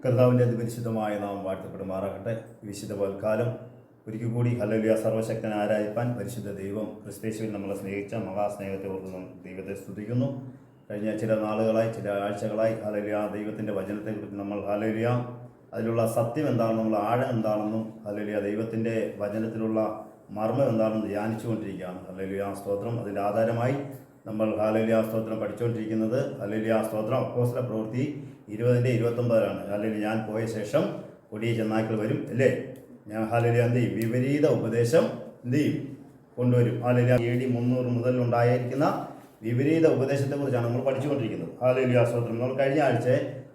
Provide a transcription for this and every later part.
കർത്താവിൻ്റെ അതിപരിശുദ്ധമായ നാമം വാഴ്ത്തപ്പെടുമാറാകട്ടെ. വിശുദ്ധ പൽക്കാലം ഒരിക്കൽ കൂടി ഹല്ലേലൂയ സർവശക്തനെ ആരാധിപ്പാൻ പരിശുദ്ധ ദൈവം ക്രിസ്തേശുവിൽ നമ്മളെ സ്നേഹിച്ച മഹാസ്നേഹത്തെ ഓർത്ത് ദൈവത്തെ സ്തുതിക്കുന്നു. കഴിഞ്ഞ ചില നാളുകളായി ചില ആഴ്ചകളായി ഹല്ലേലൂയ ദൈവത്തിൻ്റെ വചനത്തെക്കുറിച്ച് നമ്മൾ ഹല്ലേലൂയ അതിലുള്ള സത്യം എന്താണെന്നും നമ്മൾ ആഴം എന്താണെന്നും ഹല്ലേലൂയ ദൈവത്തിൻ്റെ വചനത്തിലുള്ള മർമ്മം എന്താണെന്ന് ധ്യാനിച്ചുകൊണ്ടിരിക്കുകയാണ്. ഹല്ലേലൂയ സ്തോത്രം. അതിൻ്റെ ആധാരമായി നമ്മൾ ഹല്ലേലൂയ സ്തോത്രം പഠിച്ചുകൊണ്ടിരിക്കുന്നത് ഹല്ലേലൂയ സ്തോത്രം അപ്പോസ്തല പ്രവൃത്തി 20:29 ഹല്ലേലൂയ ഞാൻ പോയ ശേഷം കൊടിയ ചെന്നായ്ക്കൾ വരും അല്ലേ. ഞാൻ ഹല്ലേലൂയ എന്ത് ചെയ്യും? വിപരീത ഉപദേശം എന്ത് ചെയ്യും? കൊണ്ടുവരും. ഹല്ലേലൂയ AD 300 മുതൽ ഉണ്ടായിരിക്കുന്ന വിപരീത ഉപദേശത്തെക്കുറിച്ചാണ് നമ്മൾ പഠിച്ചുകൊണ്ടിരിക്കുന്നത്. ഹല്ലേലൂയ സ്തോത്രം. നമ്മൾ കഴിഞ്ഞ ആഴ്ച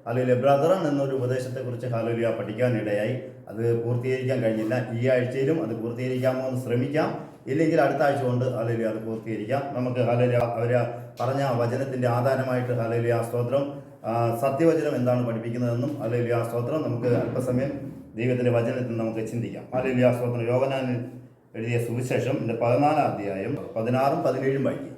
ഹല്ലേലൂയ ബ്രദറൻ എന്നൊരു ഉപദേശത്തെക്കുറിച്ച് ഹല്ലേലൂയ പഠിക്കാനിടയായി. അത് പൂർത്തീകരിക്കാൻ കഴിഞ്ഞില്ല. ഈ ആഴ്ചയിലും അത് പൂർത്തീകരിക്കാമോ എന്ന് ശ്രമിക്കാം. ഇല്ലെങ്കിൽ അടുത്ത ആഴ്ച കൊണ്ട് ഹല്ലേലൂയ അത് പൂർത്തീകരിക്കാം. നമുക്ക് ഹല്ലേലൂയ അവർ പറഞ്ഞ വചനത്തിൻ്റെ ആധാരമായിട്ട് ഹല്ലേലൂയ സ്തോത്രം സത്യവചനം എന്താണ് പഠിപ്പിക്കുന്നതെന്നും ഹല്ലേലൂയ സ്തോത്രം നമുക്ക് അല്പസമയം ദൈവത്തിൻ്റെ വചനത്തിൽ നമുക്ക് ചിന്തിക്കാം. ഹല്ലേലൂയ സ്തോത്രം. യോഹന്നാൻ എഴുതിയ സുവിശേഷം 14-ാം അധ്യായം 16-17 വായിക്കും.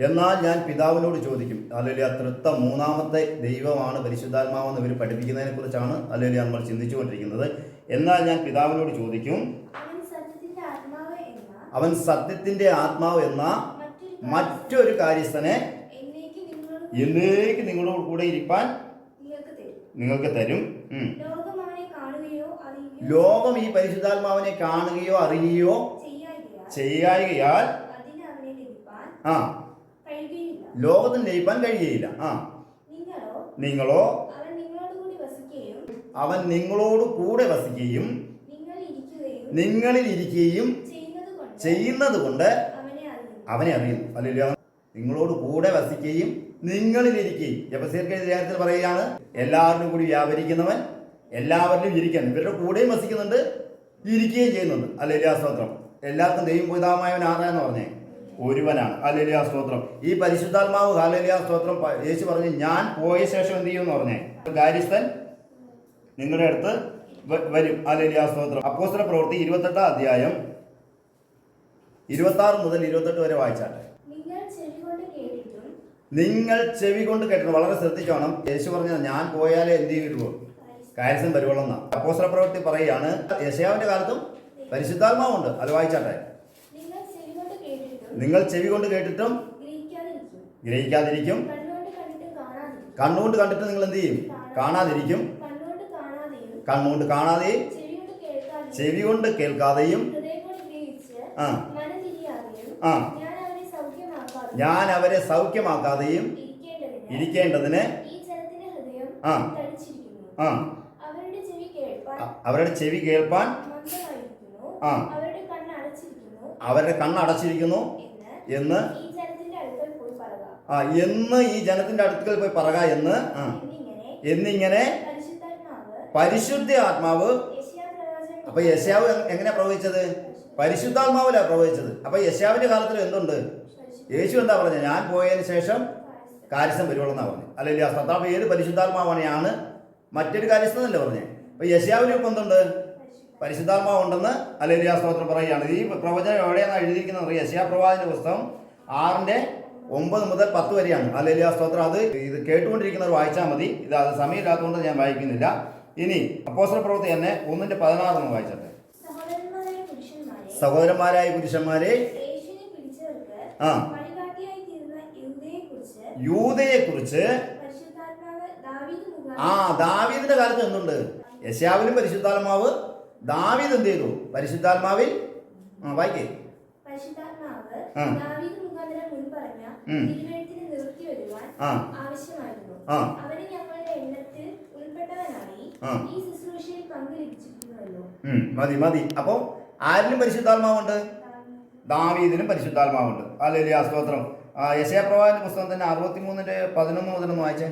എന്നാൽ ഞാൻ പിതാവിനോട് ചോദിക്കും. ഹല്ലേലൂയ തൃത്വ മൂന്നാമത്തെ ദൈവമാണ് പരിശുദ്ധാത്മാവെന്ന് ഇവർ പഠിപ്പിക്കുന്നതിനെ കുറിച്ചാണ് ഹല്ലേലൂയ നമ്മൾ ചിന്തിച്ചുകൊണ്ടിരിക്കുന്നത്. എന്നാൽ ഞാൻ പിതാവിനോട് ചോദിക്കും, അവൻ സത്യത്തിന്റെ ആത്മാവ് എന്ന മറ്റൊരു കാര്യസ്ഥനെ എന്നേക്ക് നിങ്ങളോട് കൂടെ ഇരിപ്പാൻ നിങ്ങൾക്ക് തരും. ലോകം ഈ പരിശുദ്ധാത്മാവിനെ കാണുകയോ അറിയുകയോ ചെയ്യായികയാൽ ലോകത്തിന് ലയിപ്പാൻ കഴിയുകയില്ല. നിങ്ങളോ അവൻ നിങ്ങളോട് കൂടെ വസിക്കുകയും നിങ്ങളിൽ ഇരിക്കുകയും ചെയ്യുന്നത് കൊണ്ട് അവനെ അറിയുന്നു. ഹല്ലേലൂയ. നിങ്ങളോട് കൂടെ വസിക്കുകയും നിങ്ങളിലിരിക്കുകയും. എഫെസ്യർക്കെഴുതിയ ലേഖനത്തിൽ പറയുകയാണ്, എല്ലാവരും കൂടി വ്യാപരിക്കുന്നവൻ എല്ലാവരിലും ഇരിക്കണം. ഇവരുടെ കൂടെയും വസിക്കുന്നുണ്ട്, ഇരിക്കുകയും ചെയ്യുന്നുണ്ട്. ഹല്ലേലൂയ സ്തോത്രം. എല്ലാവർക്കും ദൈവം പിതാവായവൻ ആരാന്ന് പറഞ്ഞേ? ഒരുവനാണ്. ഹല്ലേലൂയ സ്തോത്രം. ഈ പരിശുദ്ധാത്മാവ് ഹല്ലേലൂയ സ്തോത്രം യേശു പറഞ്ഞു ഞാൻ പോയ ശേഷം എന്ത് ചെയ്യുമെന്ന് പറഞ്ഞേ? കാര്യസ്ഥൻ നിങ്ങളുടെ അടുത്ത് വരും. ഹല്ലേലൂയ സ്തോത്രം. അപ്പോസ്തല പ്രവൃത്തി 28-ാം അധ്യായം 26 മുതൽ 28 വരെ വായിച്ചാട്ടെ. നിങ്ങൾ ചെവി കൊണ്ട് കേട്ടിട്ട് വളരെ ശ്രദ്ധിച്ചോണം. യേശു പറഞ്ഞത് ഞാൻ പോയാലേ എന്ത് ചെയ്യുള്ളൂ? കാര്യസ്ഥൻ വരുവുള്ളൂ എന്നാ. അപ്പോസ്തല പ്രവൃത്തി പറയുകയാണ്. യെശയ്യാവിന്റെ കാലത്തും പരിശുദ്ധാത്മാവുണ്ട്. അത് വായിച്ചാട്ടെ. നിങ്ങൾ ചെവി കൊണ്ട് കേട്ടിട്ടും ഗ്രഹിക്കാതിരിക്കും. കണ്ണുകൊണ്ട് കണ്ടിട്ട് നിങ്ങൾ എന്ത് ചെയ്യും? കാണാതിരിക്കും. കണ്ണുകൊണ്ട് കാണാതെയും ചെവി കൊണ്ട് കേൾക്കാതെയും ഞാൻ അവരെ സൗഖ്യമാക്കാതെയും ഇരിക്കേണ്ടതിന് അവരുടെ ചെവി കേൾപ്പാൻ അവരുടെ കണ്ണടച്ചിരിക്കുന്നു എന്ന് ഈ ജനത്തിന്റെ അടുക്കൽ പോയി പറക എന്നിങ്ങനെ പരിശുദ്ധ ആത്മാവ്. അപ്പൊ യെശയ്യാവ് എങ്ങനെ പ്രവചിച്ചത്? പരിശുദ്ധാത്മാവിലാ പ്രവചിച്ചത്. അപ്പൊ യെശയ്യാവിന്റെ കാലത്തിൽ എന്തുണ്ട്? യേശു എന്താ പറഞ്ഞത്? ഞാൻ പോയതിനു ശേഷം കാര്യസ്ഥൻ വരുവോളെന്നാ പറഞ്ഞു. അല്ലെങ്കിൽ അപ്പൊ ഏത് പരിശുദ്ധാത്മാവാണ്? മറ്റൊരു കാര്യസ്ഥനല്ലേ പറഞ്ഞേ? അപ്പൊ യെശയ്യാവിന് ഇപ്പം എന്തുണ്ട്? പരിശുദ്ധാത്മാവ് ഉണ്ടെന്ന് ഹല്ലേലൂയ സ്തോത്രം പറയുകയാണ്. ഈ പ്രവചനം എവിടെയാണ് എഴുതിയിരിക്കുന്നത്? യെശയ്യാ പ്രവാചകന്റെ പുസ്തകം 6:9 മുതൽ 10 വരെയാണ്. ഹല്ലേലൂയ സ്തോത്രം. അത് ഇത് കേട്ടുകൊണ്ടിരിക്കുന്നവർ വായിച്ചാൽ മതി. ഇത് അത് സമയമില്ലാത്തതുകൊണ്ട് ഞാൻ വായിക്കുന്നില്ല. ഇനി അപ്പോസ്തല പ്രവൃത്തി തന്നെ 1:16 വായിച്ചത്. സഹോദരന്മാരായ പുരുഷന്മാരെ, യൂദയെക്കുറിച്ച് ദാവീദിന്റെ കാലത്ത് എന്തുണ്ട്? യെശയ്യാവിലും പരിശുദ്ധാത്മാവ്. ദാവീദ് എന്ത് ചെയ്തു? പരിശുദ്ധാത്മാവിൽ വായിക്കേ മതി. അപ്പൊ ആരിലും പരിശുദ്ധാത്മാവുണ്ട്? ദാവീദിലും പരിശുദ്ധാത്മാവുണ്ട്. ഹല്ലേലൂയ സ്തോത്രം. യെശയ്യാ പ്രവാചകന്റെ പുസ്തകം തന്നെ 63:11 മുതൽ വായിച്ചേ.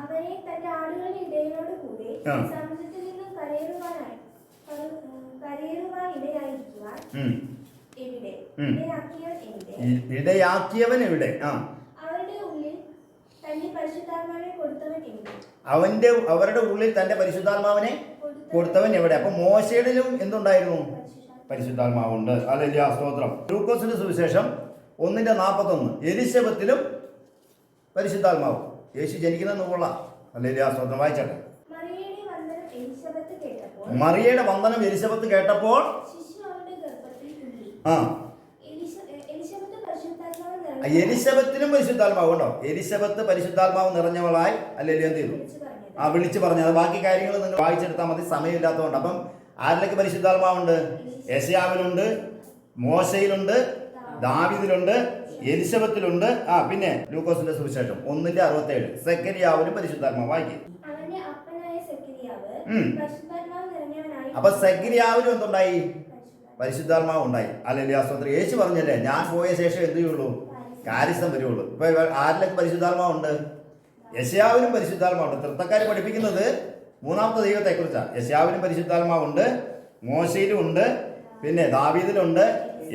അവനെ തന്റെ ആടുകളുടെ ഇടയനോട് കൂടെ സമുദ്രത്തിൽ നിന്നും കരയേറുവാനിടയായിരിക്കുവാൻ ഇടയാക്കിയവൻ എവിടെ? അവരുടെ ഉള്ളിൽ തന്റെ പരിശുദ്ധാത്മാവിനെ കൊടുത്തവൻ എവിടെ? അവരുടെ ഉള്ളിൽ തന്റെ പരിശുദ്ധാത്മാവിനെ കൊടുത്തവൻ എവിടെ? അപ്പൊ മോശയുടെയും എന്തുണ്ടായിരുന്നു? പരിശുദ്ധാത്മാവുണ്ട്. ഹല്ലേലൂയ, സ്തോത്രം. ലൂക്കോസിന്റെ സുവിശേഷം 1:41 എലിശബത്തിലും പരിശുദ്ധാത്മാവ്. യേശു ജനിക്കുന്നതെന്ന് കൊള്ളാം. ഹല്ലേലൂയ, സ്തോത്രം. വായിച്ചാട്ടെ. മറിയയുടെ വന്ദനം എലിശബത്ത് കേട്ടപ്പോൾ ശിശു അവളുടെ ഗർഭത്തിൽ തുള്ളി. ആ എലിശബത്ത് പരിശുദ്ധാത്മാവ് എലിശബത്തിനും പരിശുദ്ധാത്മാവ് ഉണ്ടോ? എലിശബത്ത് പരിശുദ്ധാത്മാവ് നിറഞ്ഞവളായി ഹല്ലേലൂയ എന്ത് ചെയ്തു? വിളിച്ചു പറഞ്ഞത്. ബാക്കി കാര്യങ്ങൾ നിങ്ങൾ വായിച്ചെടുത്താൽ മതി, സമയമില്ലാത്തതുകൊണ്ട്. അപ്പം ആരിലൊക്കെ പരിശുദ്ധാത്മാവുണ്ട്? യെശയ്യാവിലുണ്ട്, മോശയിലുണ്ട്, ദാവീദിലുണ്ട്, എലിശബത്തിലുണ്ട്. പിന്നെ ലൂക്കോസിന്റെ സുവിശേഷം 1:67 സെക്കരിയാവിലും പരിശുദ്ധാത്മാവ്. വായിക്കും. അവന്റെ അപ്പനായ സെക്കരിയാവ് പരിശുദ്ധാത്മാവ് നിറഞ്ഞവനായി. അപ്പൊ സെക്കരിയാവിലും എന്തുണ്ടായി? പരിശുദ്ധാത്മാവ് ഉണ്ടായി. ഹല്ലേലൂയ, സ്തോത്രം. യേശു പറഞ്ഞല്ലേ, ഞാൻ പോയ ശേഷം എന്ത് ചെയ്യുള്ളൂ? കാര്യസ്ഥം വരുള്ളൂ. ഇപ്പൊ ആരിലൊക്കെ പരിശുദ്ധാത്മാവുണ്ട്? യെശയ്യാവിലും പരിശുദ്ധാത്മാവുണ്ട്. തൃത്തക്കാർ പഠിപ്പിക്കുന്നത് മൂന്നാമത്തെ ദൈവത്തെക്കുറിച്ചാണ്. യെശയ്യാവിലും പരിശുദ്ധാത്മാവുണ്ട്, മോശയിലും ഉണ്ട്, പിന്നെ ദാവീദിലുണ്ട്,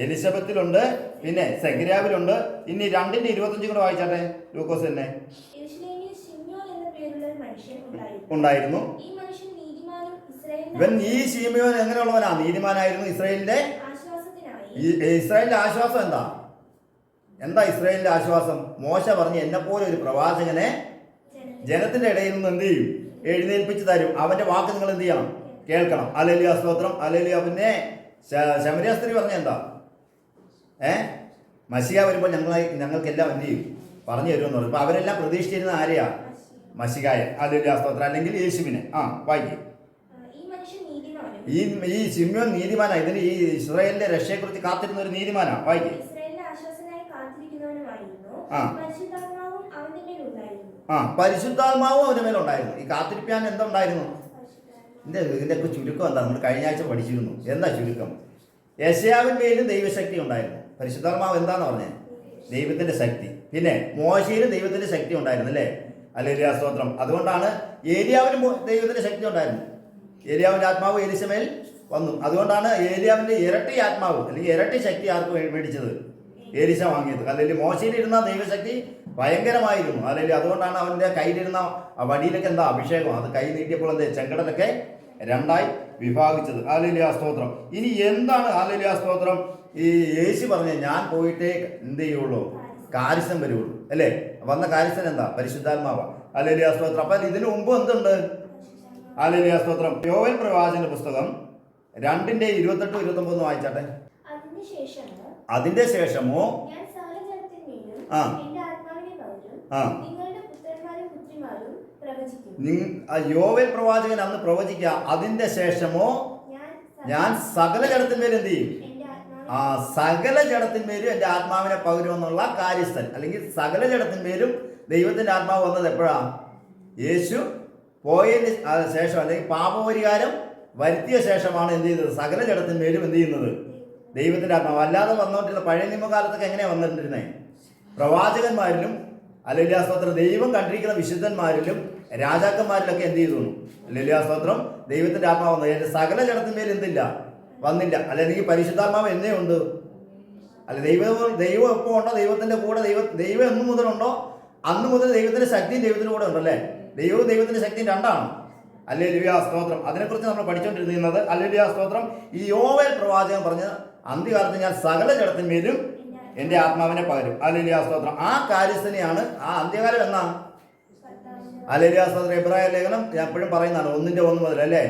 എലിശബത്തിലുണ്ട്, പിന്നെ സെക്കരിയാവിലുണ്ട്. ഇനി 2:25 കൂടെ വായിച്ചാട്ടെ. ലൂക്കോസ് തന്നെ ഉണ്ടായിരുന്നു. ഇവൻ ഈ ശിമയോൻ എങ്ങനെയുള്ളവനാ? നീതിമാനായിരുന്നു. ഇസ്രായേലിന്റെ ആശ്വാസം എന്താ? ഇസ്രായേലിന്റെ ആശ്വാസം? മോശ പറഞ്ഞു, എന്നെപ്പോലെ ഒരു പ്രവാചകനെ ജനത്തിന്റെ ഇടയിൽ നിന്ന് എന്ത് ചെയ്യും? എഴുന്നേൽപ്പിച്ച് തരും. അവന്റെ വാക്ക് നിങ്ങൾ എന്ത് ചെയ്യണം? കേൾക്കണം. ഹല്ലേലൂയ, സ്തോത്രം. ഹല്ലേലൂയ. പിന്നെ ശമരിയ സ്ത്രീ പറഞ്ഞ എന്താ? മശിഹ വരുമ്പോൾ ഞങ്ങൾക്കെല്ലാം എന്ത് ചെയ്യും? പറഞ്ഞു തരുമെന്ന് പറഞ്ഞു. അപ്പൊ അവരെല്ലാം പ്രതീക്ഷിച്ചിരുന്ന ആരെയാ? മശിഹായെ. ഹല്ലേലൂയ, സ്തോത്രം. അല്ലെങ്കിൽ യേശുവിനെ. വായിക്കും. ഈ ശിമ്യോൻ നീതിമാനാ. ഇതിന് ഈ ഇസ്രായേലിന്റെ രക്ഷയെക്കുറിച്ച് കാത്തിരുന്ന ഒരു നീതിമാനാ. വായിക്കും. പരിശുദ്ധാത്മാവും അവന്റെ മേലുണ്ടായിരുന്നു. ഈ കാത്തിരിപ്പാൻ എന്താ ഉണ്ടായിരുന്നു? ഇതിന്റെയൊക്കെ ചുരുക്കം എന്താ? നമ്മൾ കഴിഞ്ഞ ആഴ്ച പഠിച്ചിരുന്നു. എന്താ ചുരുക്കം? യെശയ്യാവിന്മേലും ദൈവശക്തി ഉണ്ടായിരുന്നു. പരിശുദ്ധാത്മാവ് എന്താന്ന് പറഞ്ഞേ? ദൈവത്തിന്റെ ശക്തി. പിന്നെ മോശയിലും ദൈവത്തിന്റെ ശക്തി ഉണ്ടായിരുന്നു അല്ലേ? ഹല്ലേലൂയ, സ്തോത്രം. അതുകൊണ്ടാണ് ഏലിയാവിനും ദൈവത്തിന്റെ ശക്തി ഉണ്ടായിരുന്നു. ഏലിയാവിന്റെ ആത്മാവ് എലിശമേൽ വന്നു. അതുകൊണ്ടാണ് ഏലിയാവിന്റെ ഇരട്ടി ആത്മാവ് അല്ലെങ്കിൽ ഇരട്ടി ശക്തി ആർക്ക് മേടിച്ചത്? എലിശ വാങ്ങിയത്. അല്ലെങ്കിൽ മോശയിലിരുന്ന ദൈവശക്തി ഭയങ്കരമായിരുന്നു. അല്ലെങ്കിൽ അതുകൊണ്ടാണ് അവന്റെ കയ്യിലിരുന്ന വടിയിലൊക്കെ എന്താ? അഭിഷേകം. അത് കൈ നീട്ടിയപ്പോൾ എന്താ? ചെങ്കടലൊക്കെ രണ്ടായി വിഭാഗിച്ചത്. ഹല്ലേലൂയ, സ്തോത്രം. ഇനി എന്താണ് ഹല്ലേലൂയ, സ്തോത്രം? ഈ യേശു പറഞ്ഞ, ഞാൻ പോയിട്ടേ എന്ത് ചെയ്യുള്ളൂ? കാര്യസ്ഥൻ വരുള്ളൂ അല്ലേ? വന്ന കാര്യസ്ഥൻ എന്താ? പരിശുദ്ധാത്മാവ. ഹല്ലേലൂയ, സ്തോത്രം. അപ്പൊ ഇതിനു മുമ്പ് എന്തുണ്ട്? ഹല്ലേലൂയ, സ്തോത്രം. യോവേൽ പ്രവാചകന്റെ പുസ്തകം 2:28-29 വായിച്ചാട്ടെ. അതിന്റെ ശേഷമോ യോവേൽ പ്രവാചകൻ അന്ന് പ്രവചിക്കുക, അതിന്റെ ശേഷമോ ഞാൻ സകല ജഡത്തിന്മേൽ എന്ത് ചെയ്യും? സകല ജഡത്തിന്മേലും എന്റെ ആത്മാവിനെ പകരുമെന്നുള്ള കാര്യസ്ഥൻ അല്ലെങ്കിൽ സകല ജഡത്തിന്മേലും ദൈവത്തിന്റെ ആത്മാവ് വന്നത് എപ്പോഴാ? യേശു പോയതിന് ശേഷം അല്ലെങ്കിൽ പാപപരിഹാരം വരുത്തിയ ശേഷമാണ് എന്ത് ചെയ്തത്? സകല ജഡത്തിന്മേലും എന്ത് ചെയ്യുന്നത്? ദൈവത്തിന്റെ ആത്മാവ്. അല്ലാതെ വന്നുകൊണ്ടിരുന്ന പഴയ നിയമകാലത്തൊക്കെ എങ്ങനെയാ വന്നിരുന്നേ? പ്രവാചകന്മാരിലും ഹല്ലേലൂയ, സ്തോത്രം, ദൈവം കണ്ടിരിക്കുന്ന വിശുദ്ധന്മാരിലും രാജാക്കന്മാരിലൊക്കെ എന്ത് ചെയ്തു? ഹല്ലേലൂയ, സ്തോത്രം, ദൈവത്തിന്റെ ആത്മാവ് വന്നു. സകല ജഡത്തിന്മേൽ എന്തില്ല? വന്നില്ല. അല്ലെങ്കിൽ പരിശുദ്ധാത്മാവ് എന്നേ ഉണ്ട്. അല്ല, ദൈവം എപ്പോൾ ഉണ്ടോ? ദൈവത്തിന്റെ കൂടെ ദൈവം എന്ന് മുതലുണ്ടോ അന്ന് മുതൽ ദൈവത്തിന്റെ ശക്തിയും ദൈവത്തിന്റെ കൂടെ ഉണ്ടല്ലേ? ദൈവത്തിന്റെ ശക്തിയും രണ്ടാണ്. ഹല്ലേലൂയ, സ്തോത്രം. അതിനെക്കുറിച്ച് നമ്മൾ പഠിച്ചുകൊണ്ടിരുന്നത്. ഹല്ലേലൂയ, സ്തോത്രം. ഈ യോവേൽ പ്രവാചകൻ പറഞ്ഞ, അന്ത്യകാലത്ത് ഞാൻ സകല ജഡത്തിന്മേലും എന്റെ ആത്മാവിനെ പകരും. ഹല്ലേലൂയ, സ്തോത്രം. ആ കാര്യസ്ഥനെയാണ് ആ അന്ത്യകാലം എന്നാ? ഹല്ലേലൂയ, സ്തോത്രം. എബ്രായ ലേഖനം ഞാൻ എപ്പോഴും പറയുന്നതാണ് 1:1 മുതൽ അല്ലേ?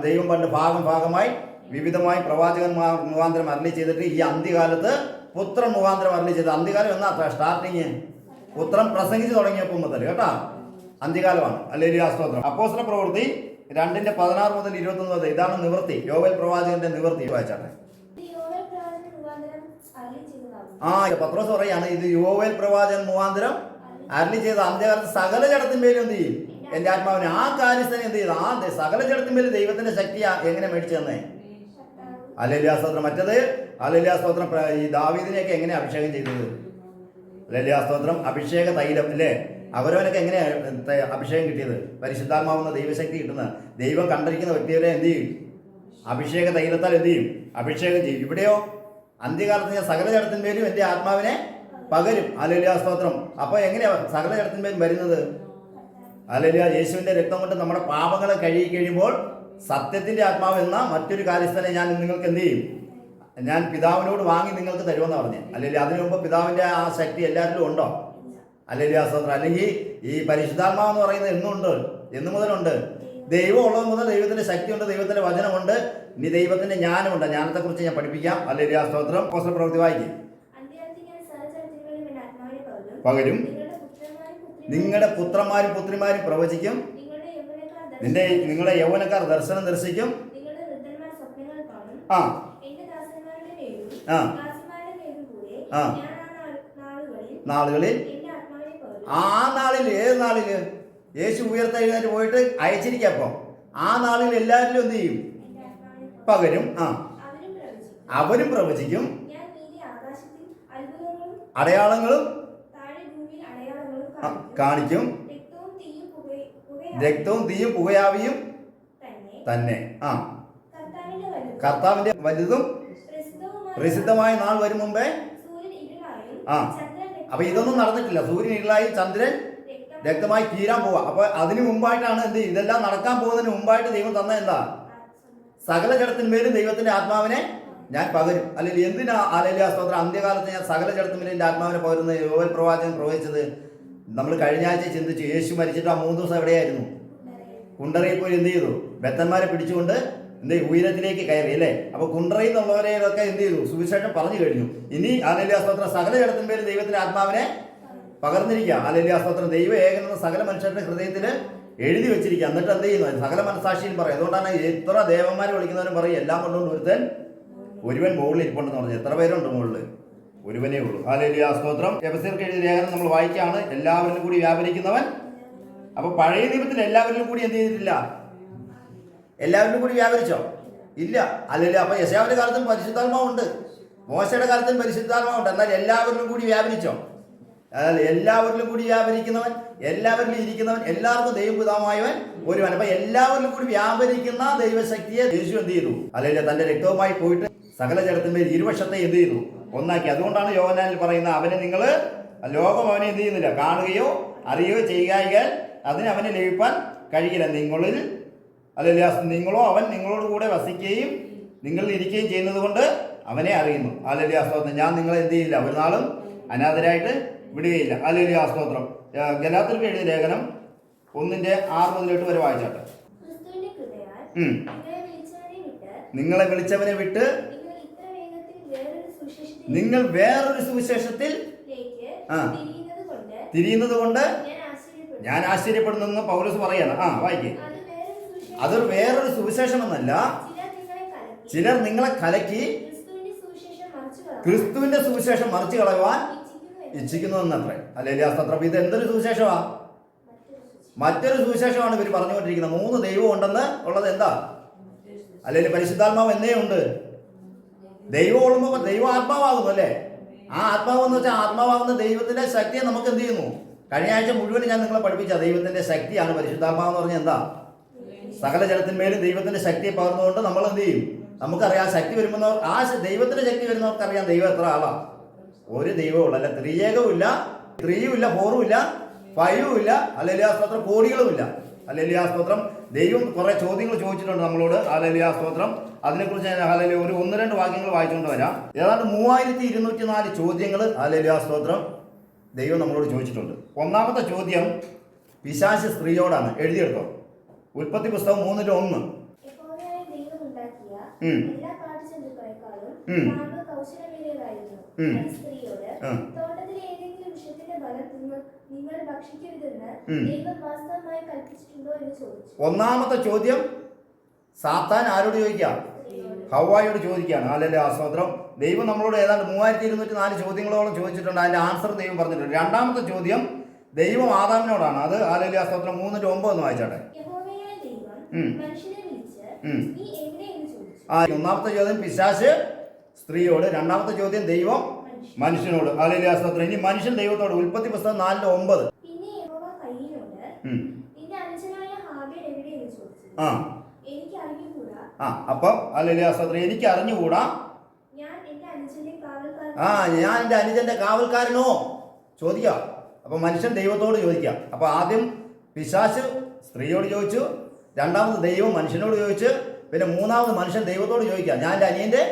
ദൈവം പണ്ട് ഭാഗമായി വിവിധമായി പ്രവാചകന്മാർ മുഖാന്തരം അരുളി ചെയ്തിട്ട് ഈ അന്ത്യകാലത്ത് പുത്രൻ മുഖാന്തരം അരുളി ചെയ്ത്. അന്ത്യകാലം എന്നാ സ്റ്റാർട്ടിങ്? പുത്രൻ പ്രസംഗിച്ചു തുടങ്ങിയപ്പോൾ മുതൽ കേട്ടാ അന്ത്യകാലമാണ്. ഹല്ലേലൂയ, സ്തോത്രം. അപ്പോസ്തല പ്രവൃത്തി 2:16 മുതൽ 21 വരെ ഇതാണ് നിവൃത്തി. യോവേൽ പ്രവാചകന്റെ നിവൃത്തി. വായിച്ചാട്ടെ. പത്രോസ് പറയാണ്, ഇത് യോവേൽ പ്രവാചകൻ മുഖാന്തരം അരുളി ചെയ്ത അന്ത്യകാലത്ത് സകല ജഡത്തിന്മേലും എന്ത് ചെയ്യും? എന്റെ ആത്മാവിനെ. ആ കാര്യസ്ഥനെ എന്ത് ചെയ്തു? ആ സകല ജഡത്തിന്മേലും ദൈവത്തിന്റെ ശക്തി എങ്ങനെ മേടിച്ചു തന്നെ? ഹല്ലേലൂയ, സ്തോത്രം. മറ്റത് ഹല്ലേലൂയ, സ്തോത്രം, ഈ ദാവീദിനെയൊക്കെ എങ്ങനെ അഭിഷേകം ചെയ്തത്? ഹല്ലേലൂയ, സ്തോത്രം. അഭിഷേക തൈലം അല്ലേ? അവരവനൊക്കെ എങ്ങനെയാ അഭിഷേകം കിട്ടിയത്? പരിശുദ്ധാത്മാവുന്ന ദൈവശക്തി കിട്ടുന്ന ദൈവം കണ്ടിരിക്കുന്ന വ്യക്തികളെ എന്ത് ചെയ്യും? അഭിഷേക തൈലത്താൽ എന്ത് ചെയ്യും? അഭിഷേകം ചെയ്യും. ഇവിടെയോ അന്ത്യകാലത്ത് ഞാൻ സകല ജഡത്തിന്മേലും എന്റെ ആത്മാവിനെ പകരും. ഹല്ലേലൂയ, സ്തോത്രം. അപ്പൊ എങ്ങനെയാ സകല ജഡത്തിന്മേലും വരുന്നത്? ഹല്ലേലൂയ, യേശുവിന്റെ രക്തം കൊണ്ട് നമ്മുടെ പാപങ്ങളെ കഴുകി കഴിയുമ്പോൾ സത്യത്തിന്റെ ആത്മാവ് എന്ന മറ്റൊരു കാര്യസ്ഥനെ ഞാൻ നിങ്ങൾക്ക് എന്ത് ചെയ്യും? ഞാൻ പിതാവിനോട് വാങ്ങി നിങ്ങൾക്ക് തരുമെന്ന് പറഞ്ഞു. അല്ലെങ്കിൽ അതിനു മുമ്പ് പിതാവിൻ്റെ ആ ശക്തി എല്ലാവരിലും ഉണ്ടോ? അല്ലെങ്കിൽ ആ സ്തോത്രം. അല്ലെങ്കിൽ ഈ പരിശുദ്ധാത്മാവെന്ന് പറയുന്നത് എന്നുണ്ട്, എന്നു മുതലുണ്ട്. ദൈവം ഉള്ളത് മുതൽ ദൈവത്തിന്റെ ശക്തിയുണ്ട്, ദൈവത്തിന്റെ വചനമുണ്ട്, ഇനി ദൈവത്തിന്റെ ജ്ഞാനമുണ്ട്. ജ്ഞാനത്തെക്കുറിച്ച് ഞാൻ പഠിപ്പിക്കാം. അല്ലെങ്കിൽ ആ സ്തോത്രം. അപ്പോസ്തല പ്രവൃത്തി വായിക്കും. പകരും നിങ്ങളുടെ പുത്രന്മാരും പുത്രിമാരും പ്രവചിക്കും, നിങ്ങളുടെ യൗവനക്കാർ ദർശനം ദർശിക്കും. ആ ആ ആ നാളുകളിൽ ആ നാളിൽ ഏത് നാളില് യേശു ഉയർത്തെഴുന്നേറ്റ് പോയിട്ട് അയച്ചിരിക്കപ്പോ ആ നാളിൽ എല്ലാവരിലും എന്ത് ചെയ്യും? പകരും. ആ അവരും പ്രവചിക്കും, അടയാളങ്ങളും കാണിക്കും, രക്തവും തീയും പുകയാവിയും തന്നെ. ആ കർത്താവിന്റെ വലുതും പ്രസിദ്ധമായ നാൾ വരും മുമ്പേ. ആ അപ്പൊ ഇതൊന്നും നടന്നിട്ടില്ല. സൂര്യൻ ഇരുളായി, ചന്ദ്രൻ രക്തമായി തീരാൻ പോവാ. അപ്പൊ അതിനു മുമ്പായിട്ടാണ് എന്ത്, ഇതെല്ലാം നടക്കാൻ പോകുന്നതിന് മുമ്പായിട്ട് ദൈവം തന്ന എന്താ? സകല ജഡത്തിന്മേലും ദൈവത്തിന്റെ ആത്മാവിനെ ഞാൻ പകരും. അല്ലെങ്കിൽ എന്തിനാ ഹല്ലേലൂയ സ്തോത്രം അന്ത്യകാലത്ത് ഞാൻ സകല ജഡത്തിന്മേലും എൻ്റെ ആത്മാവിനെ പകരുന്നത്? യോവേൽ പ്രവാചകൻ പ്രവചിച്ചത് നമ്മൾ കഴിഞ്ഞ ആഴ്ച ചിന്തിച്ചു. യേശു മരിച്ചിട്ട് ആ 3 ദിവസം എവിടെയായിരുന്നു? കുണ്ടറയിൽ പോയി എന്ത് ചെയ്തു? ബദ്ധന്മാരെ പിടിച്ചുകൊണ്ട് എന്ത് ഉയരത്തിലേക്ക് കയറി അല്ലേ? അപ്പൊ കുണ്ടറയിൽ നിന്നുള്ളവരെയൊക്കെ എന്ത് ചെയ്തു? സുവിശേഷം പറഞ്ഞു കഴിഞ്ഞു. ഇനി ഹല്ലേലൂയ സ്തോത്രം സകല ജഡത്തിന്മേലും ദൈവത്തിന്റെ ആത്മാവിനെ പകർന്നിരിക്കുക. ഹല്ലേലൂയ സ്തോത്രം. ദൈവം ഏകനെന്ന് സകല മനുഷ്യരുടെ ഹൃദയത്തിൽ എഴുതി വെച്ചിരിക്കുക. എന്നിട്ട് എന്ത് ചെയ്യുന്നു? സകല മനസാക്ഷിയിൽ പറയും. അതുകൊണ്ടാണ് എത്ര ദേവന്മാരെ വിളിക്കുന്നവരും പറയും എല്ലാം കൊണ്ടുകൊണ്ട് ഒരുത്തൻ ഒരുവൻ മുകളിൽ ഇരിപ്പുണ്ടെന്ന് പറഞ്ഞു. എത്ര പേരുണ്ട് മുകളിൽ? ഒരുവനേ ഉള്ളൂ. ഹല്ലേലൂയ സ്തോത്രം. എഫെസ്യർക്ക് എഴുതിയ ലേഖനം നമ്മൾ വായിക്കുകയാണ്, എല്ലാവരിലും കൂടി വ്യാപരിക്കുന്നവൻ. അപ്പൊ പഴയ നിയമത്തിൽ എല്ലാവരിലും കൂടി എന്ത് ചെയ്തിട്ടില്ല? എല്ലാവരിലും കൂടി വ്യാപരിച്ചോ? ഇല്ല. ഹല്ലേലൂയ. അപ്പൊ യെശയ്യാവിന്റെ കാലത്തും പരിശുദ്ധാത്മാവുണ്ട്, മോശയുടെ കാലത്തും പരിശുദ്ധാത്മാവുണ്ട്. എന്നാൽ എല്ലാവരിലും കൂടി വ്യാപരിച്ചോ? അതായത് എല്ലാവരിലും കൂടി വ്യാപരിക്കുന്നവൻ, എല്ലാവരിലും ഇരിക്കുന്നവൻ, എല്ലാവർക്കും ദൈവപിതാവായവൻ ഒരുവൻ. അപ്പൊ എല്ലാവരിലും കൂടി വ്യാപരിക്കുന്ന ദൈവശക്തിയെ യേശു എന്ത് ചെയ്തു? അല്ലെങ്കിൽ തന്റെ രക്തവുമായി പോയിട്ട് സകല ജഡത്തിന്മേൽ ഇരുവശത്തെ എന്ത് ചെയ്തു? ഒന്നാക്കി. അതുകൊണ്ടാണ് യോഹന്നാനിൽ പറയുന്ന അവനെ നിങ്ങൾ ലോകം അവനെ എന്ത് ചെയ്യുന്നില്ല, കാണുകയോ അറിയുകയോ ചെയ്യുകയാൽ അതിന് അവനെ ലഭിപ്പാൻ കഴിയില്ല. നിങ്ങളിൽ അല്ലെങ്കിൽ നിങ്ങളോ അവൻ നിങ്ങളോട് കൂടെ വസിക്കുകയും നിങ്ങളിൽ ഇരിക്കുകയും ചെയ്യുന്നത് കൊണ്ട് അവനെ അറിയുന്നു. ഹല്ലേലൂയ സ്തോത്രം. ഞാൻ നിങ്ങളെ എന്ത് ചെയ്യില്ല, ഒരു നാളും അനാഥരായിട്ട് വിടുകയില്ല. ഹല്ലേലൂയ സ്തോത്രം. ഗലാത്യർക്ക് എഴുതിയ ലേഖനം 1:6-8 വരെ വായിച്ചാട്ടെ. നിങ്ങളെ വിളിച്ചവനെ വിട്ട് നിങ്ങൾ വേറൊരു സുവിശേഷത്തിൽ തിരിയുന്നത് കൊണ്ട് ഞാൻ ആശ്ചര്യപ്പെടുന്നെന്ന് പൗലോസ് പറയാണ്. ആ വായിക്കേ. അതൊരു വേറൊരു സുവിശേഷമെന്നല്ല, ചിലർ നിങ്ങളെ കലക്കി ക്രിസ്തുവിന്റെ സുവിശേഷം മറിച്ചു കളയുവാൻ ഇച്ഛിക്കുന്നു എന്നത്രേ. ഹല്ലേലൂയ സ്തോത്രം. ഇത് എന്തൊരു സുവിശേഷമാ? മറ്റൊരു സുവിശേഷമാണ് ഇവർ പറഞ്ഞുകൊണ്ടിരിക്കുന്നത്. 3 ദൈവം ഉണ്ടെന്ന് ഉള്ളത് എന്താ? അല്ലെങ്കിൽ പരിശുദ്ധാത്മാവ് എന്നേ ഉണ്ട്. ദൈവം ഉള്ളുമ്പോൾ ദൈവം ആത്മാവാകുന്നു അല്ലേ? ആ ആത്മാവെന്ന് വെച്ചാൽ ആത്മാവാകുന്ന ദൈവത്തിന്റെ ശക്തിയെ നമുക്ക് എന്ത് ചെയ്യുന്നു? കഴിഞ്ഞ ആഴ്ച മുഴുവൻ ഞാൻ നിങ്ങളെ പഠിപ്പിച്ച ദൈവത്തിന്റെ ശക്തിയാണ് പരിശുദ്ധാത്മാവെന്ന് പറഞ്ഞാൽ എന്താ? സകല ജലത്തിന്മേലും ദൈവത്തിന്റെ ശക്തിയെ പകർന്നുകൊണ്ട് നമ്മൾ എന്ത് ചെയ്യും? നമുക്കറിയാം ശക്തി വരുമ്പോൾ ആ ദൈവത്തിന്റെ ശക്തി വരുന്നവർക്കറിയാം ദൈവം എത്ര ആളാ. ഒരു ദൈവമുള്ള അല്ല, ത്രിയേകവുമില്ല, 3യുമില്ല, 4ഉമില്ല, 5ഉമില്ല, ഹല്ലേലൂയ സ്തോത്രം, കോടികളുമില്ല. ഹല്ലേലൂയ സ്തോത്രം. ദൈവം കുറെ ചോദ്യങ്ങൾ ചോദിച്ചിട്ടുണ്ട് നമ്മളോട്. ഹല്ലേലൂയ സ്തോത്രം. അതിനെക്കുറിച്ച് ഞാൻ ഹല്ലേലൂയ ഒരു 1-2 വാക്യങ്ങൾ വായിച്ചുകൊണ്ട് വരാം. ഏതാണ്ട് 3204 ചോദ്യങ്ങൾ ഹല്ലേലൂയ സ്തോത്രം ദൈവം നമ്മളോട് ചോദിച്ചിട്ടുണ്ട്. ഒന്നാമത്തെ ചോദ്യം പിശാച് സ്ത്രീയോടാണ്. എഴുതിയെടുത്തോ. ഉൽപ്പത്തി പുസ്തകം 3:1. ഒന്നാമത്തെ ചോദ്യം സാത്താൻ ആരോട് ചോദിക്കാം? ഹവ്വായോട് ചോദിക്കുകയാണ്. ഹല്ലേലൂയ സ്തോത്രം. ദൈവം നമ്മളോട് ഏതാണ്ട് 3204 ചോദ്യങ്ങളോളം ചോദിച്ചിട്ടുണ്ട്. അതിന്റെ ആൻസർ ദൈവം പറഞ്ഞിട്ടുണ്ട്. രണ്ടാമത്തെ ചോദ്യം ദൈവം ആദാമിനോടാണ്. അത് ഹല്ലേലൂയ സ്തോത്രം 3:9 ഒന്ന് വായിച്ചാട്ടെ. ഒന്നാമത്തെ ചോദ്യം പിശാച് സ്ത്രീയോട്, രണ്ടാമത്തെ ചോദ്യം ദൈവം മനുഷ്യനോട്. ഹല്ലേലൂയ സ്തോത്രം. ഇനി മനുഷ്യൻ ദൈവത്തോട്. ഉൽപ്പത്തി പുസ്തകം 4:9. അപ്പം ഹല്ലേലൂയ സ്തോത്രം എനിക്ക് അറിഞ്ഞുകൂടാ, ഞാൻ എൻ്റെ അനുജന്റെ കാവൽക്കാരനോ ചോദിക്കാം. അപ്പൊ മനുഷ്യൻ ദൈവത്തോട് ചോദിക്കാം. അപ്പൊ ആദ്യം പിശാച് സ്ത്രീയോട് ചോദിച്ചു, രണ്ടാമത് ദൈവം മനുഷ്യനോട് ചോദിച്ചു, പിന്നെ മൂന്നാമത് മനുഷ്യൻ ദൈവത്തോട് ചോദിക്കാം, ഞാൻ എൻ്റെ അനിയന്റെ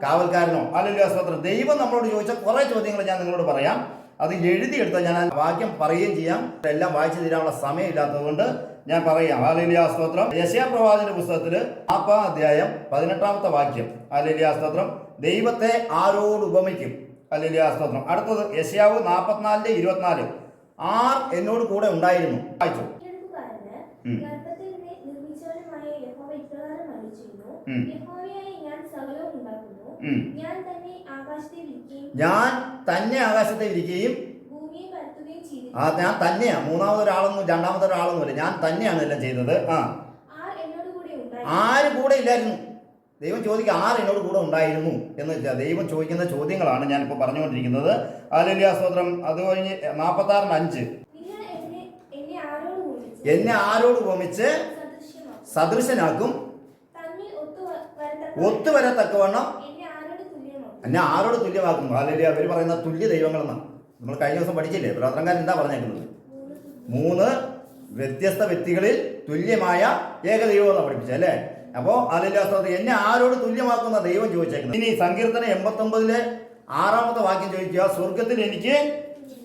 കാവൽക്കാരനോ? ഹല്ലേലൂയ സ്തോത്രം. ദൈവം നമ്മളോട് ചോദിച്ച കുറെ ചോദ്യങ്ങൾ ഞാൻ നിങ്ങളോട് പറയാം. അത് എഴുതിയെടുത്താൽ ഞാൻ ആ വാക്യം പറയുകയും ചെയ്യാം. എല്ലാം വായിച്ചു തീരാനുള്ള സമയമില്ലാത്തത് കൊണ്ട് ഞാൻ പറയാം. ഹല്ലേലൂയ സ്തോത്രം. യെശയ്യാ പ്രവാചകന്റെ പുസ്തകത്തിൽ 40 അധ്യായം 18 വാക്യം. ഹല്ലേലൂയ സ്തോത്രം. ദൈവത്തെ ആരോട് ഉപമിക്കും? ഹല്ലേലൂയ സ്തോത്രം. അടുത്തത് യെശയ്യാവ് 44:24. ആർ എന്നോട് കൂടെ ഉണ്ടായിരുന്നു? വായിച്ചു. ഗർഭത്തിൽ നിർമ്മിച്ചവനുമായ യഹോവ ഇപ്രകാരം അരുളിച്ചെയ്യുന്നു. യഹോവയായ ഞാൻ സകലവും ഉണ്ടാക്കുന്നു. ഞാൻ തന്നെ ആകാശത്തെ വിരിക്കുകയും ഭൂമിയെ പരത്തുകയും ചെയ്തു. ഞാൻ തന്നെയാ. മൂന്നാമതൊരാളൊന്നും രണ്ടാമതൊരാളൊന്നുമില്ല. ഞാൻ തന്നെയാണ് എല്ലാം ചെയ്തത്. ആര് കൂടെ ഇല്ലായിരുന്നു? ദൈവം ചോദിക്കുക, ആർ എന്നോട് കൂടെ ഉണ്ടായിരുന്നു എന്ന് വെച്ചാൽ ദൈവം ചോദിക്കുന്ന ചോദ്യങ്ങളാണ് ഞാനിപ്പോൾ പറഞ്ഞുകൊണ്ടിരിക്കുന്നത്. ഹല്ലേലൂയ സ്തോത്രം. അത് കഴിഞ്ഞ് 46:5 എന്നെ ആരോട് ഉപമിച്ച് സദൃശനാക്കും? ഒത്തുവരത്തക്കവണ്ണം എന്നെ ആരോട് തുല്യമാക്കും? ഹല്ലേലൂയ. അവർ പറയുന്ന തുല്യ ദൈവങ്ങളെന്നാണ്. നമ്മൾ കഴിഞ്ഞ ദിവസം പഠിച്ചില്ലേ? പ്രാർത്ഥനക്കാരൻ എന്താ പറഞ്ഞേക്കുന്നത്? 3 വ്യത്യസ്ത വ്യക്തികളിൽ തുല്യമായ ഏകദൈവം എന്നാണ് പഠിപ്പിച്ചത് അല്ലേ? അപ്പോൾ ഹല്ലേലൂയ സ്തോത്രം. എന്നെ ആരോട് തുല്യമാക്കുന്ന ദൈവം ചോദിച്ചേക്കുന്നത്. ഇനി സങ്കീർത്തനം 89:6 വാക്യം ചോദിക്കുക, സ്വർഗത്തിൽ എനിക്ക്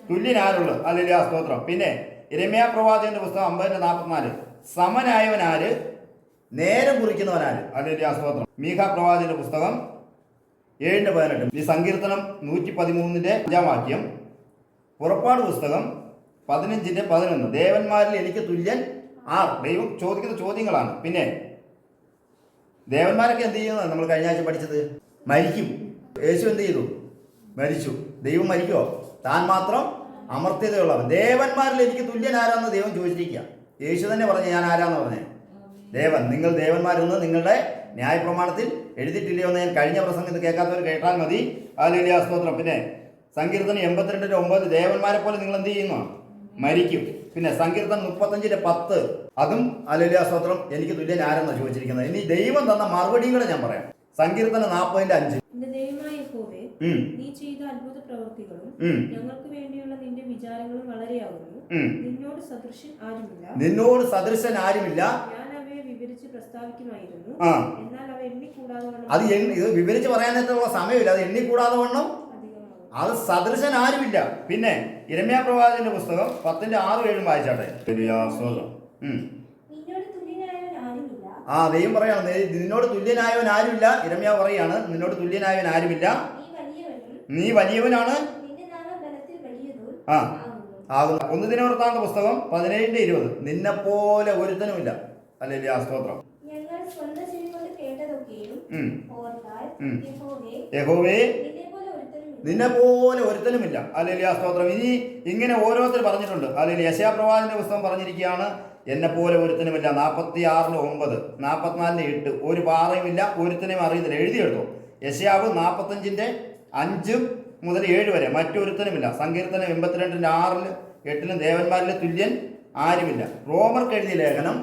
തുല്യനാരുള്ളത്? ഹല്ലേലൂയ സ്തോത്രം. പിന്നെ യിരെമ്യാ പ്രവാചകന്റെ പുസ്തകം 50:44 സമനായവനാര്, നേരം കുറിക്കുന്നവനാര്? ഹല്ലേലൂയ സ്തോത്രം. മീഖ പ്രവാചകന്റെ പുസ്തകം 7:18. ഈ സങ്കീർത്തനം 113:5 വാക്യം. പുറപ്പാട് പുസ്തകം 15:11 ദേവന്മാരിൽ എനിക്ക് തുല്യൻ ആർ? ദൈവം ചോദിക്കുന്ന ചോദ്യങ്ങളാണ്. പിന്നെ ദേവന്മാരൊക്കെ എന്ത് ചെയ്യുന്നത്? നമ്മൾ കഴിഞ്ഞ ആഴ്ച പഠിച്ചത് മരിക്കും. യേശു എന്ത് ചെയ്തു? മരിച്ചു. ദൈവം മരിക്കുമോ? താൻ മാത്രം അമർത്യതയുള്ളവൻ. ദേവന്മാരിൽ എനിക്ക് തുല്യൻ ആരാന്ന് ദൈവം ചോദിച്ചിരിക്കുക. യേശു തന്നെ പറഞ്ഞു, ഞാൻ ആരാന്ന് പറഞ്ഞേ? ദേവൻ. നിങ്ങൾ ദേവന്മാരെന്ന് നിങ്ങളുടെ ന്യായപ്രമാണത്തിൽ എഴുതിയിട്ടില്ലയോ എന്ന് ഞാൻ കഴിഞ്ഞ പ്രസംഗത്തിൽ കേൾക്കാത്തവർ കേട്ടാൽ മതി. ഹല്ലേലൂയ സ്തോത്രം. പിന്നെ സങ്കീർത്തനം 82:9 ദേവന്മാരെ പോലെ നിങ്ങൾ എന്ത് ചെയ്യുന്നു? മരിക്കും. പിന്നെ സങ്കീർത്തനം 35:10 അതും ഹല്ലേലൂയ സ്തോത്രം എനിക്ക് തുല്യൻ ആരെന്നാണ് ചോദിച്ചിരിക്കുന്നത്. ഇനി ദൈവം തന്ന മറുപടിയും ഞാൻ പറയാം. സങ്കീർത്തനം 40:5 നീ ചെയ്ത അത്ഭുത പ്രവൃത്തികളും ഞങ്ങൾക്ക് വേണ്ടിയുള്ള നിന്റെ വിചാരങ്ങളും വളരെയാകുന്നു. നിന്നോട് സദൃശൻ ആരുമില്ല. ഞാൻ അവയെ വിവരിച്ച് പ്രസ്താവിക്കുമായിരുന്നു, എന്നാൽ അവ എണ്ണിക്കൂടാതെ അത് ഇത് വിവരിച്ച് പറയാനുള്ള സമയമില്ല. അത് എണ്ണിക്കൂടാതെ വണ്ണം അത് സദൃശൻ ആരുമില്ല. പിന്നെ യിരെമ്യാ പ്രവാചകന്റെ പുസ്തകം 10:6-7 വായിച്ചാട്ടെ. ദൈവം പറയാണ്, നിന്നോട് തുല്യനായവൻ ആരുമില്ല. യിരെമ്യാ പറയാണ്, നിന്നോട് തുല്യനായവൻ ആരുമില്ല. നീ വലിയവനാണ്. ആകുന്നു. 1 ദിനവൃത്താന്ത പുസ്തകം 17:20 നിന്നെപ്പോലെ ഒരുത്തനുമില്ല. ഹല്ലേലൂയ സ്തോത്രം. യഹോവേ നിന്നെ പോലെ ഒരുത്തനുമില്ല. ഹല്ലേലൂയ സ്തോത്രം. ഇനി ഇങ്ങനെ ഓരോരുത്തർ പറഞ്ഞിട്ടുണ്ട്. ഹല്ലേലൂയ. യെശയ്യാ പ്രവാചകന്റെ പുസ്തകം പറഞ്ഞിരിക്കുകയാണ്, എന്നെ പോലെ ഒരുത്തനുമില്ല. 46:9 44:8 ഒരു പാറയുമില്ല, ഒരുത്തനെയും അറിയുന്നില്ല. എഴുതിയെടുത്തോ. യെശയ്യാവ് 45:5 മുതൽ 7 വരെ മറ്റൊരുത്തനുമില്ല. സങ്കീർത്തനം 82:6-8 ദേവന്മാരിലെ തുല്യൻ ആരുമില്ല. റോമർക്ക് എഴുതിയ ലേഖനം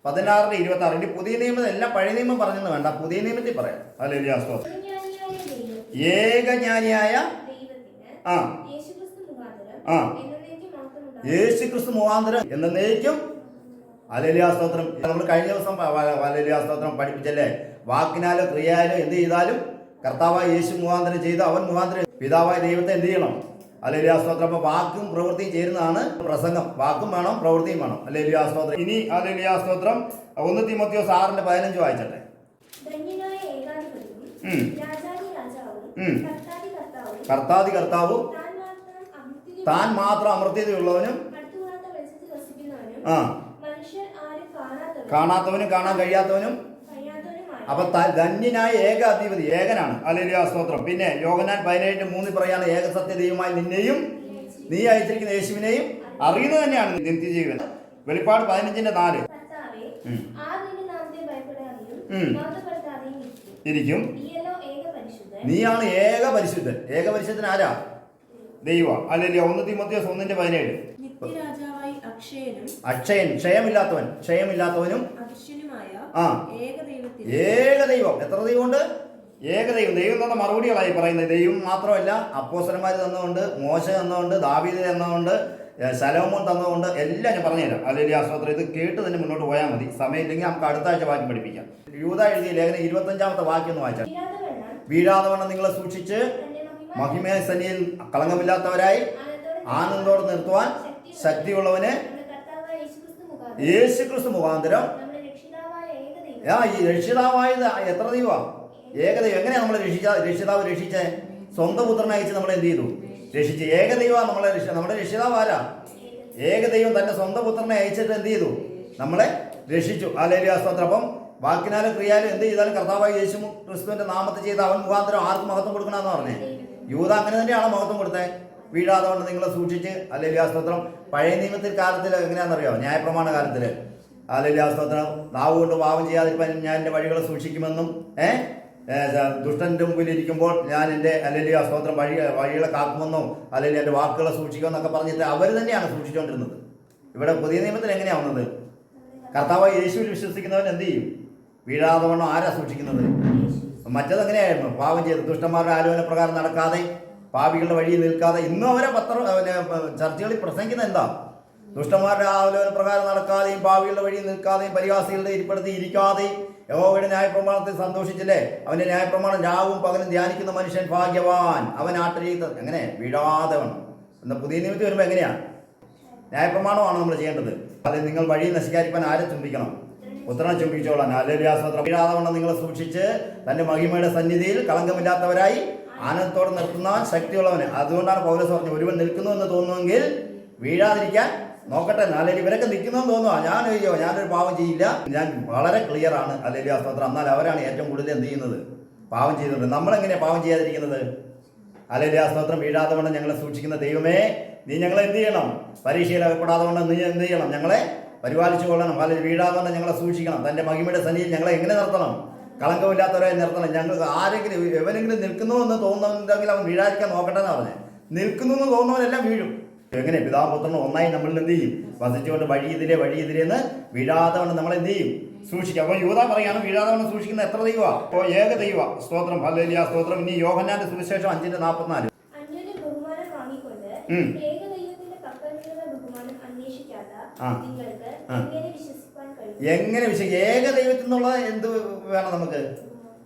16:26. ഇനി പുതിയ നിയമം എല്ലാം പഴയ നിയമം പറഞ്ഞെന്ന് വേണ്ട, പുതിയ നിയമത്തിൽ പറയാം. ഹല്ലേലൂയ സ്തോത്രം. ഏകജ്ഞാനിയായ യേശുക്രിസ്തു മുഖാന്തരം എന്നേക്കും. ഹല്ലേലൂയ സ്തോത്രം. നമ്മൾ കഴിഞ്ഞ ദിവസം ഹല്ലേലൂയ സ്തോത്രം പഠിപ്പിച്ചല്ലേ? വാക്കിനാലോ ക്രിയയാലോ എന്ത് ചെയ്താലും കർത്താവായ യേശു മുഖാന്തരം ചെയ്ത് അവൻ മുഖാന്തരം പിതാവായ ദൈവത്തെ എന്ത് ചെയ്യണം? ഹല്ലേലൂയ സ്തോത്രം. അപ്പോൾ വാക്കും പ്രവൃത്തിയും ചേരുന്നതാണ് പ്രസംഗം. വാക്കും വേണം, പ്രവൃത്തിയും വേണം. ഹല്ലേലൂയ സ്തോത്രം. ഇനി ഹല്ലേലൂയ സ്തോത്രം 1 തീമോഥെയോസ് 6:15 വായിച്ചട്ടെ. കർത്താതി കർത്താവും താൻ മാത്രം അമർത്യതയുള്ളവനും കാണാത്തവനും കാണാൻ കഴിയാത്തവനും. അപ്പൊ ധന്യനായ ഏക അധിപതി ഏകനാണ്. ഹല്ലേലൂയ സ്തോത്രം. പിന്നെ യോഹന്നാൻ 17:3 പറയാണ്, ഏക സത്യദൈവമായി നിന്നെയും നീ അയച്ചിരിക്കുന്ന യേശുവിനെയും അറിയുന്നത് തന്നെയാണ് നിത്യജീവൻ. വെളിപ്പാട് 15:4 ഇരിക്കും. നീയാണ് ഏക പരിശുദ്ധൻ. ഏക പരിശുദ്ധൻ ആരാ? ദൈവം. ഹല്ലേലൂയ. 1 തീമോഥെയോസ് 1:17 അക്ഷയൻ ക്ഷയമില്ലാത്തവനും ഏകദൈവം. എത്ര ദൈവമുണ്ട്? ഏകദൈവം. ദൈവം തന്ന മറുപടികളായി പറയുന്നത്. ദൈവം മാത്രമല്ല, അപ്പോസ്തലന്മാർ തന്നുകൊണ്ട്, മോശ തന്നുകൊണ്ട്, ദാവീദ് തന്നുകൊണ്ട്, ശലോമോൻ തന്നുകൊണ്ട് എല്ലാം ഞാൻ പറഞ്ഞുതരാം. ഹല്ലേലൂയ സ്തോത്രം. ഇത് കേട്ട് തന്നെ മുന്നോട്ട് പോയാൽ മതി. സമയമില്ലെങ്കിൽ നമുക്ക് അടുത്ത ആഴ്ച വാക്യം പഠിപ്പിക്കാം. യൂദാ എഴുതിയ ലേഖനം 25-ാമത്തെ വാക്യം ഒന്ന് വായിച്ചാൽ. വീഴാതെ വണ്ണം നിങ്ങളെ സൂക്ഷിച്ച് തന്റെ മഹിമയ സന്നിധിയിൽ കളങ്കമില്ലാത്തവരായി ആനന്ദത്തോടെ നിർത്തുവാൻ ശക്തിയുള്ളവന് നമ്മുടെ കർത്താവായ യേശുക്രിസ്തു മുഖാന്തരം യേശുക്രിസ്തു മുഖാന്തരം നമ്മുടെ രക്ഷിതാവായ ഏകദൈവം ഈ രക്ഷിതാവായത് എത്ര ദൈവമാ? ഏകദൈവം. എങ്ങനെയാ നമ്മളെ രക്ഷിതാവ് രക്ഷിച്ചേ? സ്വന്തം പുത്രനെ അയച്ച് നമ്മളെ എന്ത് ചെയ്തു? രക്ഷിച്ച്. ഏകദൈവമാണ് നമ്മുടെ രക്ഷിതാവ് ആരാ? ഏകദൈവം തന്റെ സ്വന്തം പുത്രനെ അയച്ചിട്ട് എന്ത് ചെയ്തു? നമ്മളെ രക്ഷിച്ചു. ഹല്ലേലൂയ, സ്തോത്രം. അപ്പം വാക്കിനാലും ക്രിയാലും എന്ത് ചെയ്താലും കർത്താവായ യേശു ക്രിസ്തുവിന്റെ നാമത്തിൽ ചെയ്ത് അവൻ മുഖാന്തരം ആർക്ക് മഹത്വം കൊടുക്കണമെന്ന് പറഞ്ഞേ? യൂദ അങ്ങനെ തന്നെയാണ് മഹത്വം കൊടുത്തേ. വീഴാതെ കൊണ്ട് നിങ്ങളെ സൂക്ഷിച്ച്. ഹല്ലേലൂയ, സ്തോത്രം. പഴയ നിയമത്തിൽ കാലത്തിൽ എങ്ങനെയാണെന്നറിയോ? ന്യായപ്രമാണ കാലത്തിൽ ഹല്ലേലൂയ, സ്തോത്രം. നാവ് കൊണ്ട് പാപം ചെയ്യാതിരിക്കാൻ ഞാൻ എൻ്റെ വഴികളെ സൂക്ഷിക്കുമെന്നും ദുഷ്ടന്റെ മുമ്പിൽ ഇരിക്കുമ്പോൾ ഞാൻ എൻ്റെ ഹല്ലേലൂയ, സ്തോത്രം വഴികളെ കാക്കുമെന്നും അല്ലെങ്കിൽ എൻ്റെ വാക്കുകളെ സൂക്ഷിക്കുമെന്നൊക്കെ പറഞ്ഞിട്ട് അവർ തന്നെയാണ് സൂക്ഷിച്ചുകൊണ്ടിരുന്നത്. ഇവിടെ പുതിയ നിയമത്തിൽ എങ്ങനെയാവുന്നത്? കർത്താവായ യേശുവിൽ വിശ്വസിക്കുന്നവൻ എന്ത് ചെയ്യും? വീഴാതെ വണ്ണം ആരാ സൂക്ഷിക്കുന്നത്? മറ്റതെങ്ങനെയായിരുന്നു? പാപം ചെയ്ത് ദുഷ്ടന്മാരുടെ ആലോചന പ്രകാരം നടക്കാതെ പാപികളുടെ വഴിയിൽ നിൽക്കാതെ. ഇന്നും അവരെ ചർച്ചകളിൽ പ്രസംഗിക്കുന്നത് എന്താ? ദുഷ്ടന്മാരുടെ ആലോചന പ്രകാരം നടക്കാതെയും പാപികളുടെ വഴിയിൽ നിൽക്കാതെയും പരിഹാസികളുടെ ഇരിപ്പിടത്തിൽ ഇരിക്കാതെയും യഹോവയുടെ ന്യായപ്രമാണത്തിൽ സന്തോഷിച്ചില്ലേ? അവന്റെ ന്യായപ്രമാണം രാവും പകലും ധ്യാനിക്കുന്ന മനുഷ്യൻ ഭാഗ്യവാൻ. അവൻ ആട്ടരീത എങ്ങനെ വീഴാതെ വണ്ണം. എന്താ പുതിയ നിയമത്തിൽ വരുമ്പോൾ എങ്ങനെയാ? ന്യായപ്രമാണമാണ് നമ്മൾ ചെയ്യേണ്ടത്. അത് നിങ്ങൾ വഴി നശിക്കാതിരിക്കാൻ ആരെ ചുംബിക്കണം? പുത്രനെ ചുംബിച്ചോളാൻ. ഹല്ലേലൂയ, സ്തോത്രം. വീഴാതെ വണ്ണം നിങ്ങളെ സൂക്ഷിച്ച് തന്റെ മഹിമയുടെ സന്നിധിയിൽ കളങ്കമില്ലാത്തവരായി ആനന്ദത്തോടെ നിർത്തുന്നവൻ ശക്തിയുള്ളവന്. അതുകൊണ്ടാണ് പൗലോസ് പറഞ്ഞു, ഒരുവൻ നിൽക്കുന്നു എന്ന് തോന്നുമെങ്കിൽ വീഴാതിരിക്കാൻ നോക്കട്ടെ. അല്ലെങ്കിൽ ഇവരൊക്കെ നിൽക്കുന്നതെന്ന് തോന്നുക, ഞാനൊരു പാവം ചെയ്യില്ല, ഞാൻ വളരെ ക്ലിയർ ആണ്. ഹല്ലേലൂയ, സ്തോത്രം. എന്നാൽ അവരാണ് ഏറ്റവും കൂടുതൽ എന്ത് ചെയ്യുന്നത്? പാവം ചെയ്യുന്നുണ്ട്. നമ്മളെങ്ങനെയാണ് പാവം ചെയ്യാതിരിക്കുന്നത്? ഹല്ലേലൂയ, സ്തോത്രം. വീഴാതെ വണ്ണം ഞങ്ങളെ സൂക്ഷിക്കുന്ന ദൈവമേ, നീ ഞങ്ങളെ എന്ത് ചെയ്യണം? പരീക്ഷയിൽ അകപ്പെടാതെ വണ്ണം നീ എന്ത് ചെയ്യണം? ഞങ്ങളെ പരിപാലിച്ചു കൊള്ളണം. അല്ലെങ്കിൽ വീഴാതെ വണ്ണം ഞങ്ങളെ സൂക്ഷിക്കണം. തന്റെ മഹിമയുടെ സന്നിധിയിൽ ഞങ്ങളെ എങ്ങനെ നിർത്തണം? കളങ്കമില്ലാത്തവരെ നിർത്തണം. ഞങ്ങൾക്ക് ആരെങ്കിലും എവനെങ്കിലും നിൽക്കുന്നു എന്ന് തോന്നുന്നുണ്ടെങ്കിൽ അവൻ വീഴാതിരിക്കാൻ നോക്കട്ടെ എന്നാ പറഞ്ഞത്. നിൽക്കുന്നു എന്ന് തോന്നുന്നവരെല്ലാം വീഴും. എങ്ങനെ? പിതാപുത്രനും ഒന്നായി നമ്മൾ എന്ത് ചെയ്യും? വസിച്ചുകൊണ്ട് വഴി ഇതിലെന്ന് വീഴാതെ വണ്ണം നമ്മൾ എന്ത് ചെയ്യും? സൂക്ഷിക്കും. അപ്പോൾ യൂദാ പറയാണ് വീഴാതെ വണ്ണം സൂക്ഷിക്കുന്ന എത്ര ദൈവമാണ്? അപ്പോൾ ഏക ദൈവ. സ്തോത്രം. ഹല്ലേലൂയ, സ്തോത്രം. ഇനി യോഹന്നാന്റെ സുവിശേഷം 5:44. അന്യോന്യം ബഹുമാനം വാങ്ങിക്കൊണ്ട് ഏകദൈവത്തിന്റെ പക്കലുള്ള ബഹുമാനം അന്വേഷിക്കാത്ത നിങ്ങൾക്ക് എങ്ങനെ വിശ്വസിക്കാൻ കഴിയും? എങ്ങനെ ഏക ദൈവത്തിൽ നിന്നുള്ള എന്ത് വേണം നമുക്ക്?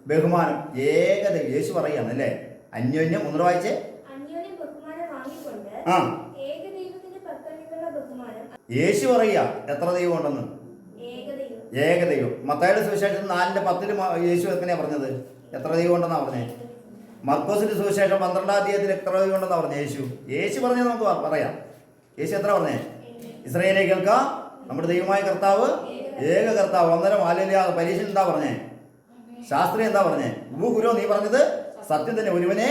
ബഹുമാനം. ഏകദൈവം. യേശു പറയാണ് അല്ലേ? അന്യോന്യം ഒന്നുകൂടെ വായിച്ചേ. അന്യോന്യം ബഹുമാനം വാങ്ങിക്കൊണ്ട് ഏകദൈവത്തിന്റെ പക്കലുള്ള ബഹുമാനം. യേശു പറയുക എത്ര ദൈവം ഉണ്ടെന്ന്? ഏകദൈവം. മത്തായിയുടെ സുവിശേഷം 4:10 യേശു എങ്ങനെയാ പറഞ്ഞത്? എത്ര ദൈവം ഉണ്ടെന്നാ പറഞ്ഞേ? മർക്കോസിന്റെ സുവിശേഷം 12-ാം അധ്യായത്തിൽ എത്ര ദൈവം ഉണ്ടെന്നാ പറഞ്ഞേ? യേശു പറഞ്ഞത് നമുക്ക് പറയാം. യേശു എത്ര പറഞ്ഞേ? ഇസ്രായേലേ കേൾക്കാം, നമ്മുടെ ദൈവമായ കർത്താവ് ഏക കർത്താവ്. അന്നേരം ഹല്ലേലൂയ. പരീക്ഷയിൽ എന്താ പറഞ്ഞേ? ശാസ്ത്രി എന്താ പറഞ്ഞേ? ഗുരു നീ പറഞ്ഞത് സത്യം തന്നെ, ഒരുവനെ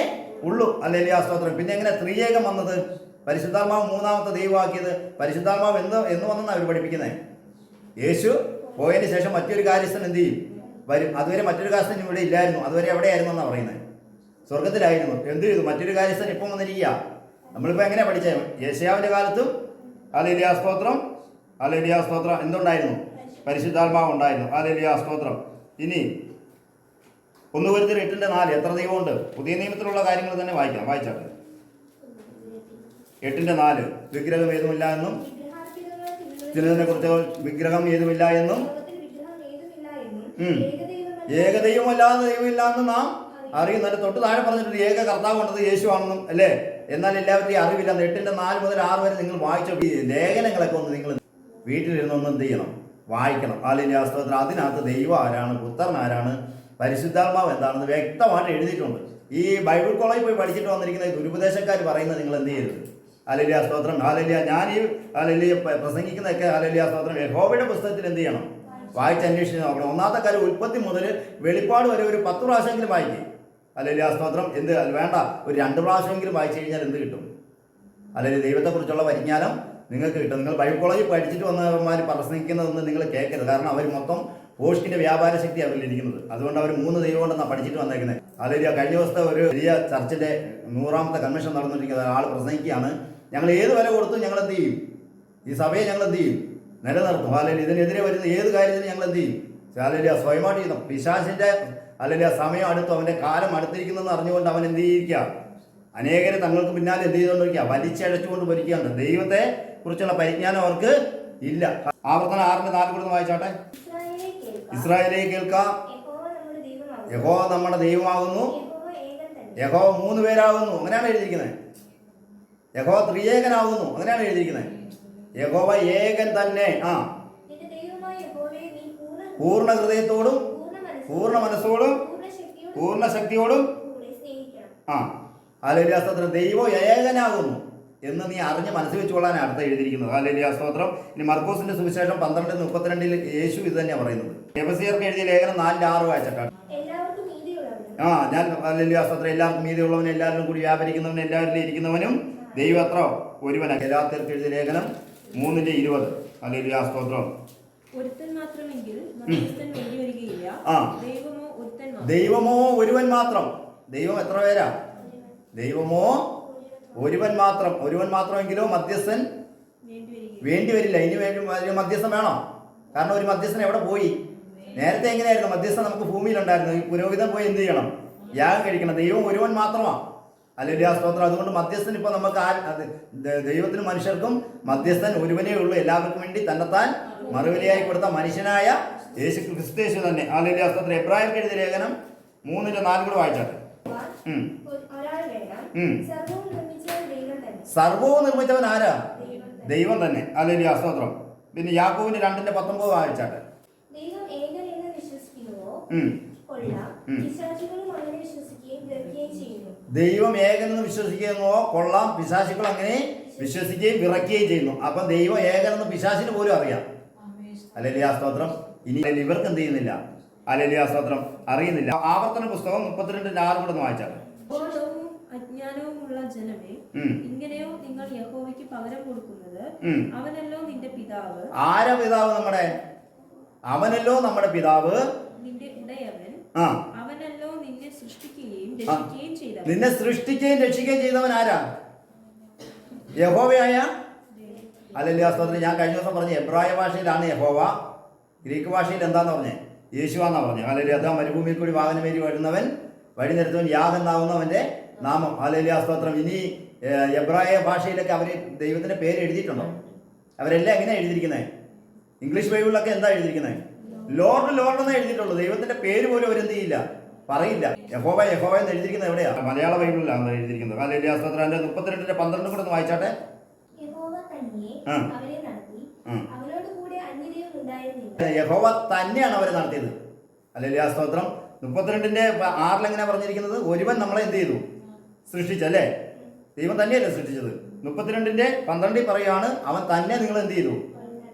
ഉള്ളൂ. ഹല്ലേലൂയ, സ്തോത്രം. പിന്നെ എങ്ങനെ ത്രിയേകം വന്നത്? പരിശുദ്ധാത്മാവ് മൂന്നാമത്തെ ദൈവമാക്കിയത്. പരിശുദ്ധാത്മാവ് എന്ന് വന്നെന്നാണ് അവർ പഠിപ്പിക്കുന്നത്. യേശു പോയതിന് ശേഷം മറ്റൊരു കാര്യസ്ഥൻ എന്ത് ചെയ്യും? വരും. അതുവരെ മറ്റൊരു കാര്യസ്ഥൻ ഇവിടെ ഇല്ലായിരുന്നു. അതുവരെ എവിടെയായിരുന്നു എന്നാണ് പറയുന്നത്? സ്വർഗത്തിലായിരുന്നു. എന്ത് ചെയ്തു? മറ്റൊരു കാര്യസ്ഥൻ ഇപ്പം വന്നിരിക്കുക. നമ്മളിപ്പോൾ എങ്ങനെയാ പഠിച്ചത്? യേശയ്യാവിന്റെ കാലത്തും ഹല്ലേലൂയ, സ്തോത്രം. ഹല്ലേലൂയ, സ്തോത്രം. എന്തുണ്ടായിരുന്നു? പരിശുദ്ധാത്മാവ് ഉണ്ടായിരുന്നു. ഹല്ലേലൂയ, സ്തോത്രം. ഇനി 1 കൊരിന്ത്യർ 8:4 എത്ര ദൈവമുണ്ട്? പുതിയ നിയമത്തിലുള്ള കാര്യങ്ങൾ തന്നെ വായിക്കാം. വായിച്ചാട്ടെ. 8:4 വിഗ്രഹം ഏതുമില്ല എന്നും ചിലതിനെ കുറിച്ച് വിഗ്രഹം ഏതുമില്ല എന്നും ഏകദൈവമല്ലാതെ ദൈവമില്ല എന്നും നാം അറിയുന്നതിന് തൊട്ട് താഴെ പറഞ്ഞിട്ടുണ്ട് ഏക കർത്താവ് കൊണ്ടത് യേശു ആണെന്നും അല്ലേ? എന്നാൽ എല്ലാവരുടെയും അറിവില്ല. 8:4 മുതൽ 6 വരെ നിങ്ങൾ വായിച്ച ലേഖനങ്ങളൊക്കെ ഒന്ന് നിങ്ങൾ വീട്ടിലിരുന്നൊന്നും എന്ത് ചെയ്യണം? വായിക്കണം. ഹല്ലേലൂയ, സ്തോത്രം. അതിനകത്ത് ദൈവം ആരാണ്, പുത്രൻ ആരാണ്, പരിശുദ്ധാത്മാവ് എന്താണെന്ന് വ്യക്തമായിട്ട് എഴുതിയിട്ടുണ്ട്. ഈ ബൈബിൾ കോളേജിൽ പോയി പഠിച്ചിട്ട് വന്നിരിക്കുന്ന ദുരുപദേശക്കാർ പറയുന്നത് നിങ്ങൾ എന്ത് ചെയ്യരുത്. ഹല്ലേലൂയ, സ്തോത്രം. ഹല്ലേലൂയ. ഞാൻ ഈ ഹല്ലേലൂയ പ്രസംഗിക്കുന്നതൊക്കെ ഹല്ലേലൂയ, സ്തോത്രം യഹോവയുടെ പുസ്തകത്തിൽ എന്ത് ചെയ്യണം? വായിച്ച് അന്വേഷിച്ച് നോക്കണം. ഒന്നാമത്തെ കാര്യം ഉൽപ്പത്തി മുതൽ വെളിപ്പാട് വരെ ഒരു 10 പ്രാവശ്യമെങ്കിലും വായിക്കും. ഹല്ലേലൂയ, സ്തോത്രം. എന്ത് വേണ്ട, ഒരു 2 പ്രാവശ്യമെങ്കിലും വായിച്ചു കഴിഞ്ഞാൽ എന്ത് കിട്ടും? അല്ലെങ്കിൽ ദൈവത്തെക്കുറിച്ചുള്ള പരിജ്ഞാനം നിങ്ങൾക്ക് കിട്ടും. നിങ്ങൾ ബൈബിൾ കോളേജിൽ പഠിച്ചിട്ട് വന്നവന്മാർ പ്രസംഗിക്കുന്നതൊന്നും നിങ്ങൾ കേൾക്കരുത്. കാരണം അവർ മൊത്തം പോസ്റ്റിന്റെ വ്യാപാര ശക്തി അവരിലിരിക്കുന്നത്. അതുകൊണ്ട് അവർ 3 ദൈവം കൊണ്ടെന്നാണ് പഠിച്ചിട്ട് വന്നേക്കുന്നത്. അല്ലെങ്കിൽ കഴിഞ്ഞ ദിവസത്തെ ഒരു വലിയ ചർച്ചിന്റെ 100ാമത്തെ കൺവെൻഷൻ നടന്നുകൊണ്ടിരിക്കുന്നത്. ആൾ പ്രസംഗിക്കുകയാണ്, ഞങ്ങൾ ഏത് വില കൊടുത്തും ഞങ്ങൾ എന്ത് ചെയ്യും? ഈ സഭയെ ഞങ്ങൾ എന്ത് ചെയ്യും? നിലനിർത്തും. അല്ലെങ്കിൽ ഇതിനെതിരെ വരുന്ന ഏത് കാര്യത്തിനും ഞങ്ങൾ എന്ത് ചെയ്യും? അല്ലെങ്കിൽ സ്വയമായിട്ട് ചെയ്യുന്നു. പിശാചിന്റെ അല്ലെങ്കിൽ സമയം അടുത്തു, അവന്റെ കാലം അടുത്തിരിക്കുന്നെന്ന് അറിഞ്ഞുകൊണ്ട് അവൻ എന്ത് ചെയ്യിക്കുക? അനേകരെ തങ്ങൾക്ക് പിന്നാലെ എന്ത് ചെയ്തുകൊണ്ടിരിക്കുക? വലിച്ചഴച്ചുകൊണ്ട് ഭരിക്കുകയാണ്. ദൈവത്തെ കുറിച്ചുള്ള പരിജ്ഞാനം അവർക്ക് ഇല്ല. ആവർത്തനം 6:4 കൊടുത്ത് വായിച്ചാട്ടെ. ഇസ്രായേലേ കേൾക്കാം, യഹോവ നമ്മുടെ ദൈവമാകുന്നു, യഹോവ 3 പേരാകുന്നു, അങ്ങനെയാണ് എഴുതിയിരിക്കുന്നത്. യഹോവ ത്രിയേകനാകുന്നു, അങ്ങനെയാണ് എഴുതിയിരിക്കുന്നത്. യഹോവ ഏകൻ തന്നെ. നിന്റെ ദൈവമായ യഹോവയെ നീ പൂർണ്ണ ഹൃദയത്തോടും പൂർണ്ണ മനസ്സോടും പൂർണ്ണ ശക്തിയോടും കൂടെ സ്നേഹിക്കണം. ഹല്ലേലൂയ സ്തോത്രം. ദൈവം ഏകനാകുന്നു എന്ന് നീ അറിഞ്ഞ് മനസ്സിൽ വെച്ചുകൊള്ളാൻ അടുത്ത് എഴുതിയിരിക്കുന്നത്. ഹല്ലേലൂയ സ്തോത്രം. ഇനി മർക്കോസിന്റെ സുവിശേഷം 12:32 യേശു ഇത് തന്നെയാണ് പറയുന്നത്. എഫെസ്യർക്ക് എഴുതിയ ലേഖനം 4:6 വായിച്ചിട്ടാണ്. എല്ലാവർക്കും നീതിയുള്ളവനും ഞാൻ ഹല്ലേലൂയ സ്തോത്രം. എല്ലാവർക്കും നീതിയുള്ളവനും എല്ലാവരും കൂടി വ്യാപരിക്കുന്നവനും എല്ലാവരിലും ഇരിക്കുന്നവനും ദൈവം അത്ര ഒരുവനാണ്. ഗലാത്യർക്ക് എഴുതിയ ലേഖനം 3:20. ഹല്ലേലൂയ സ്തോത്രം. ഒരുത്തൻ മാത്രമെങ്കിൽ മധ്യസ്ഥൻ വേണ്ടിവരികയില്ല. ദൈവമോ ഒരുത്തൻ മാത്രം. ദൈവമോ ഒരുവൻ മാത്രം. ദൈവം എത്ര പേരാ? ദൈവമോ ഒരുവൻ മാത്രം. ഒരുവൻ മാത്രമെങ്കിലോ മധ്യസ്ഥൻ വേണ്ടി വരില്ല. ഇനി മധ്യസ്ഥൻ വേണോ? കാരണം ഒരു മധ്യസ്ഥൻ എവിടെ പോയി? നേരത്തെ എങ്ങനെയായിരുന്നു? മധ്യസ്ഥൻ നമുക്ക് ഭൂമിയിലുണ്ടായിരുന്നു. ഈ പുരോഹിതൻ പോയി എന്ത് ചെയ്യണം? യാഗം കഴിക്കണം. ദൈവം ഒരുവൻ മാത്രമാണ്. ഹല്ലേലൂയ സ്തോത്രം. അതുകൊണ്ട് മധ്യസ്ഥൻ ഇപ്പോൾ നമുക്ക് ദൈവത്തിനും മനുഷ്യർക്കും മധ്യസ്ഥൻ ഒരുവനേ ഉള്ളൂ. എല്ലാവർക്കും വേണ്ടി തന്നെത്താൻ മറുവിലയായി കൊടുത്ത മനുഷ്യനായ യേശു ക്രിസ്തു തന്നെ. ഹല്ലേലൂയ സ്തോത്രം. എബ്രായർക്ക് എഴുതിയ ലേഖനം 3:4 കൂടെ വായിച്ചാട്ടെ. സർവവും നിർമ്മിച്ചവൻ ആരാ? ദൈവം തന്നെ. ഹല്ലേലൂയ സ്തോത്രം. പിന്നെ യാക്കോബിന്റെ 2:19 വായിച്ചാട്ടെ. ദൈവം ഏകൻ എന്ന് വിശ്വസിക്കുന്നുവോ? കൊള്ളാം. പിശാചുക്കളും അങ്ങനെ വിശ്വസിക്കുകയും വിറയ്ക്കുകയും ചെയ്യുന്നു. ദൈവം ഏകനെന്ന് വിശ്വസിക്കുന്നുവോ? കൊള്ളാം. പിശാചുക്കൾ അങ്ങനെ വിശ്വസിക്കുകയും വിറയ്ക്കുകയും ചെയ്യുന്നു. അപ്പൊ ദൈവം ഏകനെന്ന് പിശാചിന് പോലും അറിയാം. ഹല്ലേലൂയ സ്തോത്രം. ഇനി ഇവർക്ക് എന്ത് ചെയ്യുന്നില്ല? ഹല്ലേലൂയ സ്തോത്രം. അറിയുന്നില്ല. ആവർത്തന പുസ്തകം 32:6 കൂടെ വായിച്ചാട്ടെ. ബോധവും അജ്ഞാനവുമുള്ള ജനമേ, ഇങ്ങനെയോ നിങ്ങൾ യഹോവയ്ക്ക് പകരം കൊടുക്കുന്നത്? അവനല്ലോ നിന്റെ പിതാവ്. ആരാ പിതാവ്? നമ്മുടെ അവനല്ലോ നമ്മുടെ പിതാവ്, നിന്റെ ഉടയവൻ. അവനല്ലോ നിന്നെ സൃഷ്ടിക്കുകയും രക്ഷിക്കുകയും ചെയ്തവൻ. നിന്നെ സൃഷ്ടിക്കുകയും രക്ഷിക്കുകയും ചെയ്തവൻ ആരാ? യഹോവയായ. ഹല്ലേലൂയ സ്തോത്രം. ഞാൻ കഴിഞ്ഞ ദിവസം പറഞ്ഞു എബ്രായ ഭാഷയിലാണ് യഹോവ. ഗ്രീക്ക് ഭാഷയിൽ എന്താന്ന് പറഞ്ഞേ? യേശുവാന്നാ പറഞ്ഞു. ഹല്ലേലൂയ. അതാ മരുഭൂമിയിൽ കൂടി വാഹനമേരി വരുന്നവൻ, വഴി നിരത്തുവൻ, യാഗ് എന്നാവുന്നവന്റെ നാമം. ഹല്ലേലൂയ സ്തോത്രം. ഇനി എബ്രായ ഭാഷയിലൊക്കെ അവർ ദൈവത്തിന്റെ പേര് എഴുതിയിട്ടുണ്ടോ? അവരെല്ലാം എങ്ങനെയാണ് എഴുതിയിരിക്കുന്നത്? ഇംഗ്ലീഷ് ബൈബിളിലൊക്കെ എന്താ എഴുതിയിരിക്കുന്നത്? ലോർഡ് ലോർഡ് എന്ന് എഴുതിയിട്ടുള്ളൂ. ദൈവത്തിന്റെ പേര് പോലും അവരെന്ത് ചെയ്യില്ല, പറയില്ല. യഹോവ യഹോവ എന്ന് എഴുതിയിരിക്കുന്നത് എവിടെയാ? മലയാള ബൈബിളിലാണ് എഴുതിയിരിക്കുന്നത്. ഹല്ലേലൂയ സ്തോത്രം. 32:12 കൂടെ ഒന്ന് വായിച്ചാട്ടെ. യഹോവ തന്നെയാണ് അവരെ നടത്തിയത്. ഹല്ലേലൂയ സ്തോത്രം. 32:6 എങ്ങനെ പറഞ്ഞിരിക്കുന്നത്? ഒരുവൻ നമ്മളെ എന്ത് ചെയ്തു? സൃഷ്ടിച്ചല്ലേ? ദൈവം തന്നെയല്ലേ സൃഷ്ടിച്ചത്. 32:12 പറയുകയാണ് അവൻ തന്നെ നിങ്ങൾ എന്ത് ചെയ്തു?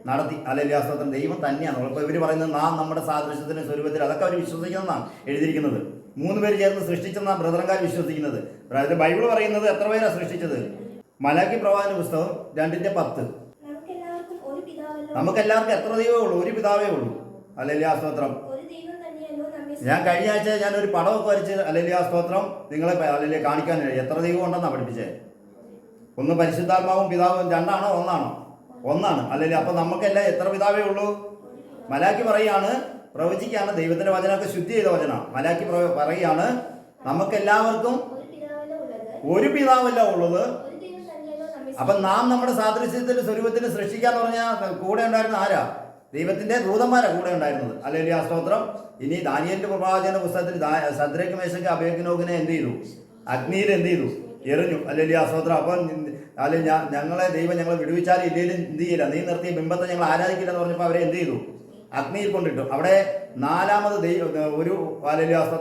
നടത്തി. ഹല്ലേലൂയ സ്തോത്രം. ദൈവം തന്നെയാണ്. ഇപ്പോൾ ഇവർ പറയുന്നത് നാം നമ്മുടെ സാദൃശ്യത്തിന് സ്വരൂപത്തിൽ, അതൊക്കെ അവർ വിശ്വസിക്കുന്നതാണ് എഴുതിയിരിക്കുന്നത്. 3 പേര് ചേർന്ന് സൃഷ്ടിച്ചെന്നാണ് ബ്രദറൻകാർ വിശ്വസിക്കുന്നത്. ബൈബിൾ പറയുന്നത് എത്ര പേരാണ് സൃഷ്ടിച്ചത്? മലാക്കി പ്രവാചന പുസ്തകം 2:10. നമുക്കെല്ലാവർക്കും എത്ര ദൈവമേ ഉള്ളൂ? ഒരു പിതാവേ ഉള്ളൂ. ഹല്ലേലൂയ സ്തോത്രം. ഞാൻ കഴിഞ്ഞ ആഴ്ച ഞാനൊരു പടമൊക്കെ വരച്ച് ഹല്ലേലൂയ സ്തോത്രം നിങ്ങളെ ഹല്ലേലൂയ കാണിക്കാൻ എത്ര ദൈവം ഉണ്ടെന്നാണ് പഠിപ്പിച്ചത്. ഒന്ന് പരിശുദ്ധാത്മാവും പിതാവും, രണ്ടാണോ ഒന്നാണോ? ഒന്നാണ്. ഹല്ലേലൂയ. അപ്പൊ നമുക്കെല്ലാം എത്ര പിതാവേ ഉള്ളൂ? മലാക്കി പറയാണ്, പ്രവചിക്കാണ്. ദൈവത്തിന്റെ വചനമൊക്കെ ശുദ്ധി ചെയ്ത വചനം. മലാക്കി പറയാണ് നമുക്കെല്ലാവർക്കും ഒരു പിതാവല്ല ഉള്ളത്. അപ്പൊ നാം നമ്മുടെ സാദൃശ്യത്തിന്റെ സ്വരൂപത്തിന് സൃഷ്ടിക്കാന്ന് പറഞ്ഞാൽ കൂടെ ഉണ്ടായിരുന്ന ആരാ? ദൈവത്തിന്റെ ദൂതന്മാരാ കൂടെ ഉണ്ടായിരുന്നത്. ഹല്ലേലൂയ സ്തോത്രം. ഇനി ദാനിയേലിന്റെ പ്രവാചന പുസ്തകത്തിൽ ശദ്രക്ക് മേശക്ക് അബേദ്നെഗോവിനെ എന്ത് ചെയ്തു? അഗ്നിയിൽ എന്ത് ചെയ്തു? എറിഞ്ഞു. ഹല്ലേലൂയ സ്തോത്രം. അപ്പം ഞങ്ങളെ ദൈവം ഞങ്ങളെ വിടുവിച്ചാലും ഇല്ലേലും എന്ത് ചെയ്യില്ല, നീ നിർത്തിയ ബിംബത്തെ ഞങ്ങൾ ആരാധിക്കില്ല എന്ന് പറഞ്ഞപ്പോൾ അവരെ എന്ത് ചെയ്തു? അഗ്നിയിൽ കൊണ്ടിട്ടു. അവിടെ നാലാമത്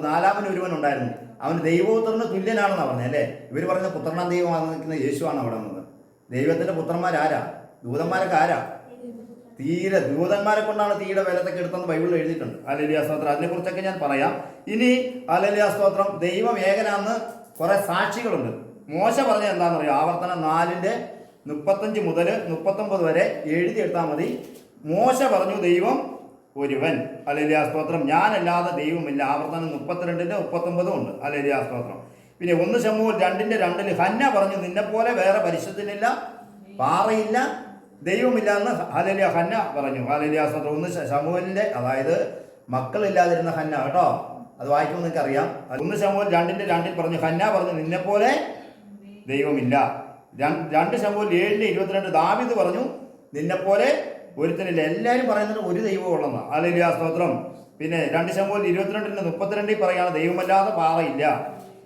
നാലാമന് ഒരുവൻ ഉണ്ടായിരുന്നു. അവൻ ദൈവപുത്രന് തുല്യനാണെന്നാണ് പറഞ്ഞത് അല്ലേ? ഇവർ പറഞ്ഞ പുത്രനാം ദൈവമാണ് നിൽക്കുന്ന യേശുവാണ് അവിടെ വന്നത്. ദൈവത്തിന്റെ പുത്രന്മാരാരാ? ദൂതന്മാരൊക്കെ ആരാ? തീരെ ദൂതന്മാരെ കൊണ്ടാണ് തീയുടെ വിലത്തൊക്കെ എടുത്തെന്ന് ബൈബിളിൽ എഴുതിയിട്ടുണ്ട്. ഹല്ലേലൂയ സ്തോത്രം. അതിനെക്കുറിച്ചൊക്കെ ഞാൻ പറയാം. ഇനി ഹല്ലേലൂയ സ്തോത്രം. ദൈവം ഏകനാന്ന് കുറെ സാക്ഷികളുണ്ട്. മോശ പറഞ്ഞ എന്താണെന്ന് അറിയാം? ആവർത്തനം 4:35 മുതൽ 39 വരെ എഴുതിയെടുത്താൽ മതി. മോശ പറഞ്ഞു ദൈവം ഒരുവൻ. ഹല്ലേലൂയ സ്തോത്രം. ഞാനല്ലാതെ ദൈവമില്ല. ആവർത്തനം 32:39 ഉണ്ട്. ഹല്ലേലൂയ സ്തോത്രം. പിന്നെ 1 ശമൂവേൽ 2:2 ഹന്ന പറഞ്ഞു നിന്നെപ്പോലെ വേറെ പരിശുദ്ധനില്ല, പാറയില്ല, ദൈവമില്ല എന്ന് ഹല്ലേലൂയ ഹന്ന പറഞ്ഞു. ഹല്ലേലൂയ സ്തോത്രം. 1 ശമൂവേലിന്റെ, അതായത് മക്കളില്ലാതിരുന്ന ഹന്ന കേട്ടോ, അത് വായിക്കുമ്പോൾ നിങ്ങൾക്ക് അറിയാം. 1 ശമൂവേൽ 2:2 പറഞ്ഞു ഹന്ന പറഞ്ഞു നിന്നെപ്പോലെ ദൈവമില്ല. 2 ശമൂവേൽ 7:22 ദാവീദ് പറഞ്ഞു നിന്നെപ്പോലെ ഒരുത്തനില്ല. എല്ലാവരും പറയുന്നത് ഒരു ദൈവം ഉള്ളതാണ്. ഹല്ലേലൂയ സ്തോത്രം. പിന്നെ 2 ശമൂവേൽ 22:32 പറയാണ് ദൈവമല്ലാതെ പാറയില്ല.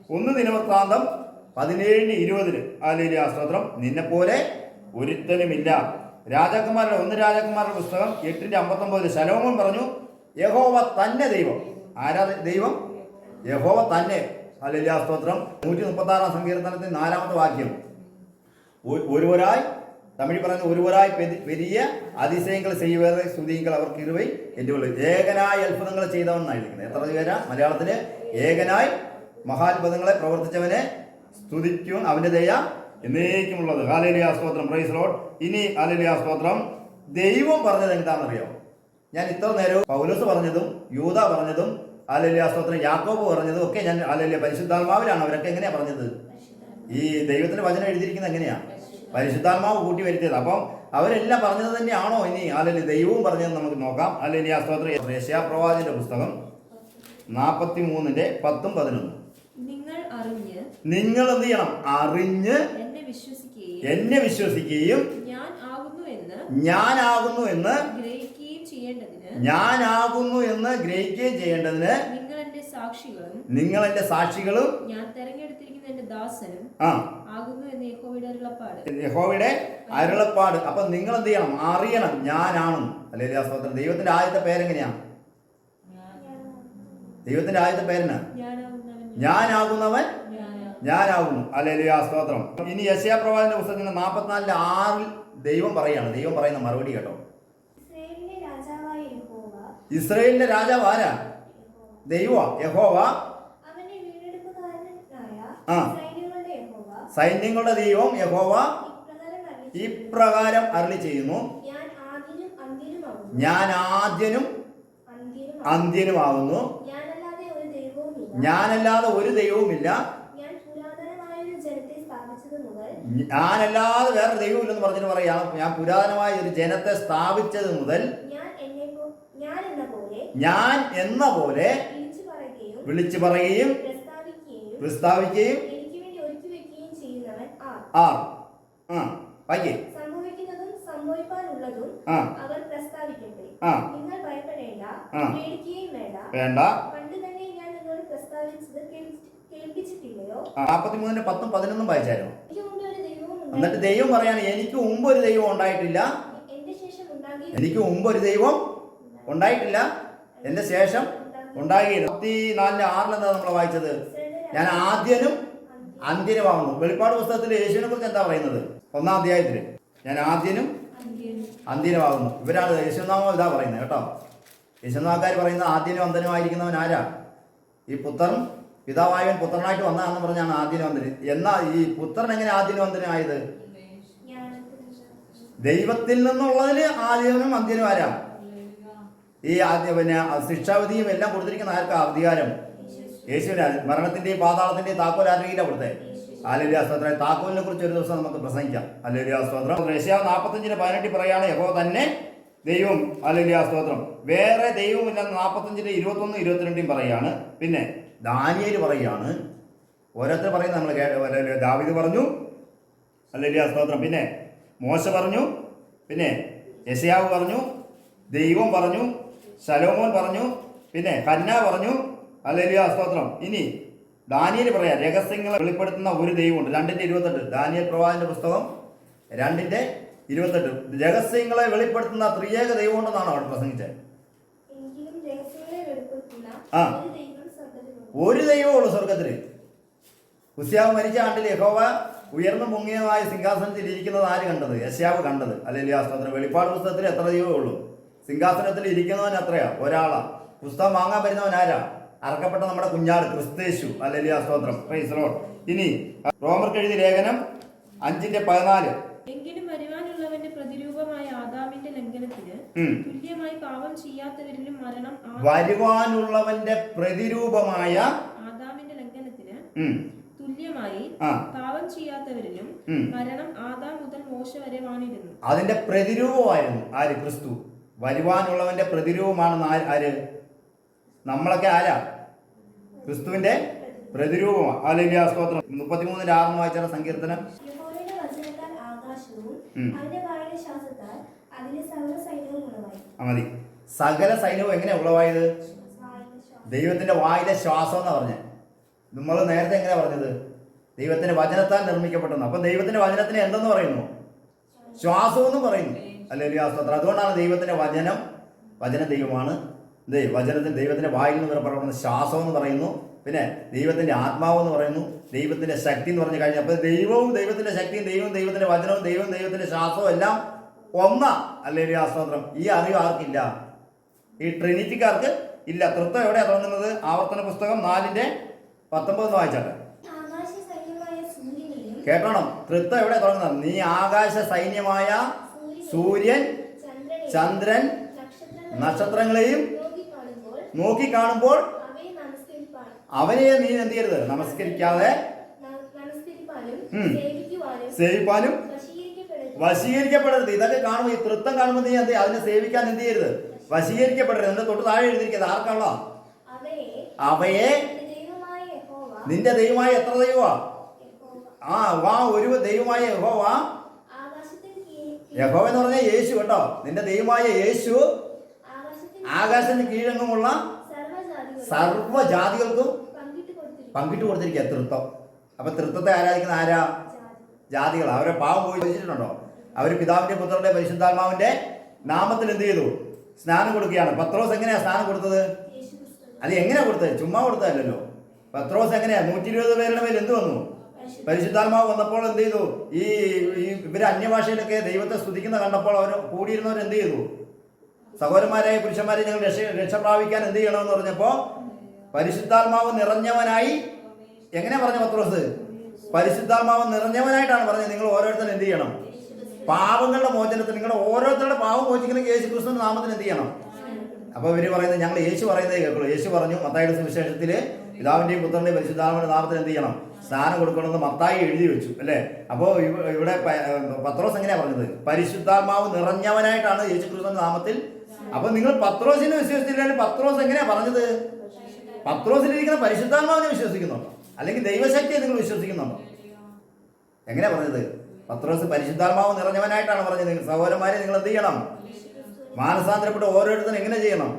1 ദിനവൃത്താന്തം 17:20 ഹല്ലേലൂയ സ്തോത്രം. നിന്നെപ്പോലെ ഒരുത്തനുമില്ല. രാജാക്കന്മാരുടെ പുസ്തകം 8:59 ശലോമോൻ പറഞ്ഞു, യഹോവ തന്നെ ദൈവം. ആരാ ദൈവം? യഹോവ തന്നെ. ഹല്ലേലൂയ സ്തോത്രം. 136 സങ്കീർത്തനത്തിൽ 4-ാമത്തെ വാക്യം, ഒരുവരായി തമിഴ് പറയുന്നത്, ഒരുവരായി പെരിയ അതിശയങ്ങൾ ചെയ്യുവരെ സ്തുതികൾ അവർക്ക് ഇരുവൈ എൻ്റെ ഉള്ളിൽ. ഏകനായി അത്ഭുതങ്ങൾ ചെയ്തവനാണ് എഴുതിക്കുന്നത്. എത്ര പേരാ മലയാളത്തില്? ഏകനായി മഹാത്ഭുതങ്ങളെ പ്രവർത്തിച്ചവനെ സ്തുതിക്കും, അവന്റെ ദയ എന്നേക്കുമുള്ളത്. ഹല്ലേലൂയ സ്തോത്രം. Praise Lord. ഇനി ഹല്ലേലൂയ സ്തോത്രം. ദൈവം പറഞ്ഞത് എന്താണെന്നറിയോ? ഞാൻ ഇത്ര നേരവും പൗലോസ് പറഞ്ഞതും യൂദ പറഞ്ഞതും ഹല്ലേലൂയ സ്തോത്രം യാക്കോബ് പറഞ്ഞതും ഒക്കെ ഞാൻ ഹല്ലേലൂയ പരിശുദ്ധാത്മാവിലാണ് അവരൊക്കെ എങ്ങനെയാ പറഞ്ഞത്? ഈ ദൈവത്തിന്റെ വചനം എഴുതിയിരിക്കുന്നത് എങ്ങനെയാ? പരിശുദ്ധാത്മാവ് കൂട്ടി വരുത്തിയത്. അപ്പം അവരെല്ലാം പറഞ്ഞത് തന്നെയാണോ ഇനി ഹല്ലേലൂയ ദൈവവും പറഞ്ഞത്? നമുക്ക് നോക്കാം. ഹല്ലേലൂയ സ്തോത്രം. യെശയ്യാ പ്രവാചകന്റെ പുസ്തകം 43:10-11. നിങ്ങൾ എന്ത് ചെയ്യണം? അറിഞ്ഞ് എന്നെ വിശ്വസിക്കുകയും ഞാനാകുന്നു എന്ന് ഗ്രഹിക്കുകയും ചെയ്യേണ്ടതിന് നിങ്ങൾ എന്റെ സാക്ഷികളും ഞാൻ തെരഞ്ഞെടുത്തിരിക്കുന്ന എന്റെ ദാസനും ആകുന്നു എന്ന് യഹോവയുടെ അരുളപ്പാട്. അപ്പൊ നിങ്ങൾ എന്ത് ചെയ്യണം? അറിയണം ഞാനാണ്. ഹല്ലേലൂയ സ്തോത്രം. ദൈവത്തിന്റെ ആദ്യത്തെ പേരെങ്ങനെയാ? ദൈവത്തിന്റെ ആദ്യത്തെ പേരെന്നാ? ഞാനാകുന്നവൻ ഞാനാകുന്നു. ഹല്ലേലൂയ സ്തോത്രം. ഇനി യെശയ്യാ പ്രവാചകന്റെ പുസ്തകത്തിൽ 44:6 ദൈവം പറയാണ്. ദൈവം പറയുന്ന മറുപടി കേട്ടോ. ഇസ്രായേലിന്റെ രാജാവ് ആരാ? ദൈവം, യഹോവ. സൈന്യങ്ങളുടെ ദൈവം യഹോവ ഇപ്രകാരം അരുളി ചെയ്യുന്നു, ഞാൻ ആദ്യനും അന്ത്യനുമാകുന്നു, ഞാനല്ലാതെ ഒരു ദൈവവുമില്ല, ഞാനല്ലാതെ വേറെ ദൈവമില്ലെന്ന് പറഞ്ഞിട്ട് പറയാം. ഞാൻ പുരാതനമായ ഒരു ജനത്തെ സ്ഥാപിച്ചത് മുതൽ ഞാൻ എന്ന പോലെ വിളിച്ചു പറയുകയും പ്രസ്താവിക്കുകയും വേണ്ട. 43:10-11 വായിച്ചായിരുന്നു. എന്നിട്ട് ദൈവം പറയാണ്, എനിക്ക് മുമ്പ് ഒരു ദൈവം ഉണ്ടായിട്ടില്ല, എനിക്ക് മുമ്പ് ഒരു ദൈവം ഉണ്ടായിട്ടില്ല, എന്റെ ശേഷം ഉണ്ടാകില്ല. 44:6 എന്താ നമ്മൾ വായിച്ചത്? ഞാൻ ആദ്യനും അന്ത്യനുമാകുന്നു. വെളിപ്പാട് പുസ്തകത്തിൽ യേശുവിനെ കുറിച്ച് എന്താ പറയുന്നത്? 1-ാം അധ്യായത്തില് ഞാൻ ആദ്യനും അന്ത്യനുമാകുന്നു. ഇവരാണ് യേശുനാമം ഇതാ പറയുന്നത് കേട്ടോ. യേശുനാമക്കാർ പറയുന്നത് ആദ്യനും അന്ത്യനുമായിരിക്കുന്നവൻ ആരാ? ഈ പുത്രൻ പിതാവായവൻ പുത്രനായിട്ട് വന്നാന്ന് പറഞ്ഞാണ് ആദ്യനും അന്ത്യനും. എന്നാൽ ഈ പുത്രൻ എങ്ങനെ ആദ്യനും അന്ത്യനുമായത്? ദൈവത്തിൽ നിന്നുള്ളതിന് ആദ്യനും അന്ത്യനും ആരാ? ഈ ശിക്ഷാവിധിയും എല്ലാം കൊടുത്തിരിക്കുന്ന ആർക്കാ അധികാരം? യേശുവിന്. മരണത്തിന്റെയും പാതാളത്തിന്റെയും താക്കോൽ ആരെങ്കിലും കൊടുത്തേ? ഹല്ലേലൂയ സ്തോത്രം. താക്കോലിനെ കുറിച്ച് ഒരു ദിവസം നമുക്ക് പ്രസംഗിക്കാം. ഹല്ലേലൂയ സ്തോത്രം. യെശയ്യാ 45:18 പറയാണ്, യഹോവ തന്നെ ദൈവം. ഹല്ലേലൂയ സ്തോത്രം. വേറെ ദൈവമില്ലെന്ന് 45:21-22 പറയാണ്. പിന്നെ ദാനിയേൽ പറയാണ്. ഓരോരുത്തർ പറയുന്നത് നമ്മൾ കേട്ട. ദാവീദ് പറഞ്ഞു. ഹല്ലേലൂയ സ്തോത്രം. പിന്നെ മോശ പറഞ്ഞു. പിന്നെ യെശയ്യാവ് പറഞ്ഞു. ദൈവം പറഞ്ഞു. ശലോമോൻ പറഞ്ഞു. പിന്നെ ഹന്ന പറഞ്ഞു. ഹല്ലേലൂയ സ്തോത്രം. ഇനി ദാനിയേൽ പറയാം, രഹസ്യങ്ങളെ വെളിപ്പെടുത്തുന്ന ഒരു ദൈവമുണ്ട്. 2:28 ദാനിയേൽ പ്രവാചകന്റെ പുസ്തകം 2:28 രഹസ്യങ്ങളെ വെളിപ്പെടുത്തുന്ന ത്രിയേക ദൈവം ഉണ്ടെന്നാണ് അവിടെ പ്രസംഗിച്ചത്. ഒരു ദൈവമുള്ളൂ സ്വർഗത്തില്. ഉസ്യാവ് മരിച്ച ആണ്ടിൽ യഹോവ ഉയർന്നു മുങ്ങിയമായ സിംഹാസനത്തിൽ ഇരിക്കുന്നത് ആര് കണ്ടത്? യെശയ്യാവ് കണ്ടത്. ഹല്ലേലൂയ സ്തോത്രം. വെളിപ്പാട് പുസ്തകത്തിൽ എത്ര ദൈവമേ ഉള്ളൂ? സിംഹാസനത്തിൽ ഇരിക്കുന്നവൻ എത്രയാ? ഒരാളാ. പുസ്തകം വാങ്ങാൻ വരുന്നവൻ ആരാ? അറക്കപ്പെട്ട നമ്മുടെ കുഞ്ഞാട് ക്രിസ്തേശു. ഹല്ലേലൂയ സ്തോത്രം. Praise Lord. ഇനി റോമർക്ക് എഴുതിയ ലേഖനം 5:14 എങ്കിലും വരുവാനുള്ളവന്റെ പ്രതിരൂപമായ ആദാമിന്റെ ലംഘനത്തിന് തുല്യമായി പാപം ചെയ്യാത്തവരിലും മരണം വരുവാനുള്ളവന്റെ പ്രതിരൂപമായ ആദാമിന്റെ ലംഘനത്തിന് തുല്യമായി പാപം ചെയ്യാത്തവരിലും മരണം ആദാം മുതൽ മോശ വരെ വാണിരുന്നു. അതിന്റെ പ്രതിരൂപമായിരുന്നു ആര്? ക്രിസ്തു. വരുവാനുള്ളവന്റെ പ്രതിരൂപമാണ് ആര്? നമ്മളൊക്കെ ആരാ? ക്രിസ്തുവിന്റെ പ്രതിരൂപമാണ്. ഹല്ലേലൂയ സ്തോത്രം. 33:6 വായിച്ച സങ്കീർത്തനം. മതി. സകല സൈന്യവും എങ്ങനെ ഉളവായത്? ദൈവത്തിന്റെ വായിലെ ശ്വാസം എന്നാ പറഞ്ഞ. നമ്മൾ നേരത്തെ എങ്ങനെയാ പറഞ്ഞത്? ദൈവത്തിന്റെ വചനത്താൽ നിർമ്മിക്കപ്പെട്ടെന്ന്. അപ്പം ദൈവത്തിന്റെ വചനത്തിന് എന്തെന്ന് പറയുന്നു? ശ്വാസം എന്ന് പറയുന്നു. ഹല്ലേലൂയ സ്തോത്രം. അതുകൊണ്ടാണ് ദൈവത്തിന്റെ വചന ദൈവമാണ്. ദൈവത്തിന്റെ വായിൽ നിന്ന് പുറപ്പെടുന്ന ശ്വാസം എന്ന് പറയുന്നു. പിന്നെ ദൈവത്തിന്റെ ആത്മാവ് എന്ന് പറയുന്നു. ദൈവത്തിന്റെ ശക്തി എന്ന് പറഞ്ഞു കഴിഞ്ഞാൽ അപ്പോൾ ദൈവവും ദൈവത്തിന്റെ ശക്തിയും ദൈവവും ദൈവത്തിന്റെ വചനവും ദൈവവും ദൈവത്തിന്റെ ശ്വാസവും എല്ലാം ഒന്നാ. ഹല്ലേലൂയ സ്തോത്രം. ഈ അറിവ് ആർക്കില്ല? ഈ ട്രിനിറ്റിക്കാർക്ക് ഇല്ല. തൃത്വം എവിടെയാണ് തുടങ്ങുന്നത്? ആവർത്തന പുസ്തകം 4:19 വായിച്ചാട്ടെ. ആകാശ സൈന്യമായ സൂര്യനെയും കേട്ടോണം. തൃത്വം എവിടെ തുടങ്ങുന്നത്? നീ ആകാശ സൈന്യമായ സൂര്യൻ, ചന്ദ്രൻ, നക്ഷത്രങ്ങളെയും നോക്കി കാണുമ്പോൾ അവനെ നീ എന്ത് ചെയ്യരുത്? നമസ്കരിക്കാതെ സേവിപ്പാനും വശീകരിക്കപ്പെടരുത്. ഇതൊക്കെ കാണുമ്പോൾ, ഈ തൃത്വം കാണുമ്പോൾ നീ അതിനെ സേവിക്കാൻ എന്ത് ചെയ്യരുത്? വശീകരിക്കപ്പെടരുത്. എന്റെ തൊട്ട് താഴെ എഴുതിയിരിക്കുന്നത് ആർക്കാണോ? അവയെ നിന്റെ ദൈവമായ എത്ര ദൈവമാ? ഒരു ദൈവമായ യഹോവ. യഹോവ എന്ന് പറഞ്ഞാൽ യേശു കേട്ടോ. നിന്റെ ദൈവമായ യേശു ആകാശത്തിന് കീഴെങ്ങുമുള്ള സർവ്വജാതികൾക്കും പങ്കിട്ട് കൊടുത്തിരിക്കുക തൃത്വം. അപ്പൊ തൃത്വത്തെ ആരാധിക്കുന്ന ആരാ? ജാതികൾ. അവരെ പാവം പോയി ചോദിച്ചിട്ടുണ്ടോ? അവർ പിതാവിന്റെ പുത്രന്റെ പരിശുദ്ധാത്മാവിന്റെ നാമത്തിൽ എന്ത് ചെയ്തു? സ്നാനം കൊടുക്കുകയാണ്. പത്രോസ് എങ്ങനെയാ സ്നാനം കൊടുത്തത്? അത് എങ്ങനെയാ കൊടുത്തത്? ചുമ്മാ കൊടുത്തതല്ലോ. പത്രോസ് എങ്ങനെയാ? 120 പേരുടെ മേൽ എന്ത് വന്നു? പരിശുദ്ധാത്മാവ് വന്നപ്പോൾ എന്ത് ചെയ്തു? ഈ ഇവര് അന്യഭാഷയിലൊക്കെ ദൈവത്തെ സ്തുതിക്കുന്ന കണ്ടപ്പോൾ അവർ കൂടിയിരുന്നവർ എന്ത് ചെയ്തു? സഹോദരന്മാരായ പുരുഷന്മാരെ ഞങ്ങൾ രക്ഷ പ്രാപിക്കാൻ എന്ത് ചെയ്യണമെന്ന് പറഞ്ഞപ്പോ പരിശുദ്ധാത്മാവ് നിറഞ്ഞവനായി. എങ്ങനെ പറഞ്ഞ പത്രോസ്? പരിശുദ്ധാത്മാവ് നിറഞ്ഞവനായിട്ടാണ് പറഞ്ഞത്. നിങ്ങൾ ഓരോരുത്തരും എന്ത് ചെയ്യണം? പാപങ്ങളുടെ മോചനത്തിന്, നിങ്ങളുടെ ഓരോരുത്തരുടെ പാവം മോചിക്കുന്ന യേശു ക്രിസ്തുവിന്റെ നാമത്തിന് എന്ത് ചെയ്യണം? അപ്പൊ ഇവര് പറയുന്നത് ഞങ്ങൾ യേശു പറയുന്നതേ കേൾക്കുള്ളൂ. യേശു പറഞ്ഞു മത്തായിയുടെ സുവിശേഷത്തില് പിതാവിന്റെയും പുത്രന്റെയും പരിശുദ്ധാത്മാവിന്റെ നാമത്തിന് എന്ത് ചെയ്യണം? സ്നാനം കൊടുക്കണമെന്ന് മത്തായി എഴുതി വെച്ചു അല്ലേ? അപ്പോൾ ഇവിടെ പത്രോസ് എങ്ങനെയാ പറഞ്ഞത്? പരിശുദ്ധാത്മാവ് നിറഞ്ഞവനായിട്ടാണ് യേശു ക്രിസ്തുവിന്റെ നാമത്തിൽ. അപ്പൊ നിങ്ങൾ പത്രോസിനെ വിശ്വസിച്ചില്ലെങ്കിൽ പത്രോസ് എങ്ങനെയാ പറഞ്ഞത്? പത്രോസിലിരിക്കുന്ന പരിശുദ്ധാത്മാവിനെ വിശ്വസിക്കുന്നുണ്ടോ? അല്ലെങ്കിൽ ദൈവശക്തിയെ നിങ്ങൾ വിശ്വസിക്കുന്നുണ്ടോ? എങ്ങനെയാ പറഞ്ഞത്? പത്രോസ് പരിശുദ്ധാത്മാവ് നിറഞ്ഞവനായിട്ടാണ് പറഞ്ഞത്. സഹോദരന്മാരെ നിങ്ങൾ എന്ത് ചെയ്യണം? മാനസാന്തരപ്പെട്ട് ഓരോരുത്തരും എങ്ങനെ ചെയ്യണം?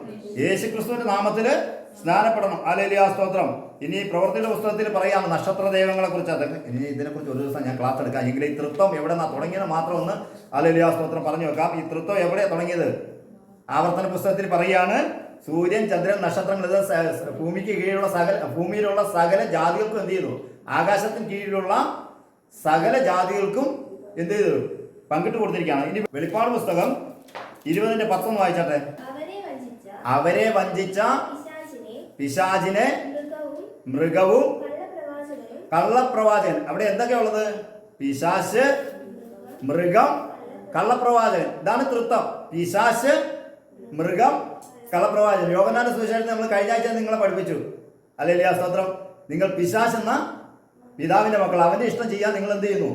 യേശു ക്രിസ്തുവിന്റെ നാമത്തിൽ സ്നാനപ്പെടണം. ഹല്ലേലൂയ സ്തോത്രം. ഇനി പ്രവൃത്തിയുടെ പുസ്തകത്തിൽ പറയാം നക്ഷത്ര ദൈവങ്ങളെ കുറിച്ച്. അതൊക്കെ ഇനി ഇതിനെക്കുറിച്ച് ഒരു ദിവസം ഞാൻ ക്ലാസ് എടുക്കാം. എങ്കിലും ഈ തൃത്വം എവിടെ നിന്നാ തുടങ്ങിയത് മാത്രം ഒന്ന് ഹല്ലേലൂയ സ്തോത്രം പറഞ്ഞു വെക്കാം. ഈ തൃത്വം എവിടെയാണ് തുടങ്ങിയത്? ആവർത്തന പുസ്തകത്തിൽ പറയുകയാണ് സൂര്യൻ, ചന്ദ്രൻ, നക്ഷത്രങ്ങൾ ഇത് ഭൂമിയിലുള്ള സകല ജാതികൾക്കും എന്ത് ചെയ്തു? ആകാശത്തിന് കീഴിലുള്ള സകല ജാതികൾക്കും എന്ത് ചെയ്തു? പങ്കിട്ട് കൊടുത്തിരിക്കുകയാണ്. ഇനി വെളിപ്പാട് പുസ്തകം 20:10 വായിച്ചാട്ടെ. അവരെ വഞ്ചിച്ച പിശാചിനെ, മൃഗവും കള്ളപ്രവാചകൻ. അവിടെ എന്തൊക്കെയാ ഉള്ളത്? പിശാച്, മൃഗം, കള്ളപ്രവാചകൻ. ഇതാണ് തൃത്വം. പിശാച്, മൃഗം, കള്ളപ്രവാചകൻ. യോഹന്നാന്റെ സുവിശേഷത്തിൽ നമ്മൾ കഴിഞ്ഞ ആഴ്ച നിങ്ങളെ പഠിപ്പിച്ചു. ഹല്ലേലൂയ സ്തോത്രം. നിങ്ങൾ പിശാച് എന്ന പിതാവിന്റെ മക്കൾ, അവന്റെ ഇഷ്ടം ചെയ്യാൻ നിങ്ങൾ എന്ത് ചെയ്യുന്നു?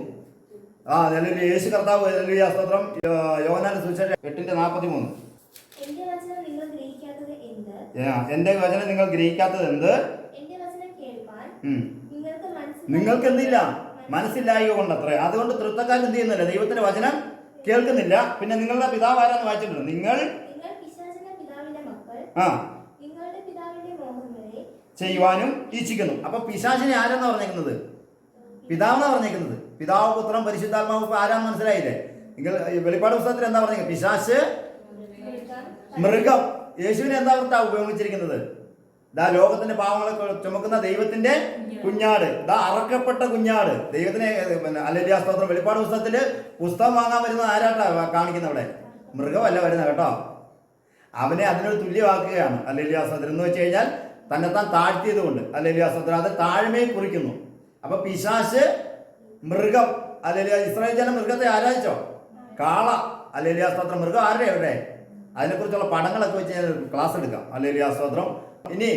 യേശു കർത്താവ്. ഹല്ലേലൂയ സ്തോത്രം. യോഹന്നാന്റെ സുവിശേഷം 8:43. എന്റെ വചനം നിങ്ങൾ ഗ്രഹിക്കാത്തത് എന്ത്? നിങ്ങൾക്ക് എന്തില്ല? മനസ്സിലായോ കൊണ്ടത്രേ. അതുകൊണ്ട് തൃത്വക്കാരൻ എന്ത് ചെയ്യുന്നില്ല? ദൈവത്തിന്റെ വചനം കേൾക്കുന്നില്ല. പിന്നെ നിങ്ങളുടെ പിതാവ് ആരാന്ന് വായിച്ചിട്ടുണ്ട്? നിങ്ങൾ ചെയ്യുവാനും ഇച്ഛിക്കുന്നു. അപ്പൊ പിശാചിനെ ആരെന്നാ പറഞ്ഞേക്കുന്നത്? പിതാവെന്നാ പറഞ്ഞേക്കുന്നത്. പിതാവ്, പുത്രൻ, പരിശുദ്ധാത്മാവ് ആരാന്ന് മനസ്സിലായില്ലേ? നിങ്ങൾ വെളിപ്പാട് പുസ്തകത്തിൽ എന്താ പറഞ്ഞത്? പിശാച്, മൃഗം. യേശുവിനെ എന്താ ഉപയോഗിച്ചിരിക്കുന്നത്? ലോകത്തിന്റെ പാവങ്ങളെ ചുമക്കുന്ന ദൈവത്തിന്റെ കുഞ്ഞാട്, അറക്കപ്പെട്ട കുഞ്ഞാട്. ദൈവത്തിനെ ഹല്ലേലൂയ സ്തോത്രം. വെളിപ്പാട് പുസ്തകത്തില് പുസ്തകം വാങ്ങാൻ വരുന്ന ആരാട്ടാ കാണിക്കുന്ന? അവിടെ മൃഗമല്ല വരുന്നത് കേട്ടോ. അവനെ അതിനോട് തുല്യമാക്കുകയാണ്. ഹല്ലേലൂയ സ്തോത്രം. എന്ന് വെച്ച് കഴിഞ്ഞാൽ തന്നെത്താൻ താഴ്ത്തിയത് കൊണ്ട്. ഹല്ലേലൂയ സ്തോത്രം. അത് താഴ്മയെ കുറിക്കുന്നു. അപ്പൊ പിശാച്, മൃഗം. ഹല്ലേലൂയ. ഇസ്രായേൽ ജനം മൃഗത്തെ ആരാധിച്ചോ? കാള. ഹല്ലേലൂയ സ്തോത്രം. മൃഗം ആരുടെ എവിടെ? അതിനെക്കുറിച്ചുള്ള പടങ്ങളൊക്കെ വെച്ച് ഞാൻ ക്ലാസ് എടുക്കാം. ഹല്ലേലൂയ സ്തോത്രം. ഇനി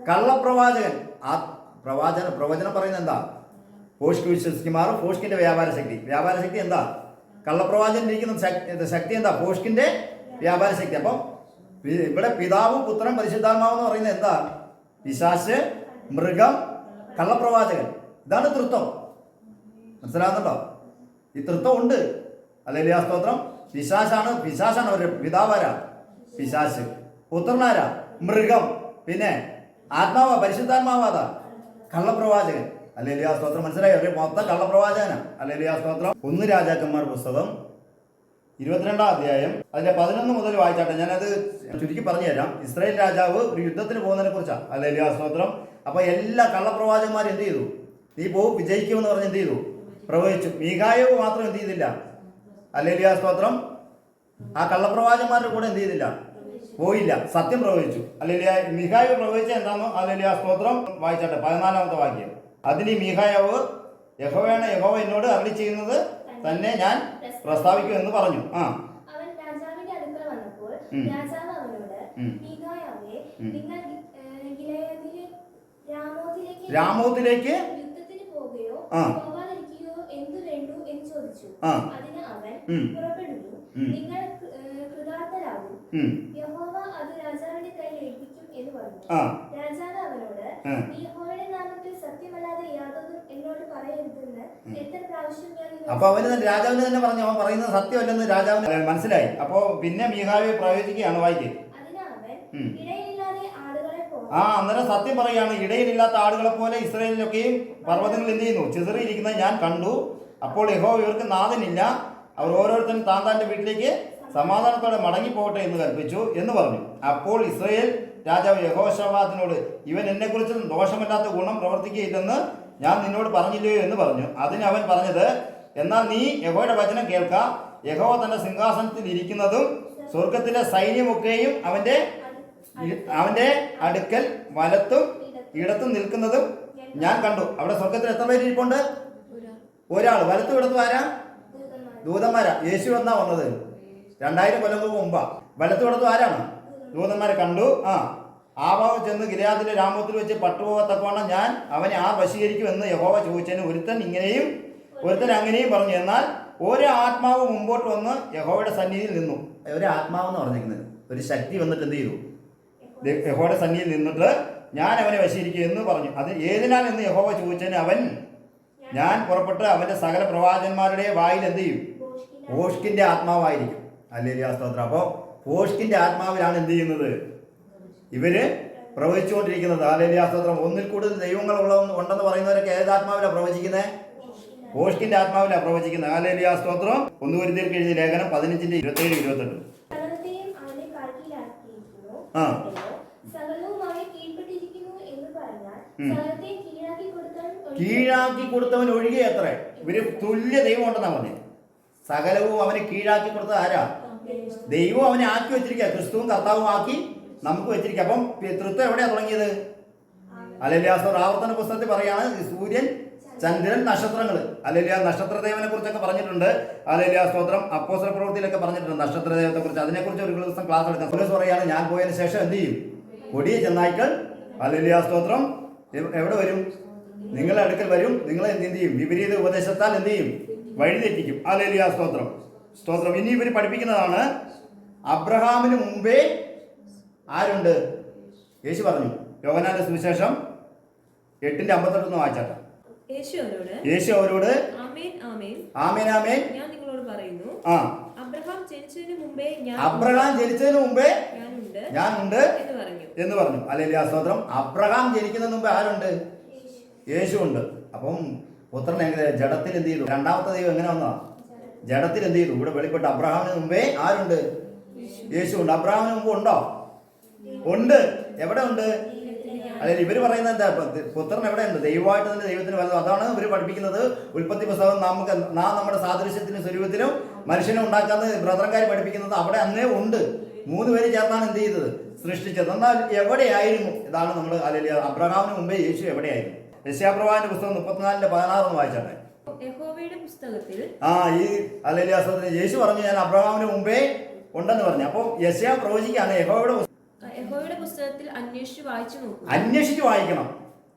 കള്ളപ്രവാചകൻ. ആ പ്രവചനം പറയുന്നത് എന്താ? ഫോഷ്ക്ക് വിശ്വസിക്കുമാറും ഫോഷ്കിന്റെ വ്യാപാര ശക്തി എന്താ? കള്ളപ്രവാചകൻ ഇരിക്കുന്ന ശക്തി എന്താ? ഫോഷ്കിന്റെ വ്യാപാര ശക്തി. അപ്പം ഇവിടെ പിതാവ്, പുത്രൻ, പരിശുദ്ധാത്മാവ് എന്ന് പറയുന്നത് എന്താ? പിശാച്, മൃഗം, കള്ളപ്രവാചകൻ. ഇതാണ് തൃത്വം. മനസ്സിലാകുന്നുണ്ടോ? ഈ തൃത്വം ഉണ്ട്. ഹല്ലേലൂയ സ്തോത്രം. പിശാചാണ് അവരുടെ പിതാവാരാ? പിശാച്. പുത്രനാരാ? മൃഗം. പിന്നെ ആത്മാവാ? പരിശുദ്ധാത്മാവാതാ? കള്ളപ്രവാചകൻ. ഹല്ലേലൂയ സ്തോത്രം. മനസ്സിലായോ? ഒരു മൊത്തം കള്ളപ്രവാചകനാണ്. ഹല്ലേലൂയ സ്തോത്രം. 1 രാജാക്കന്മാർ പുസ്തകം 22-ാം അധ്യായം അതിന്റെ 11 മുതൽ വായിച്ചാട്ടെ. ഞാനത് ചുരുക്കി പറഞ്ഞു തരാം. ഇസ്രായേൽ രാജാവ് ഒരു യുദ്ധത്തിന് പോകുന്നതിനെ കുറിച്ചാണ്. ഹല്ലേലൂയ സ്തോത്രം. അപ്പൊ എല്ലാ കള്ളപ്രവാചകന്മാരും എന്ത് ചെയ്തു? നീ പോകും, വിജയിക്കുമെന്ന് പറഞ്ഞ് എന്ത് ചെയ്തു? പ്രവചിച്ചു. മീഖായേവ് മാത്രം എന്ത് ചെയ്തില്ല? ഹല്ലേലൂയ സ്തോത്രം. ആ കള്ളപ്രവാചകന്മാരുടെ കൂടെ എന്ത് ചെയ്തില്ല? പോയില്ല, സത്യം പ്രവചിച്ചു. ഹല്ലേലൂയ. മീഖായേവ് പ്രവചിച്ച എന്താണോ? ഹല്ലേലൂയ സ്തോത്രം. വായിച്ചാട്ടെ 14-ാമത്തെ വാക്യം. അതിന് മീഖായേവ്, യഹോവയാണ് യഹോവ എന്നോട് അരുളി ചെയ്യുന്നത് തന്നെ ഞാൻ പ്രസ്താവിക്കും എന്ന് പറഞ്ഞു. അവൻ രാജാവിന്റെ അടുക്കൽ വന്നപ്പോൾ രാജാവ് അവനോട്, മീഖായാവേ, നിങ്ങൾ രാമോത്തിലേക്ക് യുദ്ധത്തിന് പോകുകയോ പോകാതിരിക്കുകയോ എന്തു വേണ്ടു എന്ന് ചോദിച്ചു. അതിന് അവൻ, പുറപ്പെടുന്നു, നിങ്ങൾ കൃതാർത്ഥരാകും, യഹോവ അത് രാജാവിന്റെ കയ്യിൽ ഏൽപ്പിക്കും എന്ന് പറഞ്ഞു. രാജാവ് അവനോട്, നീ യഹോവയുടെ നാമത്തിൽ സത്യമല്ലാതെ യാതൊന്നും എന്നോട് പറയരുതെന്ന് എത്ര പ്രാവശ്യം ഞാൻ. അപ്പൊ രാജാവിന് തന്നെ പറഞ്ഞു. അവൻ പറയുന്നത് സത്യമല്ലെന്ന് രാജാവിന് മനസ്സിലായി. അപ്പൊ പിന്നെ മീഖായേവ് പ്രവചിക്കുകയാണ്. വായിക്ക്. അന്നേരം സത്യം പറയാണ്. ഇടയിലില്ലാത്ത ആടുകളെ പോലെ ഇസ്രായേലിലൊക്കെയും പർവ്വതങ്ങൾ എന്ത് ചെയ്യുന്നു? ചിതറിയിരിക്കുന്നത് ഞാൻ കണ്ടു. അപ്പോൾ യഹോവ ഇവർക്ക് നാഥനില്ല. അവർ ഓരോരുത്തരും താന്താന്റെ വീട്ടിലേക്ക് സമാധാനത്തോടെ മടങ്ങിപ്പോകട്ടെ എന്ന് കൽപ്പിച്ചു എന്ന് പറഞ്ഞു. അപ്പോൾ ഇസ്രായേൽ രാജാവ് യഹോശാഫാത്തിനോട്, ഇവൻ എന്നെക്കുറിച്ച് ദോഷമില്ലാത്ത ഗുണം പ്രവർത്തിക്കുകയില്ലെന്ന് ഞാൻ നിന്നോട് പറഞ്ഞില്ലയോ എന്ന് പറഞ്ഞു. അതിന് അവൻ പറഞ്ഞത്, എന്നാൽ നീ യഹോവയുടെ വചനം കേൾക്ക. യഹോവ തന്റെ സിംഹാസനത്തിൽ ഇരിക്കുന്നതും സ്വർഗത്തിലെ സൈന്യമൊക്കെയും അവന്റെ അടുക്കൽ വലത്തും ഇടത്തും നിൽക്കുന്നതും ഞാൻ കണ്ടു. അവിടെ സ്വർഗത്തിൽ എത്ര പേര് ഇരിപ്പുണ്ട്? ഒരാൾ. വലത്തും ഇടത്തും ആരാ? ദൂതന്മാരാ. യേശു എന്നാ വന്നത് 2000 കൊല്ലങ്ങൾക്ക് മുമ്പാ. വലത്തും ഇടത്തും ആരാണ്? ദൂതന്മാരെ കണ്ടു. ആവാവ് ചെന്ന് ഗിലെയാദിലെ രാമോത്തിൽ വെച്ച് പട്ടുപോകത്തക്കവണ്ണം ഞാൻ അവനെ വശീകരിക്കുമെന്ന് യഹോവ ചോദിച്ചതിന് ഒരുത്തൻ ഇങ്ങനെയും ഒരുത്തൻ അങ്ങനെയും പറഞ്ഞു. എന്നാൽ ഒരു ആത്മാവ് മുമ്പോട്ട് വന്ന് യഹോവയുടെ സന്നിധിയിൽ നിന്നു. ഒരു ആത്മാവെന്ന് പറഞ്ഞിരിക്കുന്നത് ഒരു ശക്തി വന്നിട്ട് എന്ത് ചെയ്തു? യഹോവയുടെ സന്നിധിയിൽ നിന്നിട്ട് ഞാൻ അവനെ വശീകരിക്കും എന്ന് പറഞ്ഞു. അത് ഏതിനാൽ എന്ന് യഹോവ ചോദിച്ചതിന് അവൻ, ഞാൻ പുറപ്പെട്ട് അവന്റെ സകല പ്രവാചകന്മാരുടെ വായിൽ എന്ത് ചെയ്യും? ഭോഷ്കിന്റെ ആത്മാവായിരിക്കും. ഹല്ലേലൂയ സ്തോത്രം. അപ്പോൾ ഭോഷ്കിന്റെ ആത്മാവിലാണ് എന്ത് ചെയ്യുന്നത്? ഇവര് പ്രവചിച്ചുകൊണ്ടിരിക്കുന്നത്. ഹല്ലേലൂയ സ്തോത്രം. ഒന്നിൽ കൂടുതൽ ദൈവങ്ങൾ ഉണ്ടെന്ന് പറയുന്നവരൊക്കെ ഏതാത്മാവിലാണ് പ്രവചിക്കുന്നത്? ഭോഷ്കിന്റെ ആത്മാവിലാണ് പ്രവചിക്കുന്നത്. ഹല്ലേലൂയ സ്തോത്രം. 1 കൊരിന്ത്യർക്ക് എഴുതിയ ലേഖനം 15:27-28. കീഴാക്കി കൊടുത്തവൻ ഒഴികെ എത്ര? ഇവര് തുല്യ ദൈവം ഉണ്ടെന്നാ പറഞ്ഞത്. സകലവും അവന് കീഴാക്കി കൊടുത്തത് ആരാ? ദൈവം അവനെ ആക്കി വെച്ചിരിക്കുക. ക്രിസ്തുവും കർത്താവും ആക്കി നമുക്ക് വെച്ചിരിക്കുക. അപ്പം തൃത്വം എവിടെയാ തുടങ്ങിയത്? ഹല്ലേലൂയ. ആവർത്തന പുസ്തകത്തിൽ പറയാണ് സൂര്യൻ, ചന്ദ്രൻ, നക്ഷത്രങ്ങൾ. ഹല്ലേലൂയ. നക്ഷത്രദേവനെ കുറിച്ചൊക്കെ പറഞ്ഞിട്ടുണ്ട്. ഹല്ലേലൂയ സ്തോത്രം. അപ്പോസ്തല പ്രവൃത്തിയിലൊക്കെ പറഞ്ഞിട്ടുണ്ട് നക്ഷത്രദേവത്തെ കുറിച്ച്. അതിനെക്കുറിച്ച് ഒരു ദിവസം ക്ലാസ് എടുക്കാം. പൗലോസ് പറയാണ്, ഞാൻ പോയതിനു ശേഷം എന്ത് ചെയ്യും? കൊടിയ ചെന്നായ്ക്കൾ ഹല്ലേലൂയ സ്തോത്രം എവിടെ വരും? നിങ്ങളുടെ അടുക്കൽ വരും. നിങ്ങളെ എന്ത് ചെയ്യും? വിപരീത ഉപദേശത്താൽ എന്ത് ചെയ്യും? വഴിതെറ്റിക്കും. ഹല്ലേലൂയ സ്തോത്രം. സ്തോത്രം. ഇനി ഇവർ പഠിപ്പിക്കുന്നതാണ്, അബ്രഹാമിന് മുമ്പേ ആരുണ്ട്? യേശു പറഞ്ഞു. യോഹന്നാന്റെ സുവിശേഷം 8:58 വായിച്ചാട്ടെ. യേശു അവരോട്, ആമേൻ ആമേൻ ഞാൻ നിങ്ങളോട് പറയുന്നു, അബ്രഹാം ജനിച്ചതിന് മുമ്പേ ഞാനുണ്ട് എന്ന് പറഞ്ഞു. ഹല്ലേലൂയ സ്തോത്രം. അബ്രഹാം ജനിക്കുന്നതിന് മുമ്പേ ആരുണ്ട്? യേശു ഉണ്ട്. അപ്പം പുത്രൻ എങ്ങനെ ജഡത്തിൽ എന്ത് ചെയ്തു? രണ്ടാമത്തെ ദൈവം എങ്ങനെ വന്നതാ? ജഡത്തിൽ എന്ത് ചെയ്തു? ഇവിടെ വെളിപ്പെട്ട അബ്രഹാമിന് മുമ്പേ ആരുണ്ട്? യേശു ഉണ്ട്. അബ്രഹാമിന് മുമ്പ് ഉണ്ടോ? ഉണ്ട്. എവിടെ ഉണ്ട്? അല്ലെങ്കിൽ ഇവർ പറയുന്നത് എന്താ? പുത്രൻ എവിടെ ഉണ്ട്? ദൈവമായിട്ട് തന്നെ ദൈവത്തിന് വലുത്. അതാണ് ഇവർ പഠിപ്പിക്കുന്നത്. ഉൽപ്പത്തി പുസ്തകം നാം നമ്മുടെ സാദൃശ്യത്തിനും സ്വരൂപത്തിനും മനുഷ്യനെ ഉണ്ടാക്കാന്ന് ബ്രദറൻകാർ പഠിപ്പിക്കുന്നത് അവിടെ അന്നേ ഉണ്ട്. 3 പേര് ചേർന്നാണ് എന്ത് ചെയ്തത്? സൃഷ്ടിച്ചത്. എന്നാൽ എവിടെയായിരുന്നു? ഇതാണ് നമ്മൾ അല്ലെങ്കിൽ അബ്രഹാമിന് മുമ്പേ യേശു എവിടെയായിരുന്നു? യെശയ്യാപ്രവാചകന്റെ പുസ്തകം 34:16 വായിച്ചാട്ടെ. യഹോവയുടെ പുസ്തകത്തിൽ അല്ലെങ്കിൽ യേശു പറഞ്ഞു, ഞാൻ അബ്രഹാമിന് മുമ്പേ ഉണ്ടെന്ന് പറഞ്ഞു. അപ്പോൾ യെശയ്യാ പ്രവചിക്കാണ് യഹോവയുടെ പുസ്തകത്തിൽ അന്വേഷിച്ച് വായിക്കണം.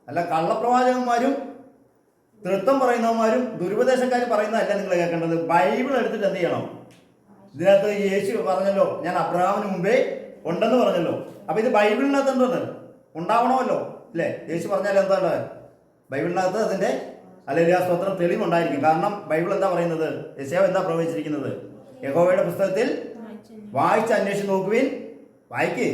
അല്ല കള്ളപ്രവാചകന്മാരും തൃത്വം പറയുന്നവന്മാരും ദുരുപദേശക്കാരും പറയുന്നതല്ല നിങ്ങൾ കേൾക്കേണ്ടത്. ബൈബിൾ എടുത്തിട്ട് എന്ത് ചെയ്യണം? ഇതിനകത്ത് യേശു പറഞ്ഞല്ലോ, ഞാൻ അബ്രഹാമിന് മുമ്പേ ഉണ്ടെന്ന് പറഞ്ഞല്ലോ. അപ്പൊ ഇത് ബൈബിളിനകത്ത് എന്താണ്? ഉണ്ടാവണമല്ലോ അല്ലേ? യേശു പറഞ്ഞാൽ എന്താണ്? ബൈബിളിനകത്ത് അതിന്റെ ഹല്ലേലൂയ സ്തോത്രം തെളിവുണ്ടായിരിക്കും. കാരണം ബൈബിൾ എന്താ പറയുന്നത്? യെശയ്യാവ് എന്താ പ്രവചിച്ചിരിക്കുന്നത്? യഹോവയുടെ പുസ്തകത്തിൽ വായിച്ച് അന്വേഷിച്ച് നോക്കുവിൻ. വായിക്കേ.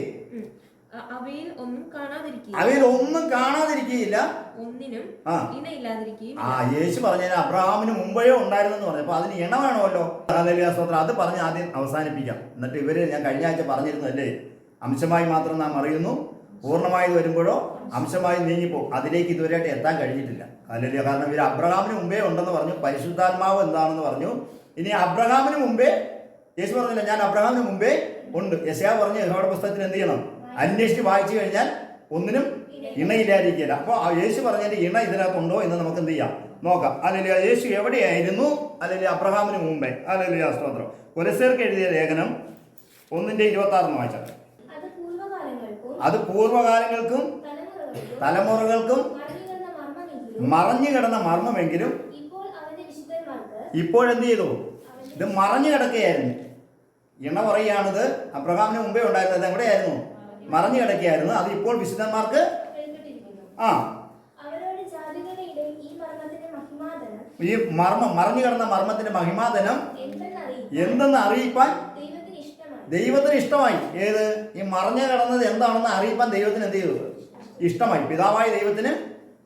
അവയിൽ ഒന്നും കാണാതിരിക്കുകയില്ല. അവയിൽ ഒന്നും കാണാതിരിക്കുകയില്ല, ഒന്നിനും ആ ഇണയില്ലാതിരിക്കുകയും. ആ യേശു പറഞ്ഞ അബ്രഹാമിന് മുമ്പേ ഉണ്ടായിരുന്നെന്ന് പറഞ്ഞു. അപ്പൊ അതിന് ഇണ വേണമല്ലോ. ഹല്ലേലൂയ സ്തോത്രം. അത് പറഞ്ഞ് ആദ്യം അവസാനിപ്പിക്കാം. എന്നിട്ട് ഇവര് ഞാൻ കഴിഞ്ഞ ആഴ്ച പറഞ്ഞിരുന്നല്ലേ, അംശമായി മാത്രം നാം അറിയുന്നു, പൂർണ്ണമായത് വരുമ്പോഴോ അംശമായി നീങ്ങിപ്പോകും. അതിലേക്ക് ഇതുവരെയായിട്ട് എത്താൻ കഴിഞ്ഞിട്ടില്ല. ഹല്ലേലൂയ. കാരണം ഇവർ അബ്രഹാമിന് മുമ്പേ ഉണ്ടെന്ന് പറഞ്ഞു, പരിശുദ്ധാത്മാവ് എന്താണെന്ന് പറഞ്ഞു. ഇനി അബ്രഹാമിന് മുമ്പേ യേശു പറഞ്ഞില്ല ഞാൻ അബ്രഹാമിന് മുമ്പേ ഉണ്ട്. യെശയ്യാവ് പറഞ്ഞു യഹോവയുടെ പുസ്തകത്തിൽ എന്ത് ചെയ്യണം, അന്വേഷിച്ച് വായിച്ചു കഴിഞ്ഞാൽ ഒന്നിനും ഇണയില്ലാതിരിക്കില്ല. അപ്പോൾ യേശു പറഞ്ഞതിന്റെ ഇണ ഇതിനകത്തുണ്ടോ എന്ന് നമുക്ക് എന്ത് ചെയ്യാം, നോക്കാം. അല്ലെങ്കിൽ യേശു എവിടെയായിരുന്നു അല്ലെങ്കിൽ അബ്രഹാമിന് മുമ്പേ. അല്ലെങ്കിൽ സ്തോത്രം. കൊലസ്സേർക്ക് എഴുതിയ ലേഖനം 1:26 വായിച്ചാൽ അത് പൂർവ്വകാലങ്ങൾക്കും തലമുറകൾക്കും മറഞ്ഞു കിടന്ന മർമ്മമെങ്കിലും ഇപ്പോഴെന്ത് ചെയ്തു, ഇത് മറഞ്ഞു കിടക്കുകയായിരുന്നു. ഇണ പറയുകയാണിത് അബ്രഹാമിന് മുമ്പേ ഉണ്ടായിരുന്നത് എവിടെയായിരുന്നു, മറഞ്ഞു കിടക്കുകയായിരുന്നു. അത് ഇപ്പോൾ വിശുദ്ധന്മാർക്ക് ആ ഈ മറഞ്ഞു കിടന്ന മർമ്മത്തിന്റെ മഹിമാധനം എന്തെന്ന് അറിയിപ്പാൻ ദൈവത്തിന് ഇഷ്ടമായി. ഏത് ഈ മറഞ്ഞു കിടന്നത് എന്താണെന്ന് അറിയിപ്പാൻ ദൈവത്തിന് എന്ത് ചെയ്തു, ഇഷ്ടമായി. പിതാവായ ദൈവത്തിന്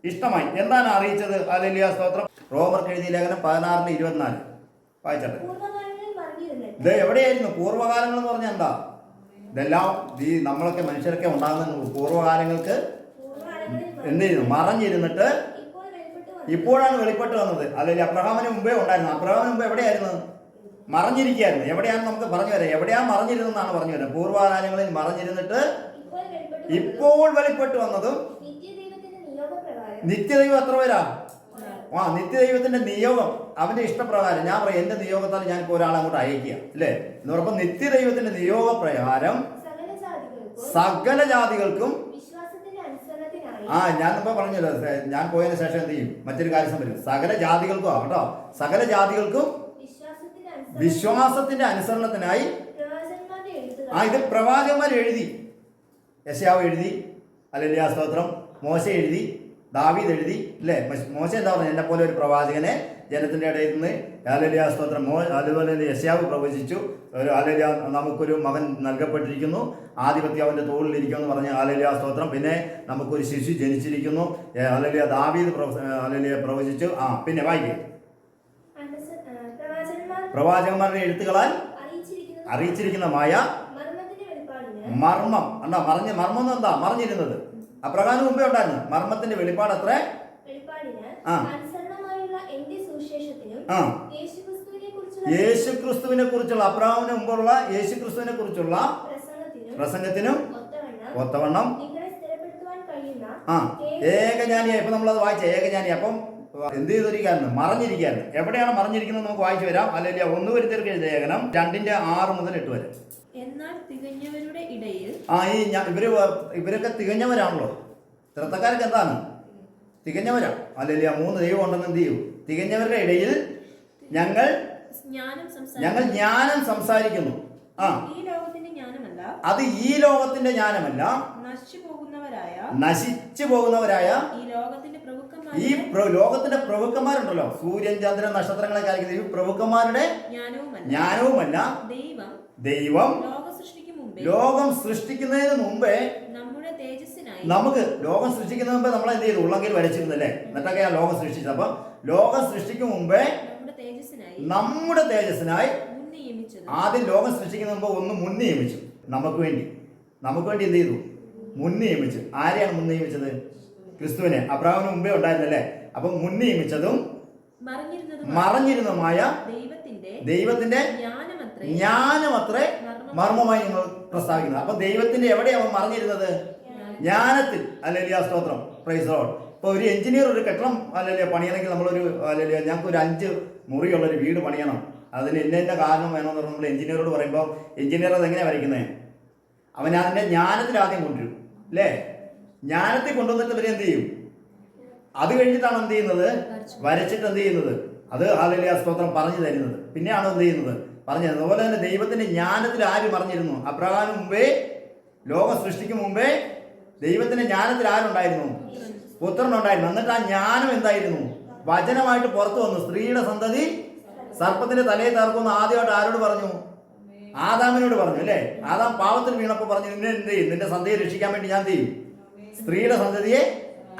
ഇഷ്ടമായി. എന്താണ് അറിയിച്ചത്? ഹല്ലേലൂയ സ്തോത്രം. റോമർക്ക് എഴുതിയ ലേഖനം 16:24 വായിച്ചട്ടെ. ഇത് എവിടെയായിരുന്നു പൂർവ്വകാലങ്ങൾ എന്ന് പറഞ്ഞാൽ എന്താ? ഇതെല്ലാം ഈ നമ്മളൊക്കെ മനുഷ്യരൊക്കെ ഉണ്ടാകുന്ന പൂർവ്വകാലങ്ങൾക്ക് എന്ത് ചെയ്യുന്നു, മറഞ്ഞിരുന്നിട്ട് ഇപ്പോഴാണ് വെളിപ്പെട്ട് വന്നത്. അല്ലെങ്കിൽ അബ്രഹാമിന് മുമ്പേ ഉണ്ടായിരുന്നു. അബ്രഹാമിന് മുമ്പ് എവിടെയായിരുന്നു, മറഞ്ഞിരിക്കുകയായിരുന്നു. എവിടെയാണെന്ന് നമുക്ക് പറഞ്ഞു തരാം. എവിടെയാണ് മറഞ്ഞിരുന്നെന്നാണ് പറഞ്ഞു തരാം. പൂർവ്വകാലങ്ങളിൽ മറഞ്ഞിരുന്നിട്ട് ഇപ്പോൾ വെളിപ്പെട്ട് വന്നതും നിത്യദൈവം എത്ര പേരാ? നിത്യദൈവത്തിന്റെ നിയോഗം, അവന്റെ ഇഷ്ടപ്രകാരം. ഞാൻ പറയാം എന്റെ നിയോഗത്താൽ ഞാൻ ഇപ്പോൾ ഒരാളെ അങ്ങോട്ട് അയക്കുക അല്ലേ എന്ന് പറയുമ്പോൾ നിത്യദൈവത്തിന്റെ നിയോഗപ്രകാരം സകല ജാതികൾക്കും ഞാനിപ്പോ പറഞ്ഞല്ലോ, ഞാൻ പോയതിനു ശേഷം എന്ത് ചെയ്യും, മറ്റൊരു കാര്യം വരും. സകല ജാതികൾക്കും കേട്ടോ, സകല ജാതികൾക്കും വിശ്വാസത്തിന്റെ അനുസരണത്തിനായി ഇത് പ്രവാചകന്മാർ എഴുതി. യെശയ്യാവ് എഴുതി, ഹല്ലേലൂയ സ്തോത്രം. മോശ എഴുതി, ദാവീദ് എഴുതി അല്ലേ. മോശ എന്താ പറഞ്ഞത്, എന്നെ പോലെ ഒരു പ്രവാചകനെ ജനത്തിന്റെ ഇടയിൽ നിന്ന്, ഹല്ലേലൂയ സ്തോത്രം. അതുപോലെ തന്നെ യെശയ്യാവ് പ്രവചിച്ചു, ഹല്ലേലൂയ നമുക്കൊരു മകൻ നൽകപ്പെട്ടിരിക്കുന്നു, ആധിപത്യം അവന്റെ തോളിലിരിക്കുമെന്ന് പറഞ്ഞ ഹല്ലേലൂയ സ്തോത്രം. പിന്നെ നമുക്കൊരു ശിശു ജനിച്ചിരിക്കുന്നു, ഹല്ലേലൂയ. ദാവീദ് ഹല്ലേലൂയ പ്രവചിച്ചു. പിന്നെ വായിക്കുക. പ്രവാചകന്മാരുടെ എഴുത്തുകളാൽ അറിയിച്ചിരിക്കുന്നമായ മർമ്മം എന്താ മർമ്മം എന്താ മറിഞ്ഞിരുന്നത് അബ്രഹാമിന് മുമ്പേ ഉണ്ടായിരുന്നു. മർമ്മത്തിന്റെ വെളിപ്പാട് അത്ര യേശുക്രിസ്തുവിനെ കുറിച്ചുള്ള അബ്രഹാമിന് മുമ്പുള്ള യേശുക്രിസ്തുവിനെ കുറിച്ചുള്ള പ്രസംഗത്തിനും ഒത്തവണ്ണം ഏകജ്ഞാനിയായി. ഇപ്പൊ നമ്മളത് വായിച്ച ഏകജ്ഞാനി. അപ്പം എന്ത് ചെയ്തിരിക്കായിരുന്നു, മറഞ്ഞിരിക്കായിരുന്നു. എവിടെയാണ് മറിഞ്ഞിരിക്കുന്നത് നമുക്ക് വായിച്ചു വരാം. അല്ലെങ്കിൽ 1 കൊരിന്ത്യർക്ക് എഴുതിയ ലേഖനം 2:6 മുതൽ 8 വരെ. എന്നാൽ തികഞ്ഞവരുടെ ഇടയിൽ ഇവരൊക്കെ തികഞ്ഞവരാണല്ലോ. ചെറുത്തക്കാരൊക്കെ എന്താണ്, തികഞ്ഞവരാ. അല്ലെങ്കിൽ 3 ദൈവം ഉണ്ടെന്ന് എന്ത് ചെയ്യും, തികഞ്ഞവരുടെ ഇടയിൽ ഞങ്ങൾ ജ്ഞാനം സംസാരിക്കുന്നു. അത് ഈ ലോകത്തിന്റെ ജ്ഞാനമല്ല, നശിച്ചു പോകുന്നവരായ ഈ ലോകത്തിന്റെ പ്രഭുക്കന്മാരുണ്ടല്ലോ, സൂര്യൻ ചന്ദ്രൻ നക്ഷത്രങ്ങളെ കാണിക്കുന്ന ഈ പ്രഭുക്കന്മാരുടെ ജ്ഞാനവുമല്ല. ദൈവം ലോകം സൃഷ്ടിക്കുന്നതിന് മുമ്പേ നമുക്ക് ലോകം സൃഷ്ടിക്കുന്നതിന് മുമ്പേ നമ്മളെ എന്ത് ചെയ്തു, ഉള്ളെങ്കിൽ വരച്ചിരുന്നല്ലേ. എന്നിട്ടൊക്കെയാണ് ലോകം സൃഷ്ടിച്ചത്. അപ്പം ലോകം സൃഷ്ടിക്കും മുമ്പേ നമ്മുടെ തേജസ്സിനായി ആദ്യം ലോകം സൃഷ്ടിക്കുന്ന മുമ്പ് ഒന്ന് മുൻ നിയമിച്ചു. നമുക്ക് വേണ്ടി എന്ത് ചെയ്തു, മുൻ നിയമിച്ചു. ആരെയാണ് മുൻ നിയമിച്ചത്? ക്രിസ്തുവിനെ. അബ്രഹാമിന് മുമ്പേ ഉണ്ടായിരുന്നല്ലേ. അപ്പം മുൻ നിയമിച്ചതും മറഞ്ഞിരുന്നതുമായ ദൈവത്തിന്റെ ജ്ഞാനമത്രേ മർമ്മമായി നിങ്ങൾ പ്രസ്താവിക്കുന്നത്. അപ്പൊ ദൈവത്തിന്റെ എവിടെയാണ് മറഞ്ഞിരുന്നത്? ജ്ഞാനത്തിൽ. ഹല്ലേലൂയ സ്തോത്രം. Praise the Lord. ഇപ്പൊ ഒരു എഞ്ചിനീയർ ഒരു കെട്ടിടം ഹല്ലേലൂയ പണിയണമെങ്കിൽ നമ്മളൊരു ഹല്ലേലൂയ ഞങ്ങൾക്ക് ഒരു 5 മുറിയുള്ളൊരു വീട് പണിയണം, അതിന് ഇന്ന കാരണം വേണമെന്ന് പറഞ്ഞാൽ നമ്മൾ എഞ്ചിനീയറോട് പറയുമ്പോൾ എഞ്ചിനീയർ അതെങ്ങനെയാണ് വരയ്ക്കുന്നത്? അവൻ അതിന്റെ ജ്ഞാനത്തിൽ ആദ്യം കൊണ്ടുവരും അല്ലേ. ജ്ഞാനത്തിൽ കൊണ്ടുവന്നിട്ട് ഇവരെ എന്ത് ചെയ്യും? അത് കഴിഞ്ഞിട്ടാണ് എന്ത് ചെയ്യുന്നത്, വരച്ചിട്ട് എന്ത് ചെയ്യുന്നത്, അത് ഹല്ലേലൂയ സ്തോത്രം പറഞ്ഞു തരുന്നത്. പിന്നെയാണ് എന്ത് ചെയ്യുന്നത്, പറഞ്ഞു തരുന്നത്. അതുപോലെ തന്നെ ദൈവത്തിന്റെ ജ്ഞാനത്തിൽ ആര് മറിഞ്ഞിരുന്നു? അബ്രഹാമിന് മുമ്പേ, ലോകം സൃഷ്ടിക്കും മുമ്പേ ദൈവത്തിന്റെ ജ്ഞാനത്തിൽ ആരുണ്ടായിരുന്നു? പുത്രനുണ്ടായിരുന്നു. എന്നിട്ട് ആ ജ്ഞാനം എന്തായിരുന്നു? വചനമായിട്ട് പുറത്തു വന്നു. സ്ത്രീയുടെ സന്തതി സർപ്പത്തിന്റെ തലയെ തകർക്കുമെന്ന് ആദ്യമായിട്ട് ആരോട് പറഞ്ഞു? ആദാമിനോട് പറഞ്ഞു അല്ലേ? ആദാം പാവത്തിൽ വീണപ്പോൾ പറഞ്ഞു, നിന്നെ എന്ത് ചെയ്യും? നിന്റെ സന്തതിയെ രക്ഷിക്കാൻ വേണ്ടി ഞാൻ എന്ത് ചെയ്യും? സ്ത്രീയുടെ സന്തതിയെ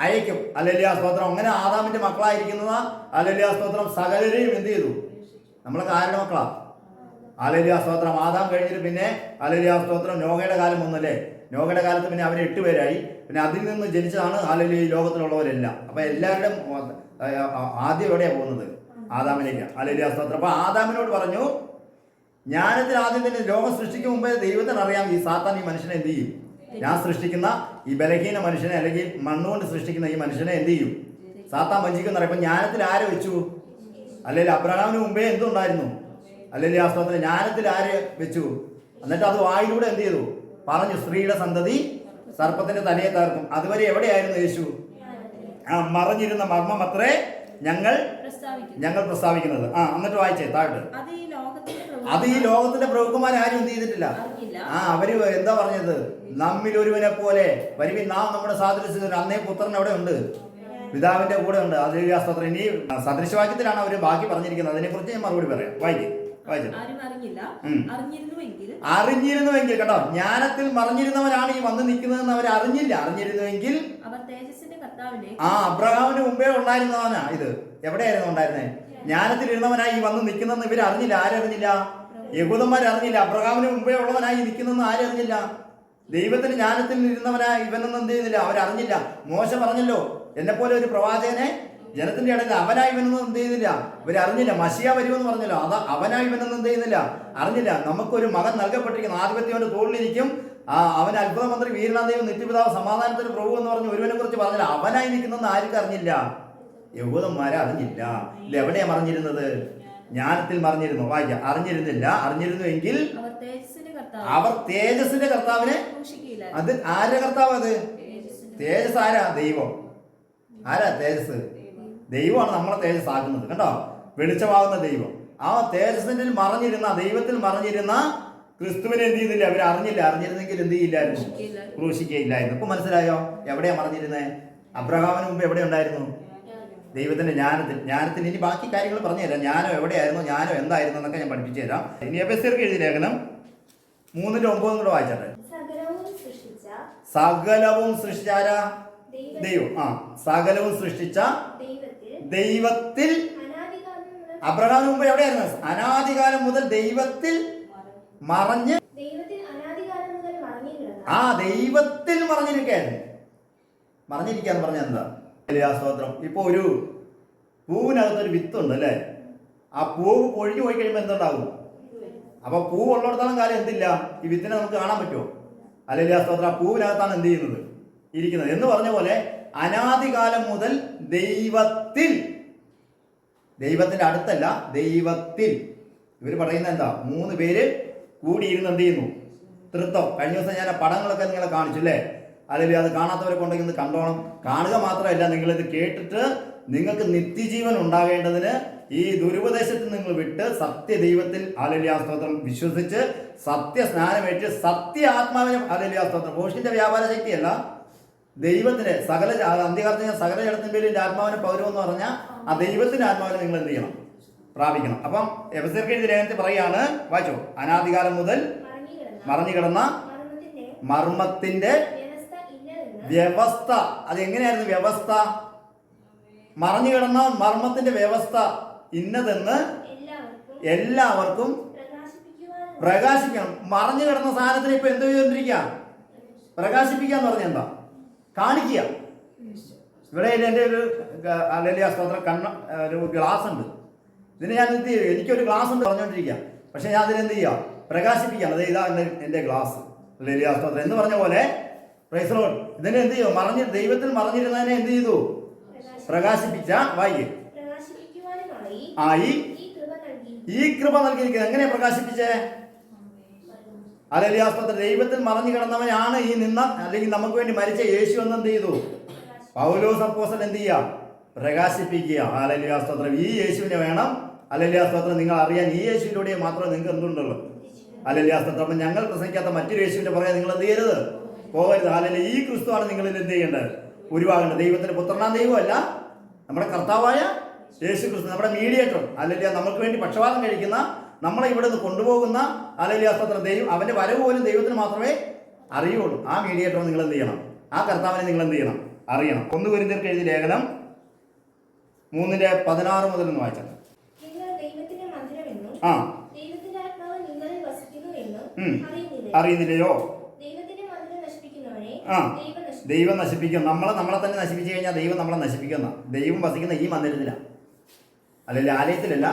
അയക്കും. ഹല്ലേലൂയ സ്തോത്രം. അങ്ങനെ ആദാമിന്റെ മക്കളായിരിക്കുന്ന ഹല്ലേലൂയ സ്തോത്രം സകലരെയും എന്ത് ചെയ്തു? നമ്മളൊക്കെ ആരുടെ മക്കളാ? ഹല്ലേലൂയ സ്തോത്രം. ആദാം കഴിഞ്ഞിട്ട് പിന്നെ ഹല്ലേലൂയ സ്തോത്രം നോഹയുടെ കാലം വന്നല്ലേ? നോഹയുടെ കാലത്ത് പിന്നെ അവർ 8 പേരായി. പിന്നെ അതിൽ നിന്ന് ജനിച്ചതാണ് ഹല്ലേലൂയ ഈ ലോകത്തിലുള്ളവരെല്ലാം. അപ്പൊ എല്ലാവരുടെയും ആദ്യം എവിടെയാണ് പോകുന്നത്? ആദാമിലേക്ക്. ഹല്ലേലൂയ സ്തോത്രം. അപ്പൊ ആദാമിനോട് പറഞ്ഞു, ജ്ഞാനത്തിൽ ആദ്യം തന്നെ ലോകം സൃഷ്ടിക്കും മുമ്പേ ദൈവത്തിന് അറിയാം ഈ സാത്താൻ ഈ മനുഷ്യനെ എന്ത് ചെയ്യും? ഞാൻ സൃഷ്ടിക്കുന്ന ഈ ബലഹീന മനുഷ്യനെ, അല്ലെങ്കിൽ മണ്ണുകൊണ്ട് സൃഷ്ടിക്കുന്ന ഈ മനുഷ്യനെ എന്ത് ചെയ്യും? സാത്താൻ വഞ്ചിക്കുന്ന അറിയാം. അപ്പൊ ജ്ഞാനത്തിൽ ആരെ വെച്ചു? അല്ലെങ്കിൽ അബ്രഹാമിന് മുമ്പേ എന്തുണ്ടായിരുന്നു? അല്ലെങ്കിൽ ആ സ്തോത്രം ജ്ഞാനത്തിൽ ആര് വെച്ചു? എന്നിട്ട് അത് വായിലൂടെ എന്ത് ചെയ്തു? പറഞ്ഞു, സ്ത്രീയുടെ സന്തതി സർപ്പത്തിന്റെ തലയെ തകർക്കും. അതുവരെ എവിടെയായിരുന്നു യേശു? മറഞ്ഞിരുന്ന മർമ്മം അത്രേ ഞങ്ങൾ പ്രസ്താവിക്കുന്നത്. എന്നിട്ട് വായിച്ചേ താഴോട്ട്. അത് ഈ ലോകത്തിന്റെ പ്രഭുക്കന്മാർ ആരും എന്ത് ചെയ്തിട്ടില്ല. അവര് എന്താ പറഞ്ഞത്? നമ്മിൽ ഒരുവനെ പോലെ വരുവിൻ, നാം നമ്മുടെ സാദൃശ്യത്തിൽ. അന്നേ പുത്രൻ എവിടെ ഉണ്ട്? പിതാവിന്റെ കൂടെ ഉണ്ട്. അത് സ്തോത്രം. ഇനി സദൃശവാക്യത്തിലാണ് അവര് ബാക്കി പറഞ്ഞിരിക്കുന്നത്. അതിനെ കുറിച്ച് ഞാൻ മറുപടി പറയാം. അറിഞ്ഞിരുന്നുവെങ്കിൽ കേട്ടോ, ജ്ഞാനത്തിൽ മറിഞ്ഞിരുന്നവനാണ് ഈ വന്ന് നിൽക്കുന്നതെന്ന് അവർ അറിഞ്ഞില്ല. അറിഞ്ഞിരുന്നുവെങ്കിൽ അബ്രഹാമിന് മുമ്പേ ഉണ്ടായിരുന്നവനാ ഇത്. എവിടെയായിരുന്നു ഉണ്ടായിരുന്നേ? ജ്ഞാനത്തിൽ ഇരുന്നവനായി ഈ വന്ന് നിൽക്കുന്നതെന്ന് ഇവർ അറിഞ്ഞില്ല. ആരറിഞ്ഞില്ല? യഹൂദന്മാർ അറിഞ്ഞില്ല. അബ്രഹാമിന് മുമ്പേ ഉള്ളവനായി നിൽക്കുന്നതെന്ന് ആരറിഞ്ഞില്ല? ദൈവത്തിന് ജ്ഞാനത്തിൽ ഇരുന്നവനായി ഇവനൊന്നും എന്ത് ചെയ്യുന്നില്ല, അവരറിഞ്ഞില്ല. മോശ പറഞ്ഞല്ലോ, എന്നെ പോലെ ഒരു പ്രവാചകനെ ജനത്തിന്റെ ഇടയിൽ അവനായി ഇവനൊന്നും എന്ത് ചെയ്യുന്നില്ല, ഇവരറിഞ്ഞില്ല. മശിയ വരുമെന്ന് പറഞ്ഞല്ലോ, അത് അവനായി ഇവനൊന്നും എന്ത് ചെയ്യുന്നില്ല, അറിഞ്ഞില്ല. നമുക്കൊരു മകൻ നൽകപ്പെട്ടിരിക്കുന്നു, ആധിപത്യവന്റെ തോളിലിരിക്കും, അവൻ അത്ഭുത മന്ത്രി, വീരനാം ദൈവം, നിത്യപിതാവ്, സമാധാനത്തിന് പ്രഭു എന്ന് പറഞ്ഞ് ഒരുവനെ കുറിച്ച് പറഞ്ഞില്ല. അവനായി നിൽക്കുന്നതെന്ന് ആർക്കും അറിഞ്ഞില്ല. യഹൂദന്മാരെ അറിഞ്ഞില്ല. ഇത് എവിടെയാ മറിഞ്ഞിരുന്നത്? ജ്ഞാനത്തിൽ മറിഞ്ഞിരുന്നു. വായിക്കാം. അറിഞ്ഞിരുന്നില്ല. അറിഞ്ഞിരുന്നുവെങ്കിൽ അവർ തേജസ്സിന്റെ കർത്താവിനെ, അത് ആരുടെ കർത്താവ്? അത് തേജസ് ആരാ? ദൈവം. ആരാ തേജസ്? ദൈവമാണ് നമ്മളെ തേജസ് ആക്കുന്നത്. കണ്ടോ, വെളിച്ചമാകുന്ന ദൈവം. ആ തേജസ്സിന്റെ മറഞ്ഞിരുന്ന, ദൈവത്തിൽ മറഞ്ഞിരുന്ന ക്രിസ്തുവിനെ എന്ത് ചെയ്തില്ല, അവർ അറിഞ്ഞില്ല. അറിഞ്ഞിരുന്നെങ്കിൽ എന്ത് ചെയ്യില്ലായിരുന്നു? ക്രൂശിക്കയില്ലായിരുന്നു. ഇപ്പൊ മനസ്സിലായോ എവിടെയാ മറഞ്ഞിരുന്നേ? അബ്രഹാമിന് മുമ്പ് എവിടെ ഉണ്ടായിരുന്നു? ദൈവത്തിന്റെ ജ്ഞാനത്തിൽ. ഇനി ബാക്കി കാര്യങ്ങൾ പറഞ്ഞു തരാം. ജ്ഞാനം എവിടെയായിരുന്നു, ജ്ഞാനം എന്തായിരുന്നു എന്നൊക്കെ ഞാൻ പഠിപ്പിച്ചു തരാം. ഇനി എഫെസ്യർക്ക് എഴുതിയ ലേഖനം 3:9 കൂടെ വായിച്ചാട്ടെ. സകലവും സൃഷ്ടിച്ചാരാ? ദൈവം. സകലവും സൃഷ്ടിച്ച ദൈവത്തിൽ. അബ്രഹാമിന് മുമ്പ് എവിടെയായിരുന്നു? അനാദികാലം മുതൽ ദൈവത്തിൽ മറഞ്ഞ്, ദൈവത്തിൽ മറഞ്ഞിരിക്കുകയായിരുന്നു. മറഞ്ഞിരിക്കാന്ന് പറഞ്ഞാൽ എന്താ? സ്തോത്രം. ഇപ്പൊ ഒരു പൂവിനകത്തൊരു വിത്തുണ്ട് അല്ലേ? ആ പൂവ് പൊഴിഞ്ഞു പോയി കഴിയുമ്പോൾ എന്തുണ്ടാകും? അപ്പൊ പൂവ് ഉള്ളിടത്തോളം കാലം എന്തില്ല, ഈ വിത്തിനെ നമുക്ക് കാണാൻ പറ്റുമോ? അല്ലെങ്കിൽ ആ സ്തോത്രം, ആ പൂവിനകത്താണ് എന്ത് ചെയ്യുന്നത്, ഇരിക്കുന്നത്. എന്ന് പറഞ്ഞ പോലെ അനാദികാലം മുതൽ ദൈവത്തിൽ, ദൈവത്തിന്റെ അടുത്തല്ല, ദൈവത്തിൽ. ഇവർ പറയുന്നത് എന്താ? 3 പേര് കൂടിയിരുന്ന് എന്ത് ചെയ്യുന്നു? തൃത്വം. കഴിഞ്ഞ ദിവസം ഞാൻ ആ പടങ്ങളൊക്കെ നിങ്ങളെ കാണിച്ചു അല്ലേ? അല്ലെങ്കിൽ അത് കാണാത്തവരൊക്കെ ഉണ്ടെങ്കിൽ ഒന്ന് കണ്ടോണം. കാണുക മാത്രമല്ല, നിങ്ങളിത് കേട്ടിട്ട് നിങ്ങൾക്ക് നിത്യജീവൻ ഉണ്ടാകേണ്ടതിന് ഈ ദുരുപദേശത്തിൽ നിങ്ങൾ വിട്ട് സത്യദൈവത്തിൽ ഹല്ലേലൂയ സ്തോത്രം വിശ്വസിച്ച് സത്യസ്നാനമേറ്റ് സത്യ ആത്മാവിനെ, ഹല്ലേലൂയ സ്തോത്രം, ഭോഷ്കിന്റെ വ്യാപാര ശക്തിയല്ല, ദൈവത്തിന്റെ സകല അന്ത്യകാലത്ത് സകല ജഡത്തിൻ്റെ ആത്മാവിനെ പൗരമെന്ന് പറഞ്ഞാൽ ആ ദൈവത്തിന്റെ ആത്മാവിനെ നിങ്ങൾ എന്ത് ചെയ്യണം? പ്രാപിക്കണം. അപ്പം എഫെസ്യർക്ക് എഴുതിയ ലേഖനത്തിൽ പറയാണ്, വായിച്ചോ. അനാദികാലം മുതൽ മറഞ്ഞുകിടന്ന മർമ്മത്തിന്റെ വ്യവസ്ഥ. അതെങ്ങനെയായിരുന്നു വ്യവസ്ഥ? മറഞ്ഞുകിടന്ന മർമ്മത്തിന്റെ വ്യവസ്ഥ ഇന്നതെന്ന് എല്ലാവർക്കും പ്രകാശിക്കണം. മറഞ്ഞു കിടന്ന സാധനത്തിന് ഇപ്പൊ എന്ത് ചെയ്തുകൊണ്ടിരിക്കുക? പ്രകാശിപ്പിക്കാന്ന് പറഞ്ഞ എന്താ? കാണിക്കുക. ഇവിടെ എൻ്റെ ഒരു ഹല്ലേലൂയ സ്തോത്രം ഒരു ഗ്ലാസ് ഉണ്ട്. ഇതിന് ഞാൻ എന്ത് ചെയ്യും? എനിക്കൊരു ഗ്ലാസ് ഉണ്ട് പറഞ്ഞുകൊണ്ടിരിക്കുക. പക്ഷെ ഞാൻ അതിനെന്ത് ചെയ്യുക? പ്രകാശിപ്പിക്കുകയാണ്. അത് ഇതാ എൻ്റെ ഗ്ലാസ്. ഹല്ലേലൂയ സ്തോത്രം എന്ന് പറഞ്ഞ പോലെ പ്രൈസ് ലോർഡ്. ഇതിനെ എന്ത് ചെയ്യും? ദൈവത്തിൽ മറഞ്ഞിരുന്നതിനെ എന്ത് ചെയ്തു? പ്രകാശിപ്പിച്ച. വായിക്കും. ഈ കൃപ നൽകിയിരിക്കുന്നത്. എങ്ങനെ പ്രകാശിപ്പിച്ചേ? ഹല്ലേലൂയ സ്തോത്രം. ദൈവത്തിൽ മറഞ്ഞു കിടന്നവനാണ് ഈ നിന്ന, അല്ലെങ്കിൽ നമുക്ക് വേണ്ടി മരിച്ച യേശു എന്ന് എന്ത് ചെയ്തു? പൗലോസ് അപ്പോസ്തലൻ എന്ത് ചെയ്യുക? പ്രകാശിപ്പിക്കുക. ഹല്ലേലൂയ സ്തോത്രം. ഈ യേശുവിനെ വേണം, ഹല്ലേലൂയ സ്തോത്രം, നിങ്ങൾ അറിയാൻ. ഈ യേശുവിലൂടെ മാത്രമേ നിങ്ങൾക്ക് എന്തുണ്ടല്ലോ, ഹല്ലേലൂയ സ്തോത്രം. അപ്പം ഞങ്ങൾ പ്രസംഗിക്കാത്ത മറ്റൊരു യേശുവിന്റെ പറയാൻ നിങ്ങൾ എന്ത് ചെയ്യരുത്, പോകരുത്. ഹല്ലേലൂയ. ഈ ക്രിസ്തുവാണ് നിങ്ങളിൽ എന്ത് ചെയ്യേണ്ടത്? ഉരുവാകേണ്ടത്. ദൈവത്തിന്റെ പുത്രനാം ദൈവമല്ല, നമ്മുടെ കർത്താവായ യേശു ക്രിസ്തു, നമ്മുടെ മീഡിയേറ്റർ. ഹല്ലേലൂയ. നമുക്ക് വേണ്ടി പക്ഷവാതം കഴിക്കുന്ന നമ്മളെ ഇവിടെ നിന്ന് കൊണ്ടുപോകുന്ന ഹല്ലേലൂയ സ്തോത്രം ദൈവം അവൻ്റെ വരവ് പോലും ദൈവത്തിന് മാത്രമേ അറിയുള്ളൂ. ആ മീഡിയേറ്റർ നിങ്ങൾ എന്ത് ചെയ്യണം? ആ കർത്താവിനെ നിങ്ങൾ എന്ത് ചെയ്യണം? അറിയണം. 1 കൊരിന്ത്യർക്ക് എഴുതിയ ലേഖനം 3:16 മുതൽ ഒന്ന് വായിച്ചാൽ. നിങ്ങൾ ദൈവത്തിന്റെ മന്ദിരമെന്നും ആ ദൈവത്തിന്റെ ആത്മാവ് നിങ്ങളിൽ വസിക്കുന്നു എന്നും അറിയുന്നില്ലയോ? ദൈവത്തിന്റെ മന്ദിരം നശിപ്പിക്കുന്നവനെ ആ ദൈവം നശിപ്പിക്കും. ദൈവം നശിപ്പിക്കും. നമ്മളെ തന്നെ നശിപ്പിച്ചു കഴിഞ്ഞാൽ ദൈവം നമ്മളെ നശിപ്പിക്കുന്ന. ദൈവം വസിക്കുന്ന ഈ മന്ദിരത്തിലാണ്, അല്ലെങ്കിൽ ആലയത്തിലല്ല.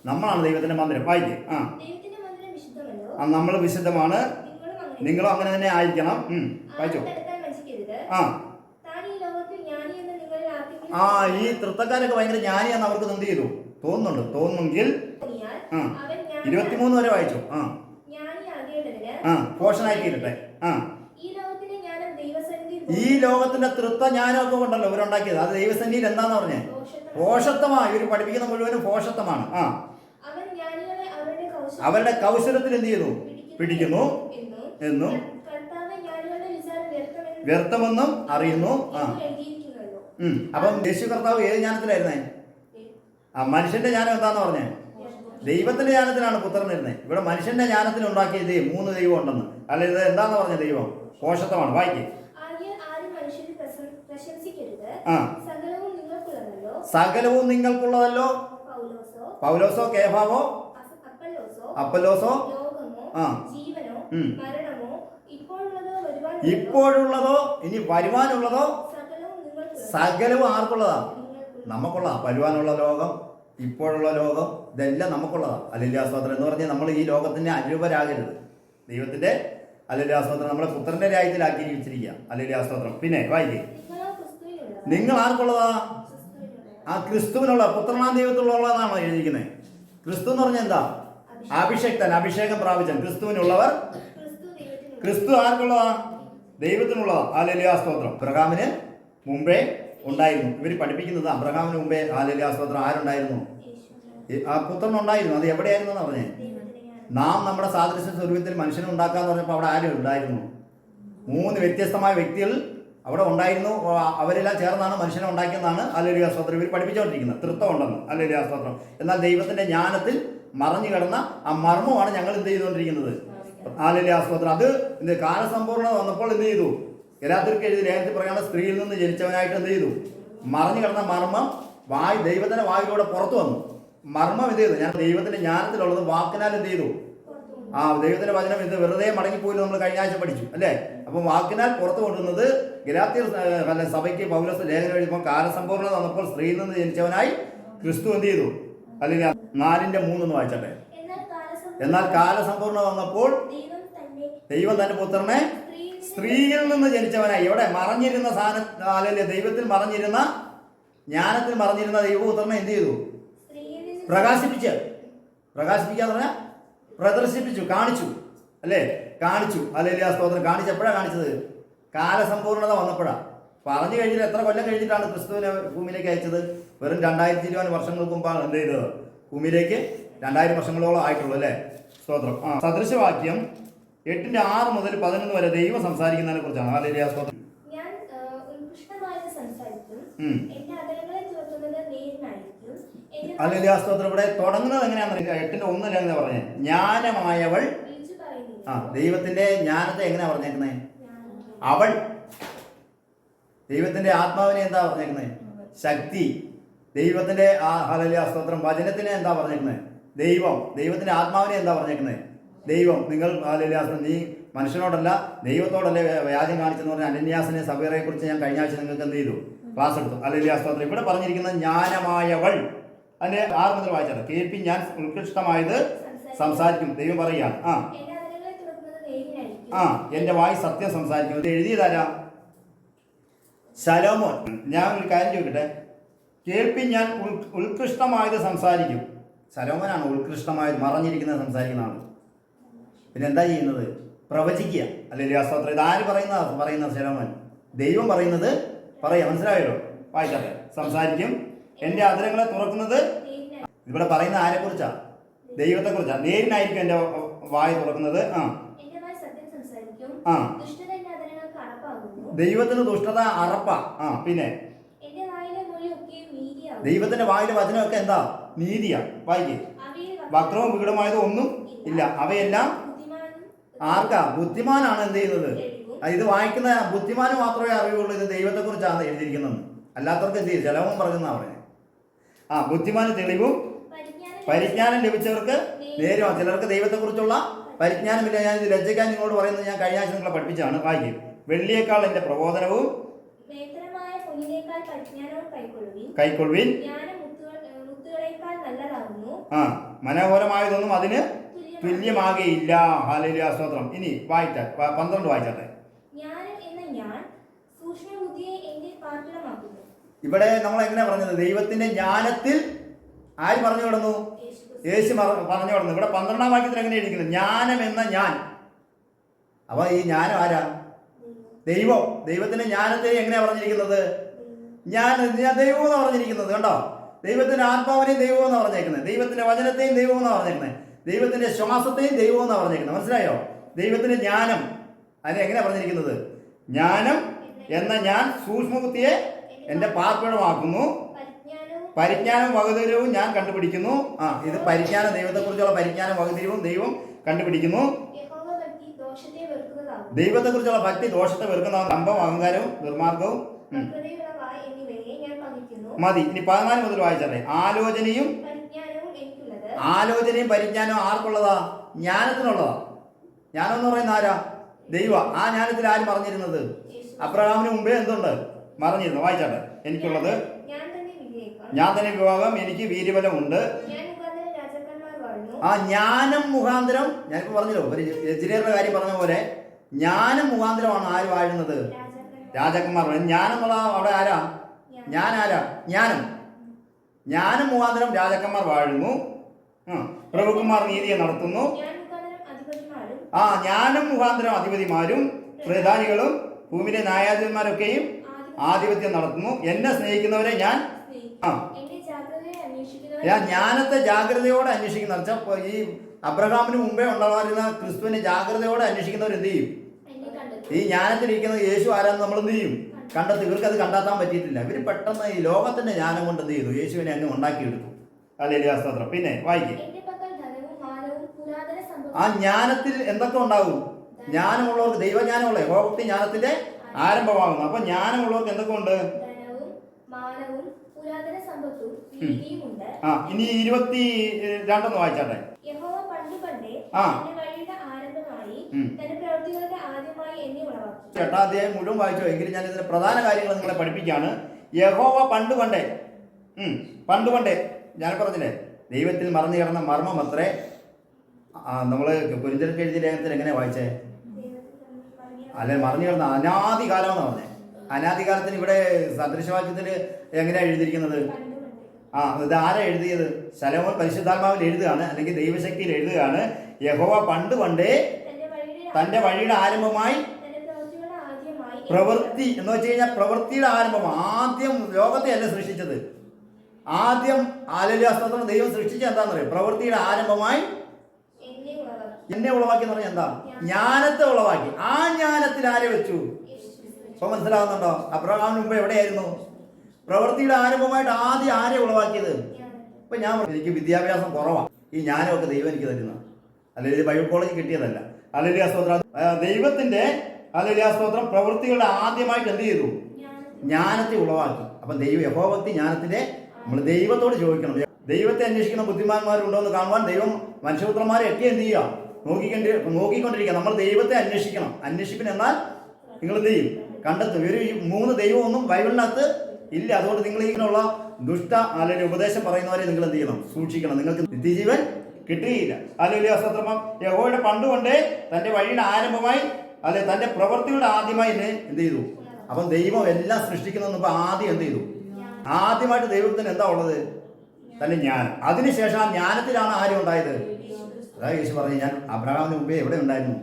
നമ്മളാണ് ദൈവത്തിന്റെ മന്ദിരം. വായിക്കേ. ആ ദൈവത്തിന്റെ മന്ദിരം വിശുദ്ധമല്ലോ, നമ്മൾ വിശുദ്ധമാണ്, നിങ്ങളും അങ്ങനെ തന്നെ ആയിരിക്കണം. വായിച്ചോ. ആ ആ ഈ തൃത്തക്കാരൊക്കെ ഭയങ്കര ജ്ഞാനിയാന്ന് അവർക്ക് എന്ത് ചെയ്തു തോന്നുന്നെങ്കിൽ 23 വരെ വായിച്ചു. പോഷനായി തീരട്ടെ. ഈ ലോകത്തിന്റെ തൃത്വ ജ്ഞാനമൊക്കെ ഉണ്ടല്ലോ ഇവരുണ്ടാക്കിയത്, അത് ദൈവസന്നിധിയിൽ എന്താന്ന് പറഞ്ഞേ? പോഷത്വമാണ്. ഇവർ പഠിപ്പിക്കുന്ന മുഴുവനും പോഷത്വമാണ്. ആ അവരുടെ കൗശലത്തിൽ എന്ത് ചെയ്യുന്നു? പിടിക്കുന്നു എന്നും വ്യർത്ഥമെന്നും അറിയുന്നു. ആ അപ്പം യേശു കർത്താവ് ഏത് ജ്ഞാനത്തിലായിരുന്നേ? ആ മനുഷ്യന്റെ ജ്ഞാനം എന്താന്ന് പറഞ്ഞേ? ദൈവത്തിന്റെ ജ്ഞാനത്തിലാണ് പുത്രൻ ഇരുന്നത്. ഇവിടെ മനുഷ്യന്റെ ജ്ഞാനത്തിൽ ഉണ്ടാക്കിയത് 3 ദൈവം ഉണ്ടെന്ന്. അല്ല, ഇത് എന്താന്ന് പറഞ്ഞ ദൈവം പോഷത്വമാണ്. വായിക്കേ. ആ സകലവും നിങ്ങൾക്കുള്ളതല്ലോ. പൗലോസോ കേഫാവോ അപ്പല്ലോസോ ആ ഇപ്പോഴുള്ളതോ ഇനി വരുവാനുള്ളതോ സകലവും ആർക്കുള്ളതാ? നമുക്കുള്ള വരുവാനുള്ള ലോകം, ഇപ്പോഴുള്ള ലോകം, ഇതെല്ലാം നമുക്കുള്ളതാ. ഹല്ലേലൂയ സ്തോത്രം എന്ന് പറഞ്ഞാൽ നമ്മൾ ഈ ലോകത്തിന്റെ അനുരൂപരാകരുത്. ദൈവത്തിന്റെ ഹല്ലേലൂയ സ്തോത്രം നമ്മളെ പുത്രന്റെ രാജ്യത്തിലാക്കി ജീവിച്ചിരിക്കുക. ഹല്ലേലൂയ സ്തോത്രം. പിന്നെ വായിക്കേ. നിങ്ങൾ ആർക്കുള്ളതാ? ആ ക്രിസ്തുവിനുള്ള പുത്രനാം ദൈവത്തിലുള്ളതാണോ എഴുതിയിരിക്കുന്നത്? ക്രിസ്തു എന്ന് പറഞ്ഞാൽ എന്താ? അഭിഷക്തൻ, അഭിഷേകം പ്രാപിച്ചൻ. ക്രിസ്തുവിനുള്ളവർ. ക്രിസ്തു ആർക്കുള്ളതാ? ദൈവത്തിനുള്ളതാ. ഹല്ലേലൂയ സ്തോത്രം. അബ്രഹാമിന് മുമ്പേ ഉണ്ടായിരുന്നു. ഇവർ പഠിപ്പിക്കുന്നത് അബ്രഹാമിന് മുമ്പേ ഹല്ലേലൂയ സ്തോത്രം ആരുണ്ടായിരുന്നു? ആ പുത്രൻ ഉണ്ടായിരുന്നു. അത് എവിടെയായിരുന്നു എന്ന് പറഞ്ഞേ? നാം നമ്മുടെ സാദൃശ്യ സ്വരൂപത്തിൽ മനുഷ്യനെ ഉണ്ടാക്കാന്ന് പറഞ്ഞപ്പോൾ അവിടെ ആരും ഉണ്ടായിരുന്നു? 3 വ്യത്യസ്തമായ വ്യക്തികൾ അവിടെ ഉണ്ടായിരുന്നു. അവരെല്ലാം ചേർന്നാണ് മനുഷ്യനെ ഉണ്ടാക്കിയെന്നാണ് ഹല്ലേലൂയ സ്തോത്രം ഇവർ പഠിപ്പിച്ചുകൊണ്ടിരിക്കുന്നത്. തൃത്വം ഉണ്ടെന്ന്. ഹല്ലേലൂയ സ്തോത്രം. എന്നാൽ ദൈവത്തിന്റെ ജ്ഞാനത്തിൽ മറഞ്ഞു കിടന്ന ആ മർമ്മമാണ് ഞങ്ങൾ എന്ത് ചെയ്തുകൊണ്ടിരിക്കുന്നത്? ഹല്ലേലൂയ സ്തോത്രം. അത് കാലസമ്പൂർണ്ണത വന്നപ്പോൾ എന്ത് ചെയ്തു? ഗലാത്യർക്ക് എഴുതി ലേഖനത്തിൽ പറയുന്ന സ്ത്രീയിൽ നിന്ന് ജനിച്ചവനായിട്ട് എന്ത് ചെയ്തു? മറഞ്ഞു കിടന്ന മർമ്മം ദൈവത്തിന്റെ വായിലൂടെ പുറത്തു വന്നു. മർമ്മം എന്ത് ചെയ്തു? ഞാൻ ദൈവത്തിന്റെ ജ്ഞാനത്തിലുള്ളത് വാക്കിനാൽ എന്ത് ചെയ്തു? ആ ദൈവത്തിന്റെ വചനം ഇത് വെറുതെ മടങ്ങിപ്പോയി നമ്മൾ കഴിഞ്ഞ ആഴ്ച പഠിച്ചു അല്ലേ? അപ്പം വാക്കിനാൽ പുറത്തു കൊണ്ടുവന്നത് ഗലാത്യർ സഭയ്ക്ക് പൗലോസ് ലേഖനം എഴുതുമ്പോൾ കാലസമ്പൂർണ്ണത വന്നപ്പോൾ സ്ത്രീയിൽ നിന്ന് ജനിച്ചവനായി ക്രിസ്തു എന്ത് ചെയ്തു? അല്ലെങ്കിൽ 4:3 വായിച്ചട്ടെ. എന്നാൽ കാലസമ്പൂർണ്ണത വന്നപ്പോൾ ദൈവം തന്റെ പുത്രനെ സ്ത്രീയിൽ നിന്ന് ജനിച്ചവനായി. ഇവിടെ മറഞ്ഞിരുന്ന സാധനം ദൈവത്തിൽ മറഞ്ഞിരുന്ന ജ്ഞാനത്തിൽ മറഞ്ഞിരുന്ന ദൈവപുത്രനെ എന്ത് ചെയ്തു? പ്രകാശിപ്പിക്കാന്ന് പറഞ്ഞാൽ പ്രദർശിപ്പിച്ചു, കാണിച്ചു അല്ലേ? കാണിച്ചു. ഹല്ലേലൂയ സ്തോത്രം. കാണിച്ചപ്പോഴാണ് കാണിച്ചത്? കാലസമ്പൂർണ്ണത വന്നപ്പോഴാണ്. പറഞ്ഞു കഴിഞ്ഞിട്ട് എത്ര കൊല്ലം കഴിഞ്ഞിട്ടാണ് ക്രിസ്തുവിനെ ഭൂമിയിലേക്ക് അയച്ചത്? വെറും 2020 വർഷങ്ങൾക്ക് മുമ്പാണ് എന്ത് ചെയ്തത്? ഭൂമിയിലേക്ക് 2000 വർഷങ്ങളോളം ആയിട്ടുള്ളൂ അല്ലേ? സ്തോത്രം. ആ സദൃശവാക്യം 8:6 മുതൽ 11 വരെ ദൈവം സംസാരിക്കുന്നതിനെ കുറിച്ചാണ്. ഹല്ലേലൂയ സ്തോത്രം. ഹല്ലേലൂയ സ്തോത്രം. ഇവിടെ തുടങ്ങുന്നത് എങ്ങനെയാണെന്ന് 8:1 എന്താ പറഞ്ഞത്? ജ്ഞാനമായവൾ. ആ ദൈവത്തിന്റെ ജ്ഞാനത്തെ എങ്ങനെയാ പറഞ്ഞേക്കുന്നത്? അവൾ. ദൈവത്തിന്റെ ആത്മാവിനെ എന്താ പറഞ്ഞേക്കുന്നത്? ശക്തി. ദൈവത്തിന്റെ ഹല്ലേലൂയ സ്തോത്രം വചനത്തിനെ എന്താ പറഞ്ഞേക്കുന്നത്? ദൈവം. ദൈവത്തിന്റെ ആത്മാവിനെ എന്താ പറഞ്ഞേക്കുന്നത്? ദൈവം. നിങ്ങൾ ഹല്ലേലൂയ സ്തോത്രം നീ മനുഷ്യനോടല്ല ദൈവത്തോടല്ലേ വ്യാജം കാണിച്ചെന്ന് പറഞ്ഞ അനന്യാസിനെ സഫീറയെ കുറിച്ച് ഞാൻ കഴിഞ്ഞ ആഴ്ച നിങ്ങൾക്ക് എന്ത് ചെയ്തു? ക്ലാസ് എടുത്തു. ഹല്ലേലൂയ സ്തോത്രം. ഇവിടെ പറഞ്ഞിരിക്കുന്നത് ജ്ഞാനമായവൾ. അതിന്റെ 6 മുതൽ വായിച്ചാൽ കേൾപ്പി ഞാൻ ഉത്കൃഷ്ടമായത് സംസാരിക്കും. ദൈവം പറയുകയാണ്. എന്റെ വായി സത്യം സംസാരിക്കും. ഇത് എഴുതിയതാരാ? ശലോമോൻ. ഞാൻ ഒരു കാര്യം ചോദിക്കട്ടെ. കേൾപ്പി ഞാൻ ഉത്കൃഷ്ടമായത് സംസാരിക്കും. ശലോമോനാണ് ഉത്കൃഷ്ടമായത് മറഞ്ഞിരിക്കുന്നത് സംസാരിക്കുന്ന ആൾ. പിന്നെ എന്താ ചെയ്യുന്നത്? പ്രവചിക്കുക. അല്ലെങ്കിൽ സ്തോത്രം. ഇത് ആര് പറയുന്നത്? ശലോമോൻ. ദൈവം പറയുന്നത് പറയാം. മനസ്സിലായല്ലോ? വായിക്കട്ടെ. സംസാരിക്കും. എന്റെ അധരങ്ങളെ തുറക്കുന്നത്. ഇവിടെ പറയുന്ന ആരെ കുറിച്ചാ? ദൈവത്തെ കുറിച്ചാ. നേരിനായിരിക്കും എന്റെ വായ തുറക്കുന്നത്. ദൈവത്തിന് ദുഷ്ടത അറപ്പ. പിന്നെ ദൈവത്തിന്റെ വായിലെ വചനമൊക്കെ എന്താ? നീതിയാ. വായിക്കേ. വക്രവും വികടമായതും ഒന്നും ഇല്ല. അവയെല്ലാം ബുദ്ധിമാനും ആർക്കാ? ബുദ്ധിമാനാണ് എന്ത് ചെയ്യുന്നത്? തെളിവും ഇത് വായിക്കുന്ന ബുദ്ധിമാന് മാത്രമേ അറിയുള്ളൂ ഇത് ദൈവത്തെക്കുറിച്ചാണ് എഴുതിയിരിക്കുന്നത്. അല്ലാത്തവർക്ക് എന്ത് ചെയ്യും? ശലോമോൻ പറഞ്ഞെന്നാ പറഞ്ഞത്. ബുദ്ധിമാന് തെളിവും പരിജ്ഞാനം ലഭിച്ചവർക്ക് നേരുമാണ്. ചിലർക്ക് ദൈവത്തെക്കുറിച്ചുള്ള പരിജ്ഞാനമില്ല. ഞാൻ ഇത് ലജ്ജിക്കാൻ നിങ്ങളോട് പറയുന്നത് ഞാൻ കഴിഞ്ഞ ആഴ്ച നിങ്ങളെ പഠിപ്പിച്ചാണ്. വായിക്കും. വെള്ളിയേക്കാൾ എൻ്റെ പ്രബോധനവും നേത്രമായ പൊന്നിനേക്കാൾ പരിജ്ഞാനവും കൈക്കൊള്ളുവിൻ. ജ്ഞാനം മുത്തുകളേക്കാൾ നല്ലതാകുന്നു. മനോഹരമായതൊന്നും അതിന് തുല്യമാകയില്ല. ഹല്ലേലൂയ, സ്തോത്രം. ഇനി വായിച്ചാൽ 12 വായിച്ചാട്ടെ. ജ്ഞാനം എന്ന ഞാൻ സൂക്ഷ്മബുദ്ധിയെ എന്നിൽ പാർപ്പിടമാക്കുന്നു. ഇവിടെ നമ്മൾ എങ്ങനെയാ പറഞ്ഞത്? ദൈവത്തിന്റെ ജ്ഞാനത്തിൽ ആര് പറഞ്ഞു കിടന്നു? യേശു പറഞ്ഞു കിടന്നു. ഇവിടെ 12-ാം വാക്യത്തിൽ എങ്ങനെ ഇരിക്കുന്നത്? ജ്ഞാനം എന്ന ഞാൻ. അപ്പൊ ഈ ജ്ഞാനം ആരാ? ദൈവം. ദൈവത്തിന്റെ ജ്ഞാനത്തെ എങ്ങനെയാ പറഞ്ഞിരിക്കുന്നത്? ഞാൻ ദൈവം എന്ന് പറഞ്ഞിരിക്കുന്നത്. കണ്ടോ? ദൈവത്തിന്റെ ആത്മാവിനെയും ദൈവം എന്ന് പറഞ്ഞേക്കുന്നത്, ദൈവത്തിന്റെ വചനത്തെയും ദൈവം എന്ന് പറഞ്ഞേക്കുന്നത്, ദൈവത്തിന്റെ ശ്വാസത്തെയും ദൈവം എന്ന് പറഞ്ഞേക്കുന്നത്. മനസ്സിലായോ? ദൈവത്തിന്റെ ജ്ഞാനം അതിനെ എങ്ങനെയാ പറഞ്ഞിരിക്കുന്നത്? ജ്ഞാനം എന്ന ഞാൻ സൂക്ഷ്മബുദ്ധിയെ എന്റെ പാർപ്പിടമാക്കുന്നു. പരിജ്ഞാനവും വകതിരിവും ഞാൻ കണ്ടുപിടിക്കുന്നു. ഇത് പരിജ്ഞാനം, ദൈവത്തെക്കുറിച്ചുള്ള പരിജ്ഞാനം വകതിരിവും ദൈവം കണ്ടുപിടിക്കുന്നു. ദൈവത്തെക്കുറിച്ചുള്ള ഭക്തി ദോഷത്തെ വെറുക്കുന്ന കമ്പം, അഹങ്കാരവും ദുർമാർഗവും മതി. ഇനി 14 മുതൽ വായിച്ചാലേ. ആലോചനയും പരിജ്ഞാനവും ആർക്കുള്ളതാ? ജ്ഞാനത്തിനുള്ളതാ. ജ്ഞാനം എന്ന് പറയുന്ന ആരാ? ദൈവ. ആ ജ്ഞാനത്തിൽ ആര് പറഞ്ഞിരുന്നത്? അബ്രഹാമിന് മുമ്പേ എന്തുണ്ട്? മറിഞ്ഞിരുന്നു. വായിച്ചാട്ടെ. എനിക്കുള്ളത് ഞാൻ തന്നെ വിവാഹം, എനിക്ക് വീര്യബലമുണ്ട്. ജ്ഞാനം മുഖാന്തരം, ഞാനിപ്പോ പറഞ്ഞല്ലോ ഒരു എജിരിയറുടെ കാര്യം പറഞ്ഞ പോലെ, ജ്ഞാനം മുഖാന്തരമാണ് ആര് വാഴുന്നത്? രാജാക്കന്മാർ. ജ്ഞാനം ഉള്ള അവിടെ ആരാ? ജ്ഞാനം മുഖാന്തരം രാജാക്കന്മാർ വാഴുന്നു. പ്രഭുക്കന്മാർ നീതിയെ നടത്തുന്നു. ജ്ഞാനം മുഖാന്തരം അധിപതിമാരും പ്രധാനികളും ഭൂമിയിലെ ന്യായാധിപന്മാരൊക്കെയും ആധിപത്യം നടത്തുന്നു. എന്നെ സ്നേഹിക്കുന്നവരെ ഞാൻ ജ്ഞാനത്തെ ജാഗ്രതയോടെ അന്വേഷിക്കുന്ന, ഈ അബ്രഹാമിന് മുമ്പേ ഉണ്ടായിരുന്ന ക്രിസ്തുവിനെ ജാഗ്രതയോടെ അന്വേഷിക്കുന്നവർ എന്ത് ചെയ്യും? ഈ ജ്ഞാനത്തിലിരിക്കുന്ന യേശു ആരാന്ന് നമ്മൾ എന്ത് ചെയ്യും? കണ്ടെത്തി. ഇവർക്ക് അത് കണ്ടെത്താൻ പറ്റിയിട്ടില്ല. ഇവർ പെട്ടെന്ന് ഈ ലോകത്തിന്റെ ജ്ഞാനം കൊണ്ട് എന്ത് ചെയ്തു? യേശുവിനെ അങ്ങ് ഉണ്ടാക്കിയെടുത്തു. ഹല്ലേലൂയ, സ്തോത്രം. പിന്നെ വായിക്കും. ജ്ഞാനത്തിൽ എന്തൊക്കെ ഉണ്ടാവും? ജ്ഞാനമുള്ളവർക്ക്, ദൈവജ്ഞാനമുള്ള യഹോവഭക്തി ജ്ഞാനത്തിന്റെ ആരംഭമാകുന്നു. അപ്പൊ ജ്ഞാനമുള്ളവർക്ക് എന്തൊക്കെ ഉണ്ട്? ഇനി 22 വായിച്ചാട്ടെ. എട്ടാം മുഴുവൻ വായിച്ചോ? എങ്കിലും ഞാൻ ഇതിന്റെ പ്രധാന കാര്യങ്ങൾ നിങ്ങളെ പഠിപ്പിക്കുകയാണ്. യഹോവ പണ്ട് പണ്ടേ ഞാൻ പറഞ്ഞില്ലേ, ദൈവത്തിൽ മറന്നു കിടന്ന മർമ്മം അത്രേ. നമ്മള് കൊരിന്ത്യർക്ക് എഴുതിയ ലേഖനത്തിൽ എങ്ങനെയാ വായിച്ചേ? അല്ലെ, മറിഞ്ഞു കിടന്ന അനാദികാലം എന്ന് പറഞ്ഞേ. അനാദികാലത്തിന് ഇവിടെ സദൃശവാക്യത്തിൽ എങ്ങനെയാ എഴുതിയിരിക്കുന്നത്? ഇത് ആരാ എഴുതിയത്? ശലോമോൻ പരിശുദ്ധാത്മാവിൽ എഴുതുകയാണ്, അല്ലെങ്കിൽ ദൈവശക്തിയിൽ എഴുതുകയാണ്. യഹോവ പണ്ടേ തന്റെ വഴിയുടെ ആരംഭമായി പ്രവൃത്തി എന്ന് വെച്ച് കഴിഞ്ഞാൽ പ്രവൃത്തിയുടെ ആരംഭം. ആദ്യം ലോകത്തെ അല്ല സൃഷ്ടിച്ചത്. ആദ്യം ആലല്യാസ്ത്രം ദൈവം സൃഷ്ടിച്ചത് എന്താന്ന് പറയും? പ്രവൃത്തിയുടെ ആരംഭമായി എന്നെ ഉളവാക്കി എന്ന് പറഞ്ഞാൽ എന്താ? ജ്ഞാനത്തെ ഉളവാക്കി. ആ ജ്ഞാനത്തിൽ ആരെ വെച്ചു? ഇപ്പൊ മനസ്സിലാവുന്നുണ്ടോ? അബ്രഹാമിന് മുമ്പ് എവിടെയായിരുന്നു? പ്രവൃത്തിയുടെ ആരംഭമായിട്ട് ആദ്യം ആരെ ഉളവാക്കിയത്? ഇപ്പൊ ഞാൻ എനിക്ക് വിദ്യാഭ്യാസം കുറവാണ്, ഈ ജ്ഞാനമൊക്കെ ദൈവം എനിക്ക് തരുന്ന, അല്ലെങ്കിൽ ബൈബിൾ കോളേജ് കിട്ടിയതല്ല. ഹല്ലേലൂയ, സ്തോത്രം. ദൈവത്തിന്റെ ഹല്ലേലൂയ, സ്തോത്രം, പ്രവൃത്തികളുടെ ആദ്യമായിട്ട് എന്ത് ചെയ്തു? ജ്ഞാനത്തെ ഉളവാക്കി. അപ്പൊ യഹോവഭക്തി ജ്ഞാനത്തിന്റെ നമ്മൾ ദൈവത്തോട് ചോദിക്കണം. ദൈവത്തെ അന്വേഷിക്കുന്ന ബുദ്ധിമാന്മാരുണ്ടോ എന്ന് കാണുവാൻ ദൈവം മനുഷ്യപുത്രന്മാരെ ഒക്കെ എന്ത് ചെയ്യുക? നോക്കിക്കൊണ്ടിരിക്കുക. നമ്മൾ ദൈവത്തെ അന്വേഷിക്കണം. അന്വേഷിപ്പിന് എന്നാൽ നിങ്ങൾ എന്ത് ചെയ്യും? കണ്ടെത്തും. ഒരു 3 ദൈവമൊന്നും ബൈബിളിനകത്ത് ഇല്ല. അതുകൊണ്ട് നിങ്ങൾ ഇങ്ങനെയുള്ള ദുഷ്ട അല്ലെങ്കിൽ ഉപദേശം പറയുന്നവരെ നിങ്ങൾ എന്ത് ചെയ്യണം? സൂക്ഷിക്കണം. നിങ്ങൾക്ക് നിത്യജീവൻ കിട്ടുകയില്ല. ഹല്ലേലൂയ, സ്തോത്രം. യഹോവയുടെ പണ്ടുകൊണ്ടേ തന്റെ വഴിയുടെ ആരംഭമായി, അല്ലെ തന്റെ പ്രവൃത്തിയുടെ ആദ്യമായി എന്നെ എന്ത് ചെയ്തു? അപ്പം ദൈവം എല്ലാം സൃഷ്ടിക്കുന്നതിന് മുമ്പ് ആദ്യം എന്ത് ചെയ്തു? ആദ്യമായിട്ട് ദൈവത്തിന് എന്താ ഉള്ളത്? തന്റെ ജ്ഞാനം. അതിനുശേഷം ആ ജ്ഞാനത്തിലാണ് ആരും ഉണ്ടായത്? അതായത് യേശു പറഞ്ഞു, ഞാൻ അബ്രഹാമിന് മുമ്പേ എവിടെ ഉണ്ടായിരുന്നു?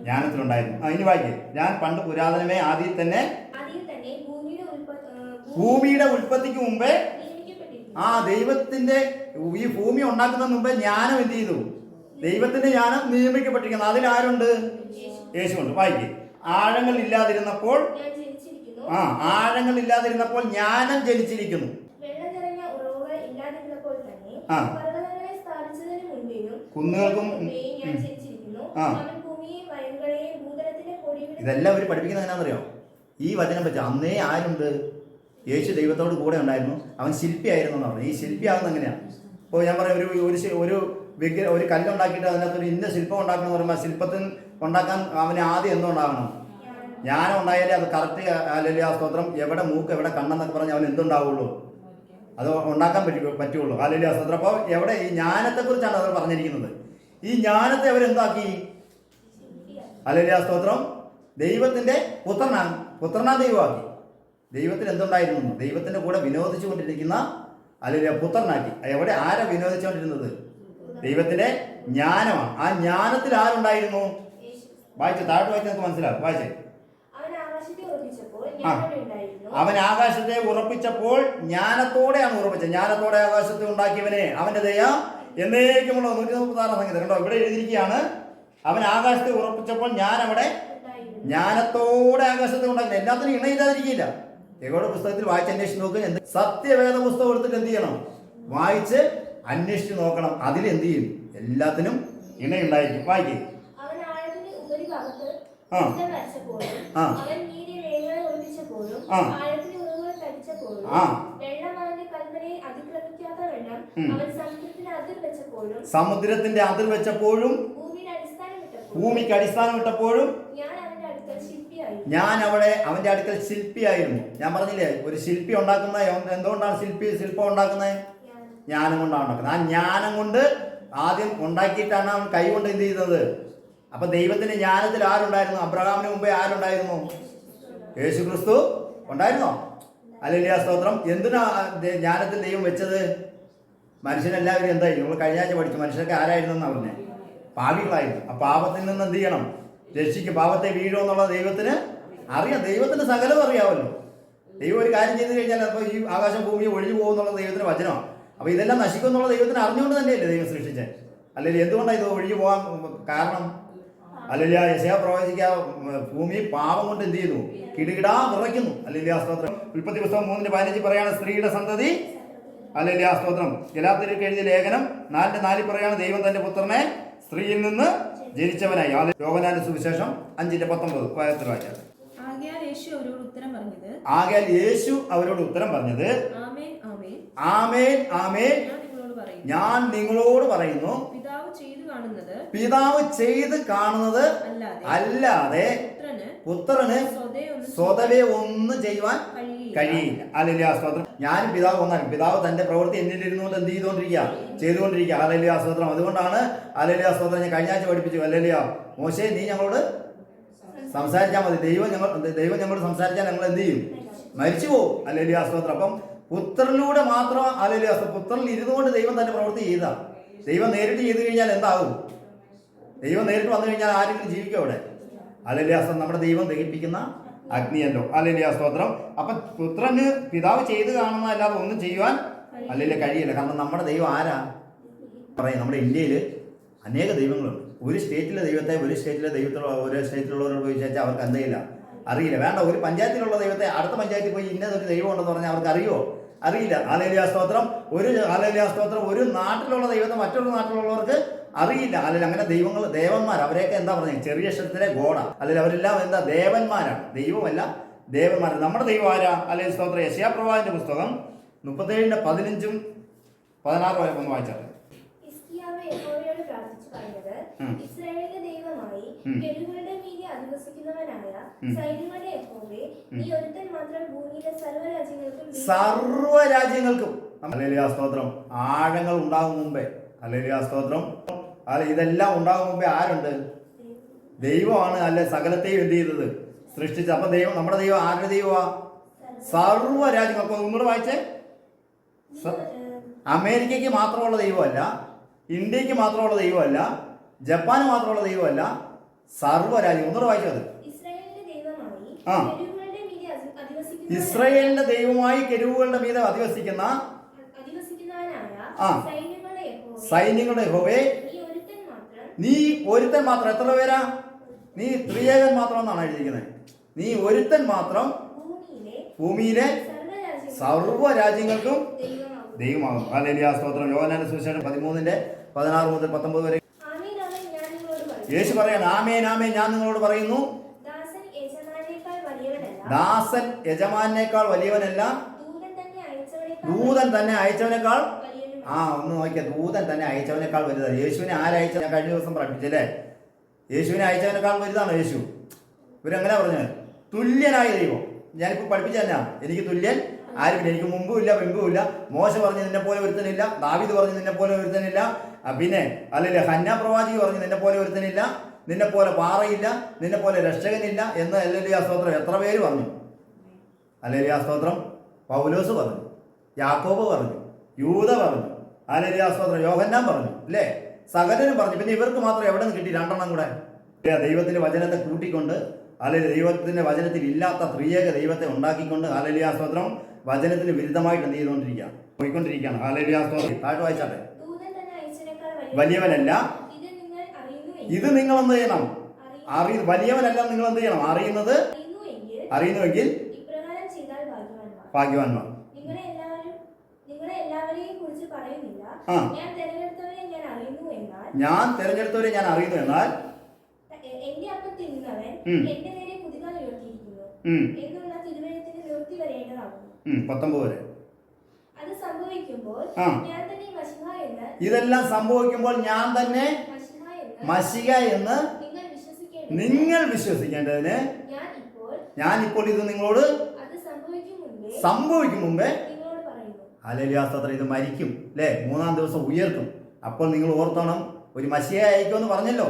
ജ്ഞാനത്തിലുണ്ടായിരുന്നു. ഇനി വായിക്കേ. ഞാൻ പണ്ട് പുരാതനമേ ആദ്യം തന്നെ ഭൂമിയുടെ ഉൽപ്പത്തിക്ക് മുമ്പേ ദൈവത്തിന്റെ ഈ ഭൂമി ഉണ്ടാക്കുന്നതിന് മുമ്പേ ജ്ഞാനം എന്ത് ചെയ്തു? ദൈവത്തിന്റെ ജ്ഞാനം നിയമിക്കപ്പെട്ടിരിക്കുന്നത്. അതിലാരുണ്ട്? യേശുണ്ട്. വായിക്കേ. ആഴങ്ങളില്ലാതിരുന്നപ്പോൾ ജ്ഞാനം ജനിച്ചിരിക്കുന്നു. കുന്നുകൾക്കും ഞാൻ ജനിച്ചിരിക്കുന്നു. ആ. അവൻ ഭൂമിയെയും വയലുകളെയും ഭൂതലത്തിലെ കൊടികളെയും ഇതെല്ലാം അവർ പഠിപ്പിക്കുന്നത് എന്നാണെന്നറിയോ? ഈ വചനം വെച്ച് അന്നേ ആരുണ്ട്? യേശു ദൈവത്തോട് കൂടെ ഉണ്ടായിരുന്നു. അവൻ ശില്പിയായിരുന്നു എന്ന് പറഞ്ഞു. ഈ ശില്പിയാകുന്നത് എങ്ങനെയാണ്? ഇപ്പോൾ ഞാൻ പറയാം, ഒരു കല്ലുണ്ടാക്കിയിട്ട് അതിനകത്തൊരു ഇന്ന ശില്പം ഉണ്ടാക്കണമെന്ന് പറയുമ്പോൾ ശില്പത്തിന് ഉണ്ടാക്കാൻ അവന് ആദ്യം എന്തുണ്ടാകണം? ജ്ഞാനം ഉണ്ടായാലേ അത് കറക്റ്റ് അല്ലെങ്കിൽ ആ സ്തോത്രം എവിടെ മൂക്ക് എവിടെ കണ്ണെന്നൊക്കെ പറഞ്ഞ് അവൻ എന്തുണ്ടാവുള്ളൂ? അത് ഉണ്ടാക്കാൻ പറ്റുള്ളൂ. അല്ലെങ്കിൽ ആ സ്തോത്രം. അപ്പോൾ എവിടെ ഈ ജ്ഞാനത്തെക്കുറിച്ചാണ് അവർ പറഞ്ഞിരിക്കുന്നത്. ഈ ജ്ഞാനത്തെ അവരെന്താക്കി? അല്ലെങ്കിൽ ആ സ്തോത്രം ദൈവത്തിൻ്റെ പുത്രനാ ദൈവമാക്കി. ദൈവത്തിന് എന്തുണ്ടായിരുന്നു? ദൈവത്തിൻ്റെ കൂടെ വിനോദിച്ചു കൊണ്ടിരിക്കുന്ന അല്ലെങ്കിൽ പുത്രനാക്കി. എവിടെ ആരാ വിനോദിച്ചുകൊണ്ടിരുന്നത്? ദൈവത്തിൻ്റെ ജ്ഞാനമാണ്. ആ ജ്ഞാനത്തിൽ ആരുണ്ടായിരുന്നു? വായിച്ച് താഴോട്ട് വായിച്ച് നമുക്ക് മനസ്സിലാവും. വായിച്ചേ. അവൻ ആകാശത്തെ ഉറപ്പിച്ചപ്പോൾ ജ്ഞാനത്തോടെയാണ് ഉറപ്പിച്ചത്. ജ്ഞാനത്തോടെ ആകാശത്തെ ഉണ്ടാക്കിയവനെ അവന്റെ ദയ എന്നേക്കുമുള്ള 136 സംഗീതം കണ്ടോ, ഇവിടെ എഴുതിയിരിക്കുകയാണ്. അവൻ ആകാശത്തെ ഉറപ്പിച്ചപ്പോൾ ഞാൻ അവിടെ ജ്ഞാനത്തോടെ ആകാശത്തെ ഉണ്ടാക്കി. എല്ലാത്തിനും ഇണയില്ലാതിരിക്കില്ല. യഹോവയുടെ പുസ്തകത്തിൽ വായിച്ച് അന്വേഷിച്ച് നോക്കുക. സത്യവേദ പുസ്തകം എടുത്തിട്ട് എന്ത് ചെയ്യണം? വായിച്ച് അന്വേഷിച്ച് നോക്കണം. അതിൽ എന്ത് ചെയ്യും? എല്ലാത്തിനും ഇണയുണ്ടായിരിക്കും. വായിക്കേ. സമുദ്രത്തിന്റെ അതിർ വെച്ചപ്പോഴും ഭൂമിക്ക് അടിസ്ഥാനം ഇട്ടപ്പോഴും ഞാൻ അവിടെ അവന്റെ അടുക്കൽ ശില്പിയായിരുന്നു. ഞാൻ പറഞ്ഞില്ലേ, ഒരു ശില്പി ഉണ്ടാക്കുന്ന എന്തുകൊണ്ടാണ് ശില്പം ഉണ്ടാക്കുന്നത്? ജ്ഞാനം കൊണ്ടാണ് ഉണ്ടാക്കുന്നത്. ആ ജ്ഞാനം കൊണ്ട് ആദ്യം ഉണ്ടാക്കിയിട്ടാണ് അവൻ കൈ കൊണ്ട് എന്ത് ചെയ്തത്. അപ്പൊ ദൈവത്തിന്റെ ജ്ഞാനത്തിൽ ആരുണ്ടായിരുന്നു? അബ്രഹാമിന് മുമ്പേ ആരുണ്ടായിരുന്നു? യേശു ക്രിസ്തു ഉണ്ടായിരുന്നോ? ഹല്ലേലൂയ സ്തോത്രം. എന്തിനാ ജ്ഞാനത്തിൽ ദൈവം വെച്ചത്? മനുഷ്യനെല്ലാവരും എന്തായി? നമ്മൾ കഴിഞ്ഞ ആഴ്ച പഠിച്ചു. മനുഷ്യർക്ക് ആരായിരുന്നു എന്നാ പറഞ്ഞത്? പാപികളായിരുന്നു. ആ പാപത്തിൽ നിന്ന് എന്ത് ചെയ്യണം? രക്ഷിക്കും. പാപത്തെ വീഴുമെന്നുള്ള ദൈവത്തിന് അറിയാം. ദൈവത്തിന് സകലവും അറിയാമല്ലോ. ദൈവം ഒരു കാര്യം ചെയ്തു കഴിഞ്ഞാൽ അപ്പോൾ ഈ ആകാശം ഭൂമിയെ ഒഴിഞ്ഞു പോകുന്നുള്ള ദൈവത്തിന് വചനമാണ്. അപ്പോൾ ഇതെല്ലാം നശിക്കുമെന്നുള്ള ദൈവത്തിന് അറിഞ്ഞുകൊണ്ട് തന്നെയല്ലേ ദൈവം സൃഷ്ടിച്ചത്? അല്ലെങ്കിൽ എന്തുകൊണ്ടാണ് ഇത് ഒഴിഞ്ഞു പോകാൻ കാരണം? അല്ലെങ്കിൽ യെശയ്യാ പ്രവചിക്കുക, ഭൂമി പാപം കൊണ്ട് എന്ത് ചെയ്യുന്നു? കിടുകിടാ വിറയ്ക്കുന്നു. അല്ലെങ്കിൽ ആ സ്തോത്രം. ഉൽപ്പത്തി പുസ്തകം 3:15 പറയാണ് സ്ത്രീയുടെ സന്തതി. അല്ലെങ്കിൽ ആ സ്തോത്രം. ഗലാത്യർക്ക് എഴുതിയ ലേഖനം 4:4 പറയാണ് ദൈവം തന്റെ പുത്രനെ സ്ത്രീയിൽ നിന്ന് ജനിച്ചവനായി. യോഹന്നാന്റെ സുവിശേഷം 5:19 വായിച്ചാൽ. ആകയാൽ യേശു അവരോട് ഉത്തരം പറഞ്ഞത് ആമേൻ ആമേൻ ഞാൻ നിങ്ങളോട് പറയുന്നു, പിതാവ് ചെയ്ത് കാണുന്നത് അല്ലാതെ പുത്രന് സ്വതവേ ഒന്നും ചെയ്യുവാൻ കഴിയില്ല. ഹല്ലേലൂയ സ്തോത്രം. ഞാനും പിതാവ് ഒന്നാണ്. പിതാവ് തന്റെ പ്രവൃത്തി എന്നിലിരുന്നുകൊണ്ട് എന്ത് ചെയ്തുകൊണ്ടിരിക്കുക. ഹല്ലേലൂയ സ്തോത്രം. അതുകൊണ്ടാണ് ഹല്ലേലൂയ സ്തോത്രം ഞാൻ കഴിഞ്ഞ ആഴ്ച പഠിപ്പിച്ചു. ഹല്ലേലൂയ മോശേ, നീ ഞങ്ങളോട് സംസാരിച്ചാൽ മതി. ദൈവം ഞങ്ങളോട് സംസാരിച്ചാൽ ഞങ്ങൾ എന്ത് ചെയ്യും? മരിച്ചു പോകും. ഹല്ലേലൂയ സ്തോത്രം. അപ്പം പുത്രനിലൂടെ മാത്രം ഹല്ലേലൂയ പുത്രനിൽ ഇരുന്നുകൊണ്ട് ദൈവം തന്റെ പ്രവൃത്തി ചെയ്ത. ദൈവം നേരിട്ട് ചെയ്തു കഴിഞ്ഞാൽ എന്താകും? ദൈവം നേരിട്ട് വന്നു കഴിഞ്ഞാൽ ആരെങ്കിലും ജീവിക്കും അവിടെ? ഹല്ലേലൂയ സ്തോത്രം. നമ്മുടെ ദൈവം ദഹിപ്പിക്കുന്ന അഗ്നിയല്ലോ. ഹല്ലേലൂയ സ്തോത്രം. അപ്പം പുത്രന് പിതാവ് ചെയ്ത് കാണുന്ന അല്ലാതെ ഒന്നും ചെയ്യുവാൻ ഹല്ലേലൂയ കഴിയില്ല. കാരണം നമ്മുടെ ദൈവം ആരാ പറയും? നമ്മുടെ ഇന്ത്യയിൽ അനേക ദൈവങ്ങളുണ്ട്. ഒരു സ്റ്റേറ്റിലെ ദൈവത്തെ ഒരു സ്റ്റേറ്റിലുള്ളവരോട് ചോദിച്ചാൽ അവർക്ക് എന്തെയില്ല അറിയില്ല. വേണ്ട, ഒരു പഞ്ചായത്തിലുള്ള ദൈവത്തെ അടുത്ത പഞ്ചായത്തിൽ പോയി ഇന്നതൊരു ദൈവം ഉണ്ടെന്ന് പറഞ്ഞാൽ അവർക്ക് അറിയില്ല. ഹല്ലേലൂയ സ്തോത്രം. ഹല്ലേലൂയ സ്തോത്രം. ഒരു നാട്ടിലുള്ള ദൈവത്തെ മറ്റൊരു നാട്ടിലുള്ളവർക്ക് അറിയില്ല. അല്ലെങ്കിൽ അങ്ങനെ ദേവന്മാർ അവരെയൊക്കെ എന്താ പറഞ്ഞത്? ചെറിയ അക്ഷരത്തിലെ ഗോഡ. അല്ലെങ്കിൽ അവരെല്ലാം എന്താ? ദേവന്മാരാണ്. ദൈവമല്ല, ദേവന്മാരാണ്. നമ്മുടെ ദൈവം ആരാ? അല്ലെങ്കിൽ സ്തോത്രം. യെശയ്യാ പ്രവാചകന്റെ പുസ്തകം 37:15-16 വരെ ഒന്ന് വായിച്ചാൽ. ഇസ്രായേലിന്റെ ദൈവമായി കെരൂബുകളുടെ മീതെ അധിവസിക്കുന്നവനായ സൈന്യങ്ങളുടെ യഹോവേ, നീ ഒരുത്തൻ മാത്രം ഭൂമിയിലെ സർവ്വരാജ്യങ്ങൾക്കും ഹല്ലേലൂയ സ്തോത്രം ആഴങ്ങൾ ഉണ്ടാകും മുമ്പേ. ഹല്ലേലൂയ സ്തോത്രം. ഇതെല്ലാം ഉണ്ടാകും മുമ്പേ ആരുണ്ട്? ദൈവമാണ്. അല്ലെ സകലത്തെയും എന്ത് ചെയ്തത്? സൃഷ്ടിച്ചത്. അപ്പൊ ദൈവം, നമ്മുടെ ദൈവം ആരുടെ ദൈവമാ? സർവ്വരാജ്യങ്ങൾക്കും. ഒന്നുകൂടെ വായിച്ചേ. അമേരിക്കയ്ക്ക് മാത്രമുള്ള ദൈവമല്ല, ഇന്ത്യക്ക് മാത്രമുള്ള ദൈവമല്ല, ജപ്പാന് മാത്രമുള്ള ദൈവമല്ല, സർവ്വരാജ്യം. ഒന്നുകൂടെ വായിച്ചത്. ഇസ്രായേലിന്റെ ദൈവമായി കെരൂബുകളുടെ മീതെ അധിവസിക്കുന്ന സൈന്യങ്ങളുടെ യഹോവേ, നീ ഒരുത്തൻ മാത്രം. എത്ര പേരാ? നീ ത്രിയേകൻ മാത്രം എന്നാണ് എഴുതിയിരിക്കുന്നത്. നീ ഒരുത്തൻ മാത്രം ഭൂമിയിലെ സർവ്വരാജ്യങ്ങൾക്കും ദൈവമാകും. ഹല്ലേലൂയ സ്തോത്രം. യോഹന്നാന്റെ സുവിശേഷം 13:16-19 വരെ. യേശു പറയാണ് ആമേൻ ആമേൻ ഞാൻ നിങ്ങളോട് പറയുന്നു, ദാസൻ യജമാനേക്കാൾ വലിയവനല്ല, ദാസൻ യജമാനേക്കാൾ വലിയവനല്ല, ദൂതൻ തന്നെ അയച്ചവനേക്കാൾ ദൂതൻ തന്നെ അയച്ചവനേക്കാൾ. ഒന്ന് നോക്കിയാൽ ദൂതൻ തന്നെ അയച്ചവനേക്കാൾ വലുതാണ്. യേശുവിനെ ആരയച്ച, ഞാൻ കഴിഞ്ഞ ദിവസം പഠിപ്പിച്ചല്ലേ, യേശുവിനെ അയച്ചവനേക്കാൾ വലുതാണ് യേശു. ഇവരെങ്ങനെ പറഞ്ഞത്? തുല്യനായ ദൈവം. ഞാനിപ്പോൾ പഠിപ്പിച്ച തന്നെ, എനിക്ക് തുല്യൻ ആരുമില്ല, എനിക്ക് മുമ്പും ഇല്ല പിമ്പും ഇല്ല. മോശ പറഞ്ഞ് നിന്നെ പോലെ ഒരുത്തനില്ല, ദാവീദ് പറഞ്ഞ് നിന്നെ പോലെ ഒരുത്തനില്ല, പിന്നെ അല്ലെങ്കിൽ ഹന്ന പ്രവാചകി പറഞ്ഞ് നിന്നെ പോലെ ഒരുത്തനില്ല, നിന്നെ പോലെ പാറയില്ല, നിന്നെ പോലെ രക്ഷകനില്ല എന്ന് ഹല്ലേലൂയ സ്തോത്രം എത്ര പേര് പറഞ്ഞു? ഹല്ലേലൂയ സ്തോത്രം. പൗലോസ് പറഞ്ഞു, യാക്കോബ് പറഞ്ഞു, യൂദ പറഞ്ഞു, ഹല്ലേലൂയ സ്തോത്രം യോഹന്നാൻ പറഞ്ഞു, അല്ലേ? സകലരും പറഞ്ഞു. പിന്നെ ഇവർക്ക് മാത്രം എവിടെ നിന്ന് കിട്ടി 2 എണ്ണം കൂടെ? ദൈവത്തിന്റെ വചനത്തെ കൂട്ടിക്കൊണ്ട്, അല്ലെങ്കിൽ ദൈവത്തിന്റെ വചനത്തിൽ ഇല്ലാത്ത ത്രിയേക ദൈവത്തെ ഉണ്ടാക്കിക്കൊണ്ട് ഹല്ലേലൂയ സ്തോത്രം വചനത്തിന് വിരുദ്ധമായിട്ട് എന്ത് ചെയ്തുകൊണ്ടിരിക്കുകയാണ്, പോയിക്കൊണ്ടിരിക്കുകയാണ്. ഹല്ലേലൂയ സ്തോത്രം. താഴെ വായിച്ചാട്ടെ. വലിയവനല്ല, ഇത് നിങ്ങൾ എന്ത് ചെയ്യണം? വലിയവനല്ല, നിങ്ങൾ എന്ത് ചെയ്യണം? അറിയുന്നുവെങ്കിൽ ഭാഗ്യവാന്മാർ. ഞാൻ തെരഞ്ഞെടുത്തവരെ ഞാൻ അറിയുന്നു എന്നാൽ എന്റെ അപ്പത്തിൽ നിന്നവൻ എന്റെ നേരെ കുതികാൽ ഉയർത്തിയിരിക്കുന്നു എന്നുള്ള തിരുവചനത്തിന് നിവൃത്തി വരേണ്ടതാകുന്നു. 19 വരെ. അത് സംഭവിക്കുമ്പോൾ ഞാൻ തന്നെ മശിഹ എന്ന്, ഇതെല്ലാം സംഭവിക്കുമ്പോൾ ഞാൻ തന്നെ മശിഹ എന്ന് നിങ്ങൾ വിശ്വസിക്കേണ്ടതിന് ഞാനിപ്പോൾ ഇത് നിങ്ങളോട് സംഭവിക്കും മുമ്പേ ഹല്ലേലൂയ സ്തോത്രം. ഇത് മരിക്കും, അല്ലേ? 3-ാം ദിവസം ഉയർത്തും. അപ്പോൾ നിങ്ങൾ ഓർത്തണം, ഒരു മശിഹ അയക്കുമെന്ന് പറഞ്ഞല്ലോ.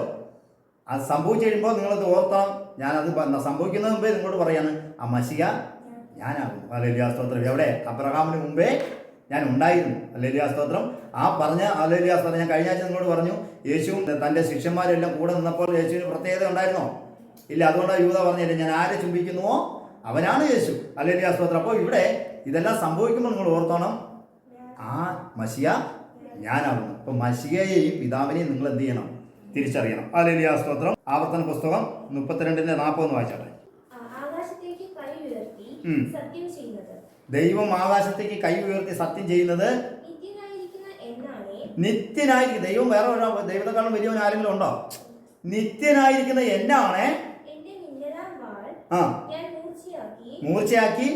അത് സംഭവിച്ചു കഴിയുമ്പോൾ നിങ്ങളത് ഓർത്തണം. ഞാനത് സംഭവിക്കുന്നതിന് മുമ്പേ നിങ്ങളോട് പറയാണ്, ആ മശിഹ ഞാനാകും. ഹല്ലേലൂയ സ്തോത്രം. എവിടെ? അബ്രഹാമിന് മുമ്പേ ഞാൻ ഉണ്ടായിരുന്നു. ഹല്ലേലൂയ സ്തോത്രം. ആ പറഞ്ഞ ഹല്ലേലൂയ സ്തോത്രം ഞാൻ കഴിഞ്ഞ ആഴ്ച നിങ്ങളോട് പറഞ്ഞു, യേശുവും തൻ്റെ ശിഷ്യന്മാരെല്ലാം കൂടെ നിന്നപ്പോൾ യേശുവിന് പ്രത്യേകത ഉണ്ടായിരുന്നോ? ഇല്ല. അതുകൊണ്ട് യൂദ പറഞ്ഞില്ല, ഞാൻ ആരെ ചുംബിക്കുന്നുവോ അവനാണ് യേശു. ഹല്ലേലൂയ സ്തോത്രം. അപ്പോൾ ഇവിടെ ഇതെല്ലാം സംഭവിക്കുമ്പോൾ നിങ്ങൾ ഓർത്തോണം, ആ മശിഹ ഞാനാകുന്നു. അപ്പോൾ മശിഹയെയും പിതാവിനെയും നിങ്ങൾ എന്ത് ചെയ്യണം? തിരിച്ചറിയണം. ഹല്ലേലൂയ സ്തോത്രം. ആവർത്തന പുസ്തകം 32:40 വായിച്ചാട്ടെ. ദൈവം ആകാശത്തേക്ക് കൈ ഉയർത്തി സത്യം ചെയ്യുന്നത് നിത്യനായിരിക്കും. ദൈവം വേറെ ഒരു ദൈവത്തെക്കാളും വലിയവൻ ആരെങ്കിലും ഉണ്ടോ? നിത്യനായിരിക്കുന്ന എന്നാണ് മൂർച്ചയാക്കി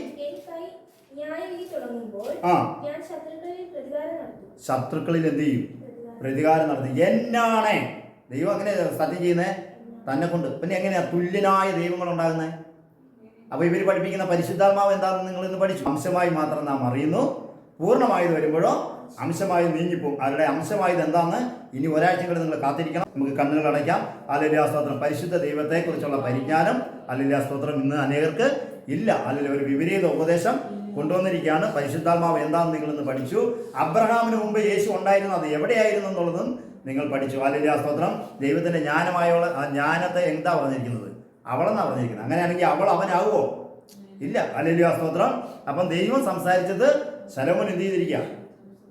ശത്രുക്കളിൽ എന്ത് ചെയ്യും? പ്രതികാരം നടത്തി. എന്നാണ് ദൈവം അങ്ങനെ സത്യം ചെയ്യുന്നത്? തന്നെ കൊണ്ട്. പിന്നെ എങ്ങനെയാ തുല്യനായ ദൈവങ്ങൾ ഉണ്ടാകുന്നത്? അപ്പൊ ഇവർ പഠിപ്പിക്കുന്ന പരിശുദ്ധാത്മാവ് എന്താണെന്ന് നിങ്ങൾ ഇന്ന് പഠിച്ചു. അംശമായി മാത്രം നാം അറിയുന്നു, പൂർണ്ണമായത് വരുമ്പോഴോ അംശമായി നീങ്ങിപ്പോകും. അവരുടെ അംശമായത് എന്താണെന്ന് ഇനി ഒരാഴ്ചകൾ നിങ്ങൾ കാത്തിരിക്കണം. നമുക്ക് കണ്ണുകൾ അടയ്ക്കാം. ഹല്ലേലൂയ സ്തോത്രം. പരിശുദ്ധ ദൈവത്തെ കുറിച്ചുള്ള പരിജ്ഞാനം ഹല്ലേലൂയ സ്തോത്രം ഇന്ന് അനേകർക്ക് ഇല്ല. അല്ലെങ്കിൽ ഒരു വിപരീത ഉപദേശം കൊണ്ടുവന്നിരിക്കുകയാണ്. പരിശുദ്ധാത്മാവ് എന്താണെന്ന് നിങ്ങൾ ഇന്ന് പഠിച്ചു. അബ്രഹാമിന് മുമ്പ് യേശു ഉണ്ടായിരുന്നു, അത് എവിടെയായിരുന്നു എന്നുള്ളതും നിങ്ങൾ പഠിച്ചു. ഹല്ലേലൂയ സ്തോത്രം. ദൈവത്തിന്റെ ജ്ഞാനമായുള്ള ആ ജ്ഞാനത്തെ എന്താ പറഞ്ഞിരിക്കുന്നത്? അവളെന്നാ പറഞ്ഞിരിക്കുന്നത്. അങ്ങനെയാണെങ്കിൽ അവൾ അവനാകുമോ? ഇല്ല. ഹല്ലേലൂയ സ്തോത്രം. അപ്പം ദൈവം സംസാരിച്ചത് ശലോമോൻ എന്ത് ചെയ്തിരിക്കുക?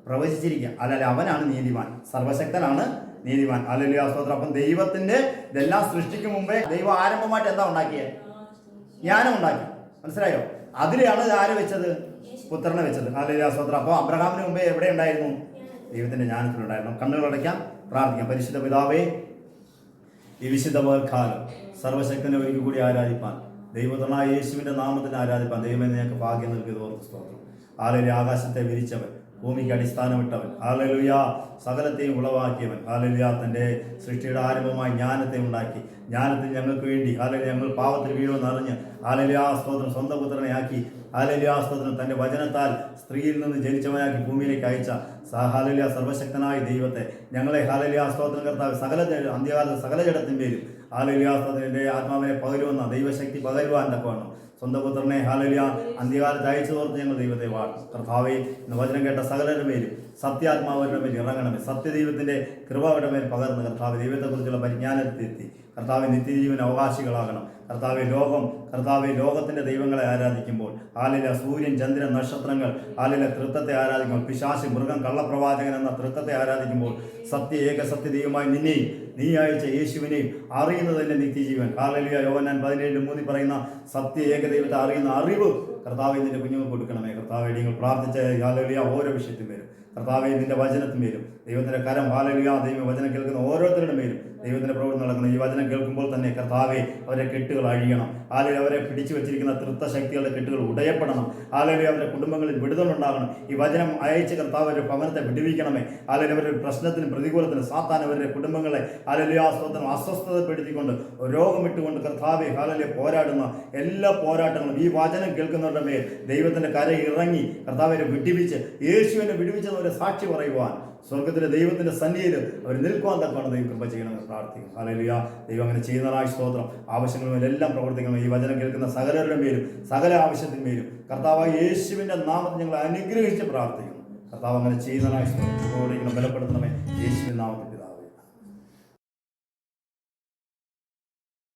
പ്രവചിച്ചിരിക്കുക. അല്ലല്ല, അവനാണ് നീതിമാൻ, സർവശക്തനാണ് നീതിമാൻ. ഹല്ലേലൂയ സ്തോത്രം. അപ്പം ദൈവത്തിന്റെ ഇതെല്ലാം സൃഷ്ടിക്കും മുമ്പേ ദൈവം ആരംഭമായിട്ട് എന്താ ഉണ്ടാക്കിയത്? ജ്ഞാനം ഉണ്ടാക്കി. മനസ്സിലായോ? അതിലെയാണ് ആരെ വെച്ചത്? പുത്രനെ വെച്ചത്. ഹല്ലേലൂയ സ്തോത്രം. അപ്പോൾ അബ്രഹാമിന് മുമ്പേ എവിടെ ഉണ്ടായിരുന്നു? ദൈവത്തിന്റെ ജ്ഞാനത്തിലുണ്ടായിരുന്നു. കണ്ണുകൾ അടയ്ക്കാം, പ്രാർത്ഥിക്കാം. പരിശുദ്ധ പിതാവേ, ഈ വിശുദ്ധ കാലം സർവശക്തനെ ഒരിക്കൽ കൂടി ആരാധിപ്പാൻ, ദൈവത്തിനായ യേശുവിന്റെ നാമത്തിൽ ആരാധിപ്പാൻ ദൈവമേ ഞങ്ങൾക്ക് ഭാഗ്യം നൽകിയതോർത്ത് സ്തോത്രം. ഹല്ലേലൂയ. ആകാശത്തെ വിരിച്ചവൻ, ഭൂമിക്ക് അടിസ്ഥാനമിട്ടവൻ, ഹല്ലേലൂയ സകലത്തെയും ഉളവാക്കിയവൻ, ഹല്ലേലൂയ തൻ്റെ സൃഷ്ടിയുടെ ആരംഭമായി ജ്ഞാനത്തെ ഉണ്ടാക്കി, ജ്ഞാനത്തിൽ ഞങ്ങൾക്ക് വേണ്ടി ഹല്ലേലൂയ ഞങ്ങൾ പാവത്തിൽ വീഴുമെന്ന് അറിഞ്ഞ് ഹല്ലേലൂയ സ്തോത്രം സ്വന്തം പുത്രനെ ആക്കി, ഹല്ലേലൂയ സ്തോത്രം തൻ്റെ വചനത്താൽ സ്ത്രീയിൽ നിന്ന് ജനിച്ചവനാക്കി ഭൂമിയിലേക്ക് അയച്ച ഹല്ലേലൂയ സർവശക്തനായ ദൈവത്തെ ഞങ്ങളെ ഹല്ലേലൂയ സ്തോത്രം കർത്താവ് സകല അന്ത്യകാലത്ത് സകല ജഡത്തിൻ്റെയും ഹല്ലേലൂയ സ്തോത്രത്തിൻ്റെ ആത്മാവിനെ പകരുമെന്ന ദൈവശക്തി പകരുവാൻ തക്കവണ്ണം സ്വന്തം പുത്രനെ ഹല്ലേലൂയ അന്ത്യകാലത്ത് അയച്ചു തോർത്ത് ഞങ്ങൾ ദൈവത്തെ വാഴ്ത്തും. കർത്താവേ, ഇന്ന് വചനം കേട്ട സകലരുടെ മേലും സത്യാത്മാവരുടെ മേൽ ഇറങ്ങണമേ. സത്യദൈവത്തിൻ്റെ കൃപയുടെ മേൽ പകർന്ന് കർത്താവ് ദൈവത്തെക്കുറിച്ചുള്ള പരിജ്ഞാനത്തിലെത്തി കർത്താവ് നിത്യജീവൻ അവകാശികളാകണം. കർത്താവെ ലോകത്തിൻ്റെ ദൈവങ്ങളെ ആരാധിക്കുമ്പോൾ ഹല്ലേലൂയ സൂര്യൻ, ചന്ദ്രൻ, നക്ഷത്രങ്ങൾ ഹല്ലേലൂയ തൃത്വത്തെ ആരാധിക്കുമ്പോൾ, പിശാച്, മൃഗം, കള്ളപ്രവാചകൻ എന്ന തൃത്വത്തെ ആരാധിക്കുമ്പോൾ ഏകസത്യ ദൈവമായി നിന്നെയും നീ അയച്ച യേശുവിനെയും അറിയുന്നതിൻ്റെ നിത്യജീവൻ ഹല്ലേലൂയ യോഹന്നാൻ 17:3 പറയുന്ന സത്യ ഏകദൈവത്തെ അറിയുന്ന അറിവ് കർത്താവെ നിന്റെ കുഞ്ഞുങ്ങൾക്ക് കൊടുക്കണമേ. കർത്താവെ, നിങ്ങൾ പ്രാർത്ഥിച്ച ഹല്ലേലൂയ ഓരോ വിഷയത്തിൽ വരും കർത്താവെ നിന്റെ വചനത്തിന്മേലും ദൈവത്തിന്റെ കരം ഹാലലുയ ദൈവം വചനം കേൾക്കുന്ന ഓരോരുത്തരുടെ മേലും ദൈവത്തിന്റെ പ്രവൃത്തി നടക്കണം. ഈ വചനം കേൾക്കുമ്പോൾ തന്നെ കർത്താവെ അവരെ കെട്ടുകൾ അഴിയണം. ആലയിൽ അവരെ പിടിച്ചു വെച്ചിരിക്കുന്ന തൃത്വശക്തികളുടെ കെട്ടുകൾ ഉടയപ്പെടണം. ആലയിൽ അവരുടെ കുടുംബങ്ങളിൽ വിടുതലുണ്ടാകണം. ഈ വചനം അയച്ച് കർത്താവ് അവരുടെ ഭവനത്തെ വിടുവിക്കണമേ. ആലയിൽ അവരുടെ പ്രശ്നത്തിനും പ്രതികൂലത്തിനും സാത്താൻ അവരുടെ കുടുംബങ്ങളെ ആലലുയാസ്വത്തിനും അസ്വസ്ഥതപ്പെടുത്തിക്കൊണ്ട് രോഗം ഇട്ടുകൊണ്ട് കർത്താവെ ഹാലലെ പോരാടുന്ന എല്ലാ പോരാട്ടങ്ങളും ഈ വചനം കേൾക്കുന്നവരുടെ മേൽ ദൈവത്തിന്റെ കര ഇറങ്ങി കർത്താവിനെ വിടുവിച്ച് യേശുവിനെ വിടുവിച്ചതുപോലെ സാക്ഷി പറയുവാൻ സ്വർഗത്തിലെ ദൈവത്തിന്റെ സന്നിധിയിൽ അവർ നിൽക്കുവാൻ തക്കവണ്ണം ദൈവം കൃപ ചെയ്യണമെന്ന് പ്രാർത്ഥിക്കും. ഹല്ലേലൂയ. ദൈവം അങ്ങനെ ചെയ്യുന്നതായി സ്തോത്രം. ആവശ്യങ്ങളുമെല്ലാം പ്രവർത്തിക്കണം. ഈ വചനം കേൾക്കുന്ന സകലരുടെ മേലും സകല ആവശ്യത്തിന്മേലും കർത്താവായ യേശുവിന്റെ നാമത്തിൽ ഞങ്ങൾ അനുഗ്രഹിച്ച് പ്രാർത്ഥിക്കുന്നു. കർത്താവ് അങ്ങനെ ചെയ്യുന്നതായി സ്തോത്രം. ബലപ്പെടുത്തണമേ യേശുവിൻ നാമത്തിൽ.